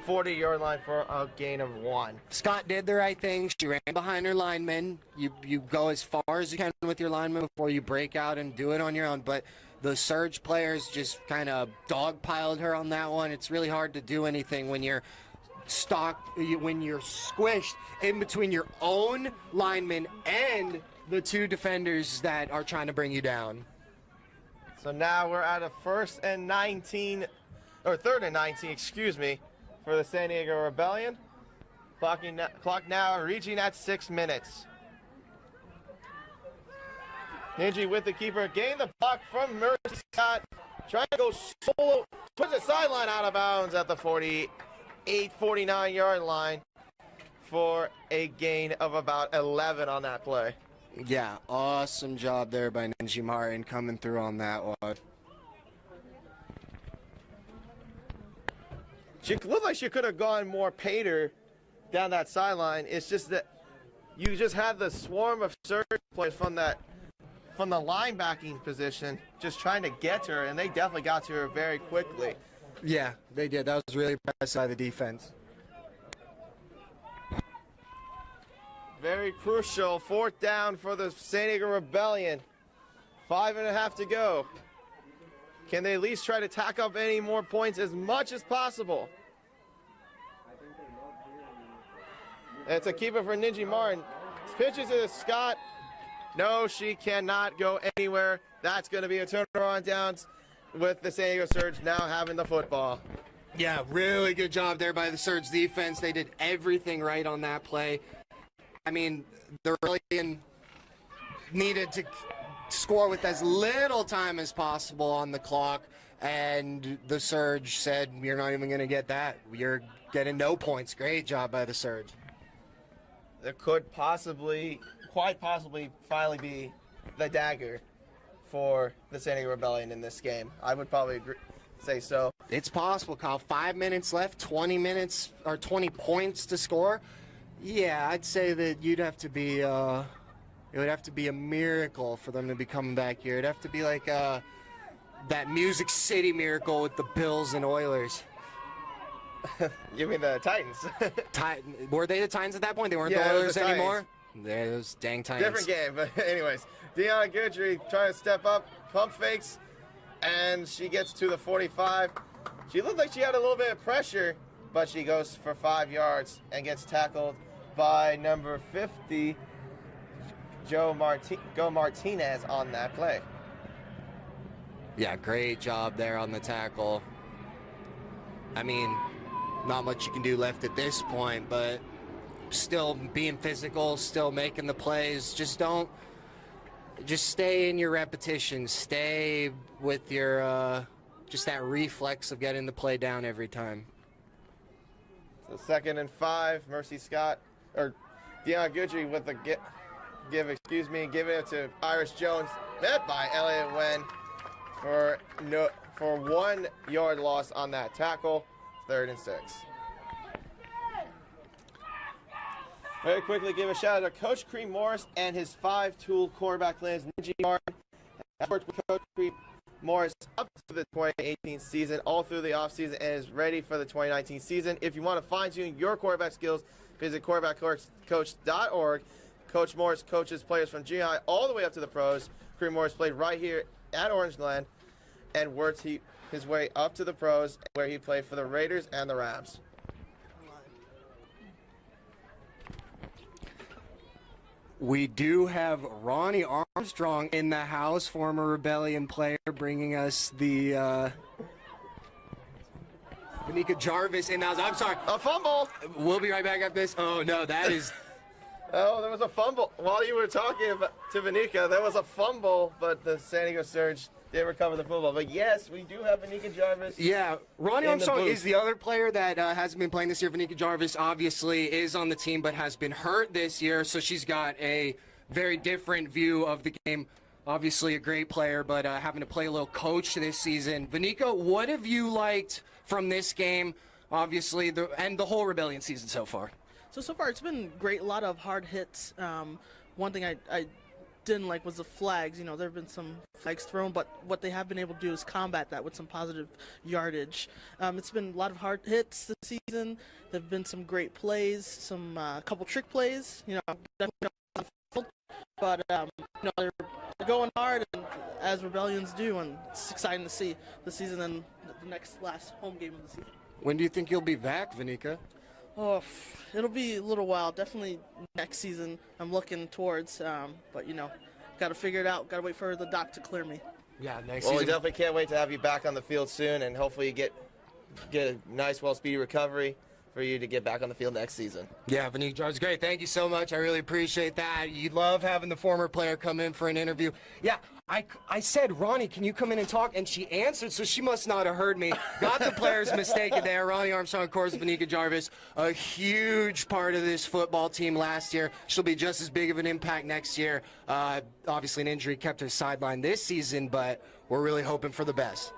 40-yard line for a gain of 1. Scott did the right thing. She ran behind her lineman. You go as far as you can with your lineman before you break out and do it on your own. But the surge players just kind of dogpiled her on that one. It's really hard to do anything when you're when you're squished in between your own lineman and the 2 defenders that are trying to bring you down. So now we're at a 3rd and 19, excuse me, for the San Diego Rebellion. Clock now reaching at 6 minutes. Ninji with the keeper, gain the block from Mercy Scott, trying to go solo towards the sideline, out of bounds at the 49-yard line for a gain of about 11 on that play. Yeah, awesome job there by Ninji Martin coming through on that one. She looked like she could have gone more pater down that sideline. It's just that you just had the swarm of surge players from the linebacking position just trying to get to her, and they definitely got to her very quickly. Yeah, they did. That was really impressive by the defense. Very crucial 4th down for the San Diego Rebellion. 5.5 to go. Can they at least try to tack up any more points as much as possible? It's a keeper for Ninji Martin. Pitches to Scott. No, she cannot go anywhere. That's going to be a turnaround downs with the San Diego Surge now having the football. Yeah, really good job there by the Surge defense. They did everything right on that play. I mean, the Rebellion needed to score with as little time as possible on the clock, and the Surge said, you're not even going to get that. You're getting no points. Great job by the Surge. There could quite possibly, finally be the dagger for the San Diego Rebellion in this game. I would probably say so. It's possible, Kyle. 5 minutes left, 20 minutes or 20 points to score. Yeah, I'd say that you'd have to be, it would have to be a miracle for them to be coming back here. It'd have to be like that Music City miracle with the Bills and Oilers. You mean the Titans? Were they the Titans at that point? They weren't the Oilers anymore? They're those dang Titans. Different game, but anyways. Deanna Goodry trying to step up, pump fakes, and she gets to the 45. She looked like she had a little bit of pressure, but she goes for 5 yards and gets tackled by number 50, Go Martinez on that play. Yeah, great job there on the tackle. I mean, not much you can do left at this point, but still being physical, still making the plays. Just stay in your repetitions. Stay with your, just that reflex of getting the play down every time. So 2nd and 5, Mercy Scott, or Deanna Goodry with the giving it to Iris Jones, met by Elliott Wen for 1 yard loss on that tackle. 3rd and 6. Very quickly, give a shout out to Coach Cream Morris and his 5-tool quarterback plans, Ninji Martin. I've worked with Coach Cream Morris up to the 2018 season, all through the offseason, and is ready for the 2019 season. If you want to fine-tune your quarterback skills, visit quarterbackcoach.org. Coach Morris coaches players from junior high all the way up to the pros. Cream Morris played right here at Orangeland and worked his way up to the pros, where he played for the Raiders and the Rams. We do have Ronnie Armstrong in the house, former Rebellion player, bringing us the Vanika Jarvis in the house. I'm sorry. A fumble. We'll be right back after this. Oh, no, that is... Oh, there was a fumble. While you were talking to Vanika, there was a fumble, but the San Diego Surge did recover the football. But yes, we do have Vanika Jarvis. Yeah, Ronnie Armstrong is the other player that hasn't been playing this year. Vanika Jarvis obviously is on the team, but has been hurt this year, so she's got a very different view of the game. Obviously a great player, but having to play a little coach this season. Vanika, what have you liked from this game, obviously, and the whole Rebellion season so far? So far it's been great. A lot of hard hits. One thing I didn't like was the flags. You know, there have been some flags thrown, but what they have been able to do is combat that with some positive yardage. It's been a lot of hard hits this season. There have been some great plays, some couple trick plays. You know, definitely, but you know, they're going hard, and as Rebellions do, and it's exciting to see the season and the last home game of the season. When do you think you'll be back, Vanika? Oh, it'll be a little while. Definitely next season I'm looking towards. But, you know, got to figure it out. Got to wait for the doc to clear me. Yeah, next season. season. We definitely can't wait to have you back on the field soon, and hopefully you get a nice, speedy recovery for you to get back on the field next season. Yeah, Vanika Jarvis, great. Thank you so much. I really appreciate that. You love having the former player come in for an interview. Yeah, I said, Ronnie, can you come in and talk? And she answered, so she must not have heard me. Got the players mistaken there. Ronnie Armstrong, of course, Vanika Jarvis, a huge part of this football team last year. She'll be just as big of an impact next year. Obviously, an injury kept her sidelined this season, but we're really hoping for the best.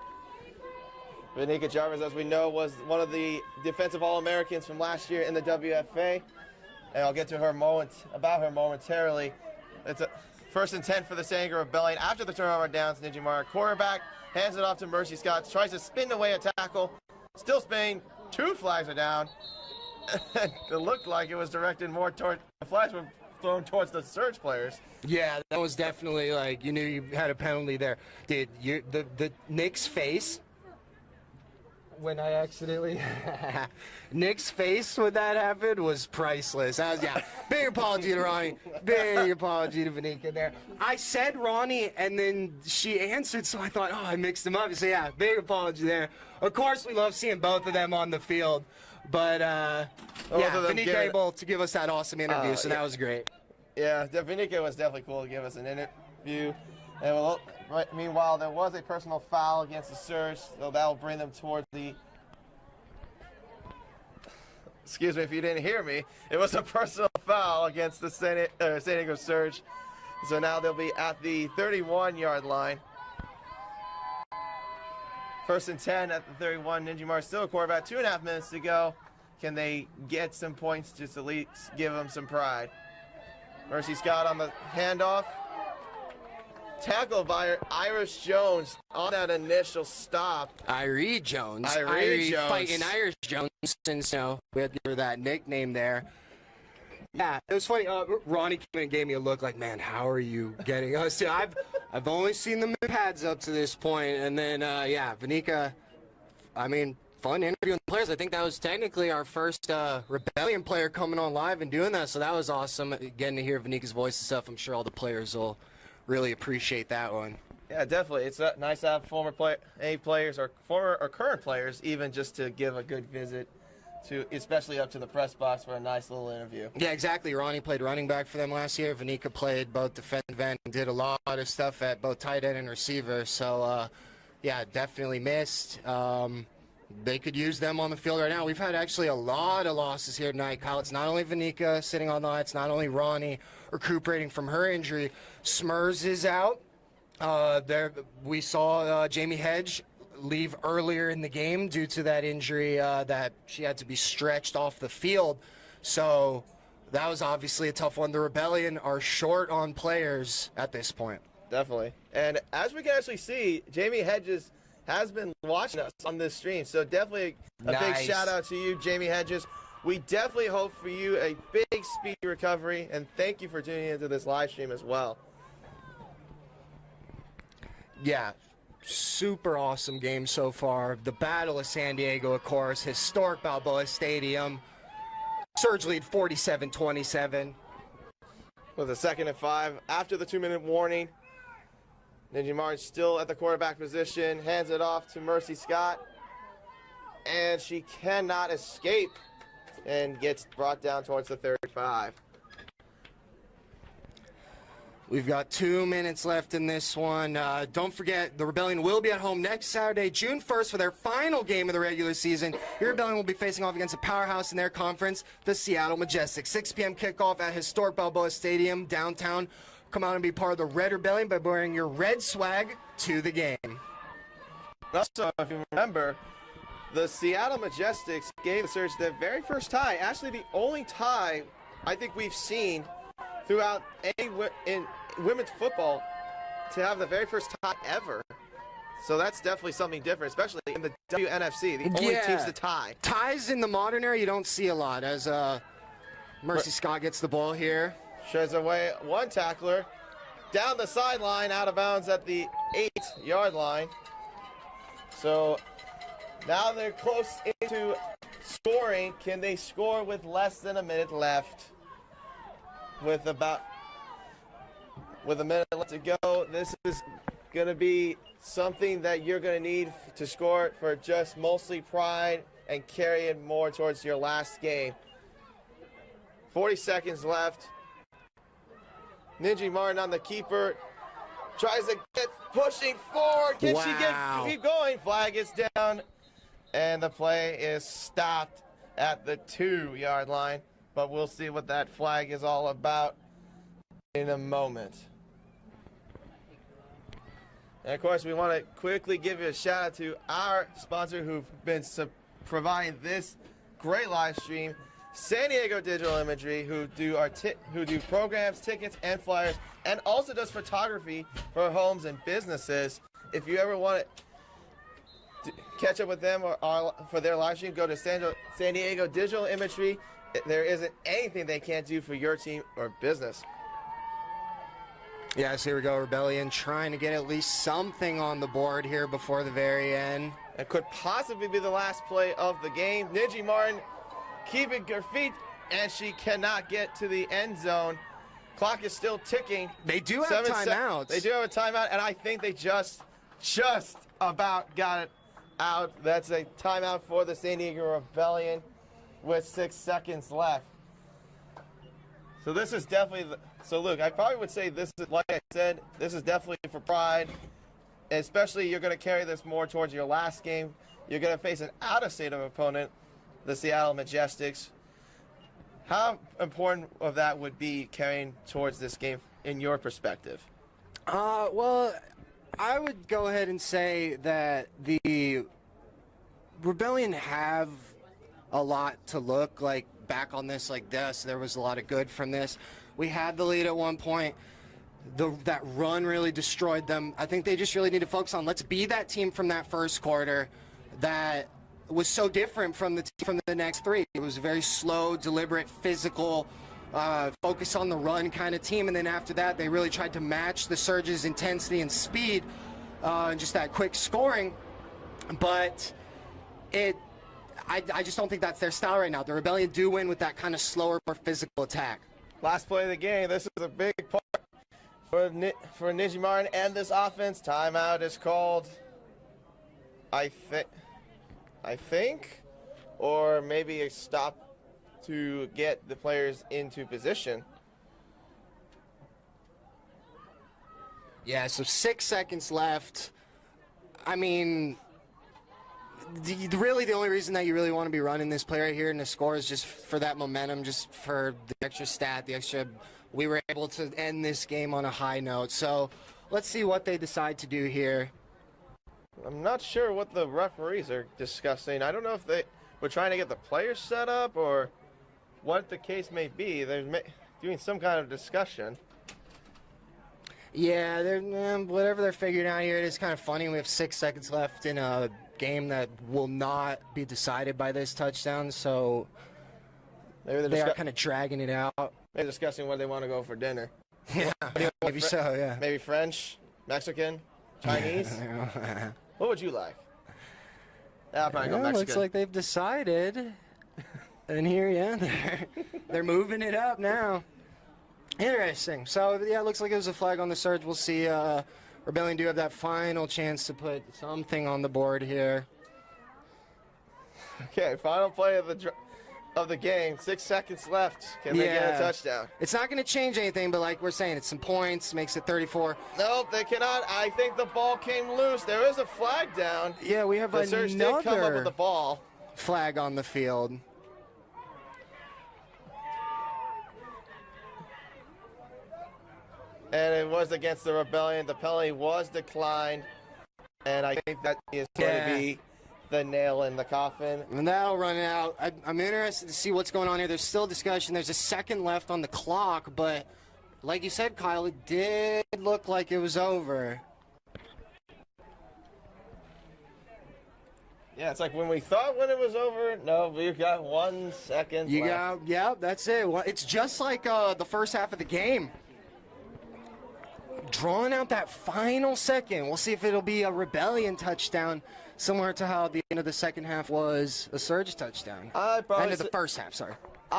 Vanika Jarvis, as we know, was one of the defensive All-Americans from last year in the WFA. And I'll get to her momentarily. It's a 1st and 10 for the San Diego Rebellion. After the turnover downs, Ninja Mara quarterback hands it off to Mercy Scott, tries to spin away a tackle. Still spinning. 2 flags are down. It looked like it was directed more toward the flags were thrown towards the Surge players. Yeah, that was definitely like you knew you had a penalty there. Did you the Nick's face? When I accidentally Nick's face when that happened was priceless. Big apology to Ronnie. Big apology to Vanika there. I said Ronnie and then she answered, so I thought, oh, I mixed them up. So yeah, big apology there. Of course, we love seeing both of them on the field, but Vanika able to give us that awesome interview, so that was great. Yeah, Vanika was definitely cool to give us an interview. And meanwhile, there was a personal foul against the Surge, so that will bring them towards the... Excuse me if you didn't hear me. It was a personal foul against the San Diego Surge. So now they'll be at the 31-yard line. 1st and 10 at the 31. Ninja Mara still a quarterback. 2.5 minutes to go. Can they get some points just at least give them some pride? Mercy Scott on the handoff. Tackled by Irish Jones on that initial stop. Irie Jones. Irie Jones. Fighting Irish Jones, and so we had to give her that nickname there. Yeah, it was funny. Ronnie came in and gave me a look like, man, how are you getting us? I've only seen the pads up to this point, and then Vanika. I mean, fun interviewing the players. I think that was technically our first Rebellion player coming on live and doing that, so that was awesome. Getting to hear Vanika's voice and stuff. I'm sure all the players will really appreciate that one. Yeah, definitely. It's nice to have former players or former or current players even just to give a good visit to, especially up to the press box for a nice little interview. Yeah, exactly. Ronnie played running back for them last year. Vanika played both defensive end and did a lot of stuff at both tight end and receiver. So, yeah, definitely missed. They could use them on the field right now. We've had actually a lot of losses here tonight, Kyle. It's not only Vanika sitting on the line. It's not only Ronnie recuperating from her injury. Smurs is out. We saw Jamie Hedge leave earlier in the game due to that injury that she had to be stretched off the field. So that was obviously a tough one. The Rebellion are short on players at this point. Definitely. And as we can actually see, Jamie Hedges has been watching us on this stream. So definitely a big shout out to you, Jamie Hedges. We definitely hope for you a big, speedy recovery, and thank you for tuning into this live stream as well. Yeah, super awesome game so far. The Battle of San Diego, of course, historic Balboa Stadium. Surge lead 47-27. With a 2nd and 5 after the 2-minute warning. Ninja Martin still at the quarterback position, hands it off to Mercy Scott, and she cannot escape and gets brought down towards the 35. We've got 2 minutes left in this one. Don't forget, the Rebellion will be at home next Saturday, June 1st, for their final game of the regular season. Your Rebellion will be facing off against a powerhouse in their conference, the Seattle Majestic. 6 p.m. kickoff at historic Balboa Stadium, downtown. Come out and be part of the Red Rebellion by wearing your red swag to the game. Also, if you remember, the Seattle Majestics gave the Surge their very first tie. Actually, the only tie I think we've seen throughout in women's football to have the very first tie ever. So that's definitely something different, especially in the WNFC, the only teams to tie. Ties in the modern era you don't see a lot, as Mercy Scott gets the ball here. Sheds away one tackler down the sideline, out of bounds at the 8-yard line. So now they're close into scoring. Can they score with less than a minute left? With a minute left to go, this is going to be something that you're going to need to score for just mostly pride and carry it more towards your last game. 40 seconds left. Ninja Martin on the keeper, tries to get pushing forward. Can she keep going? Flag is down, and the play is stopped at the 2-yard line. But we'll see what that flag is all about in a moment. And, of course, we want to quickly give you a shout-out to our sponsor who've been providing this great live stream, San Diego Digital Imagery, who do programs, tickets, and flyers, and also does photography for homes and businesses. If you ever want to catch up with them or for their live stream, go to San Diego Digital Imagery. There isn't anything they can't do for your team or business. Yes, here we go, Rebellion trying to get at least something on the board here before the very end. It could possibly be the last play of the game. Ninja Martin keeping her feet, and she cannot get to the end zone. Clock is still ticking. They do have timeouts. They do have a timeout, and I think they just about got it out. That's a timeout for the San Diego Rebellion with 6 seconds left. So this is definitely so Luke, I probably would say this is, like I said, this is definitely for pride. Especially you're going to carry this more towards your last game. You're going to face an out-of-state opponent, the Seattle Majestics. How important of that would be carrying towards this game in your perspective? Well, I would go ahead and say that the Rebellion have a lot to look like back on this like this. There was a lot of good from this. We had the lead at one point. That run really destroyed them. I think they just really need to focus on, let's be that team from that first quarter that was so different from the next three. It was a very slow, deliberate, physical, focus on the run kind of team. And then after that, they really tried to match the Surge's intensity and speed and just that quick scoring. But I just don't think that's their style right now. The Rebellion do win with that kind of slower, more physical attack. Last play of the game. This is a big part for Ninja Martin and this offense. Timeout is called, I think, or maybe a stop to get the players into position. Yeah, so 6 seconds left. I mean, really the only reason that you really want to be running this play right here in the score is just for that momentum, just for the extra stat, the extra. We were able to end this game on a high note. So let's see what they decide to do here. I'm not sure what the referees are discussing. I don't know if they were trying to get the players set up or what the case may be. They're doing some kind of discussion. Yeah, whatever they're figuring out here, it is kind of funny. We have 6 seconds left in a game that will not be decided by this touchdown, so maybe they are kind of dragging it out. Maybe discussing where they want to go for dinner. Yeah, maybe so, yeah. Maybe French, Mexican, Chinese? What would you like? I'll probably go Mexican. Looks like they've decided. And here, they're moving it up now. Interesting. So, yeah, it looks like it was a flag on the surge. We'll see. Rebellion do have that final chance to put something on the board here. Okay, final play of the game. 6 seconds left. Can they get a touchdown? It's not going to change anything, but like we're saying, it's some points, makes it 34. Nope, they cannot. I think the ball came loose. There is a flag down. Yeah, we have the Surge did come up with the ball. Flag on the field. And it was against the Rebellion. The penalty was declined. And I think that is going to be the nail in the coffin. And that'll run out. I'm interested to see what's going on here. There's still discussion. There's a second left on the clock, but like you said, Kyle, it did look like it was over. Yeah, it's like when we thought when it was over, no, we've got 1 second left. Yeah, that's it. Well, it's just like the first half of the game. Drawing out that final second. We'll see if it'll be a Rebellion touchdown, similar to how the end of the second half was a Surge touchdown. End of the first half, sorry.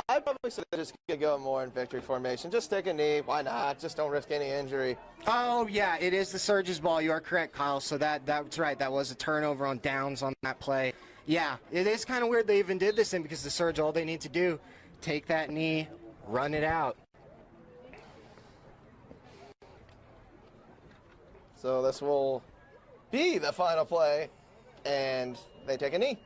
I probably said just go more in victory formation. Just take a knee. Why not? Just don't risk any injury. Oh, yeah, it is the Surge's ball. You are correct, Kyle. So that's right. That was a turnover on downs on that play. Yeah, it is kind of weird they even did this in because the Surge, all they need to do, take that knee, run it out. So this will be the final play, and they take a knee.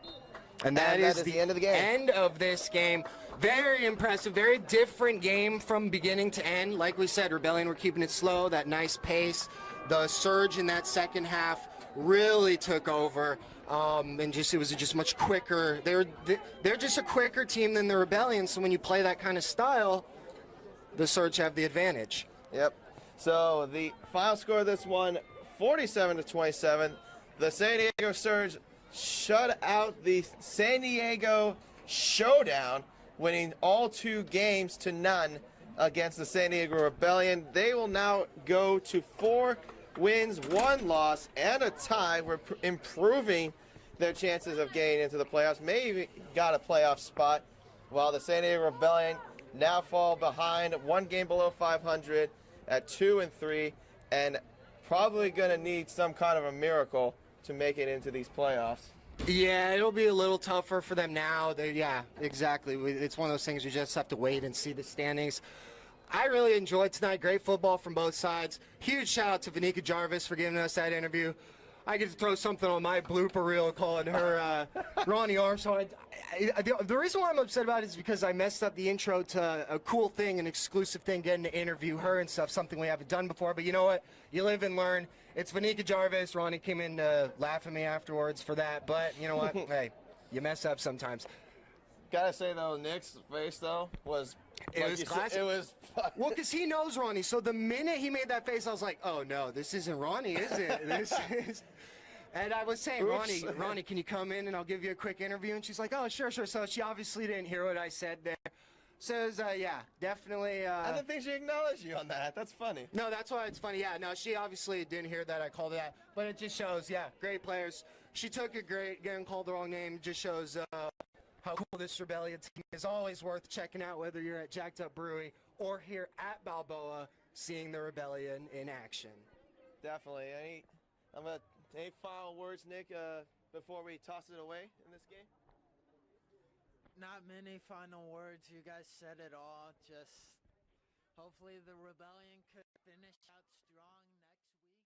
And that is the end of the game. End of this game. Very impressive, very different game from beginning to end. Like we said, Rebellion were keeping it slow, that nice pace. The Surge in that second half really took over, and it was just much quicker. They're just a quicker team than the Rebellion, so when you play that kind of style, the Surge have the advantage. Yep. So the final score of this one, 47-27. The San Diego Surge shut out the San Diego Showdown, winning all 2 games to none against the San Diego Rebellion. They will now go to 4 wins, 1 loss, and a tie. We're improving their chances of getting into the playoffs. Maybe got a playoff spot, while the San Diego Rebellion now fall behind, 1 game below 500 at 2-3, and probably going to need some kind of a miracle to make it into these playoffs. Yeah, it'll be a little tougher for them now. Yeah, exactly. It's one of those things you just have to wait and see the standings. I really enjoyed tonight. Great football from both sides. Huge shout out to Vanika Jarvis for giving us that interview. I get to throw something on my blooper reel calling her Ronnie Armstrong. The reason why I'm upset about it is because I messed up the intro to a cool thing, an exclusive thing, getting to interview her and stuff, something we haven't done before. But you know what? You live and learn. It's Vanika Jarvis. Ronnie came in to laugh at me afterwards for that. But you know what? Hey, you mess up sometimes. Gotta say, though, Nick's face, though, was... It was classic. It was... Well, because he knows Ronnie. So the minute he made that face, I was like, oh, no, this isn't Ronnie, is it? This is... And I was saying, Ronnie, can you come in and I'll give you a quick interview? And she's like, oh, sure. So she obviously didn't hear what I said there. Says, yeah, definitely. I didn't think she acknowledged you on that. That's funny. No, that's why it's funny. Yeah, no, she obviously didn't hear that I called her that. But it just shows, yeah, great players. She took it great. Again, called the wrong name. Just shows how cool this Rebellion team is. Always worth checking out, whether you're at Jacked Up Brewery or here at Balboa, seeing the Rebellion in action. Definitely. Any final words, Nick, before we toss it away in this game? Not many final words. You guys said it all. Just hopefully the Rebellion could finish out strong.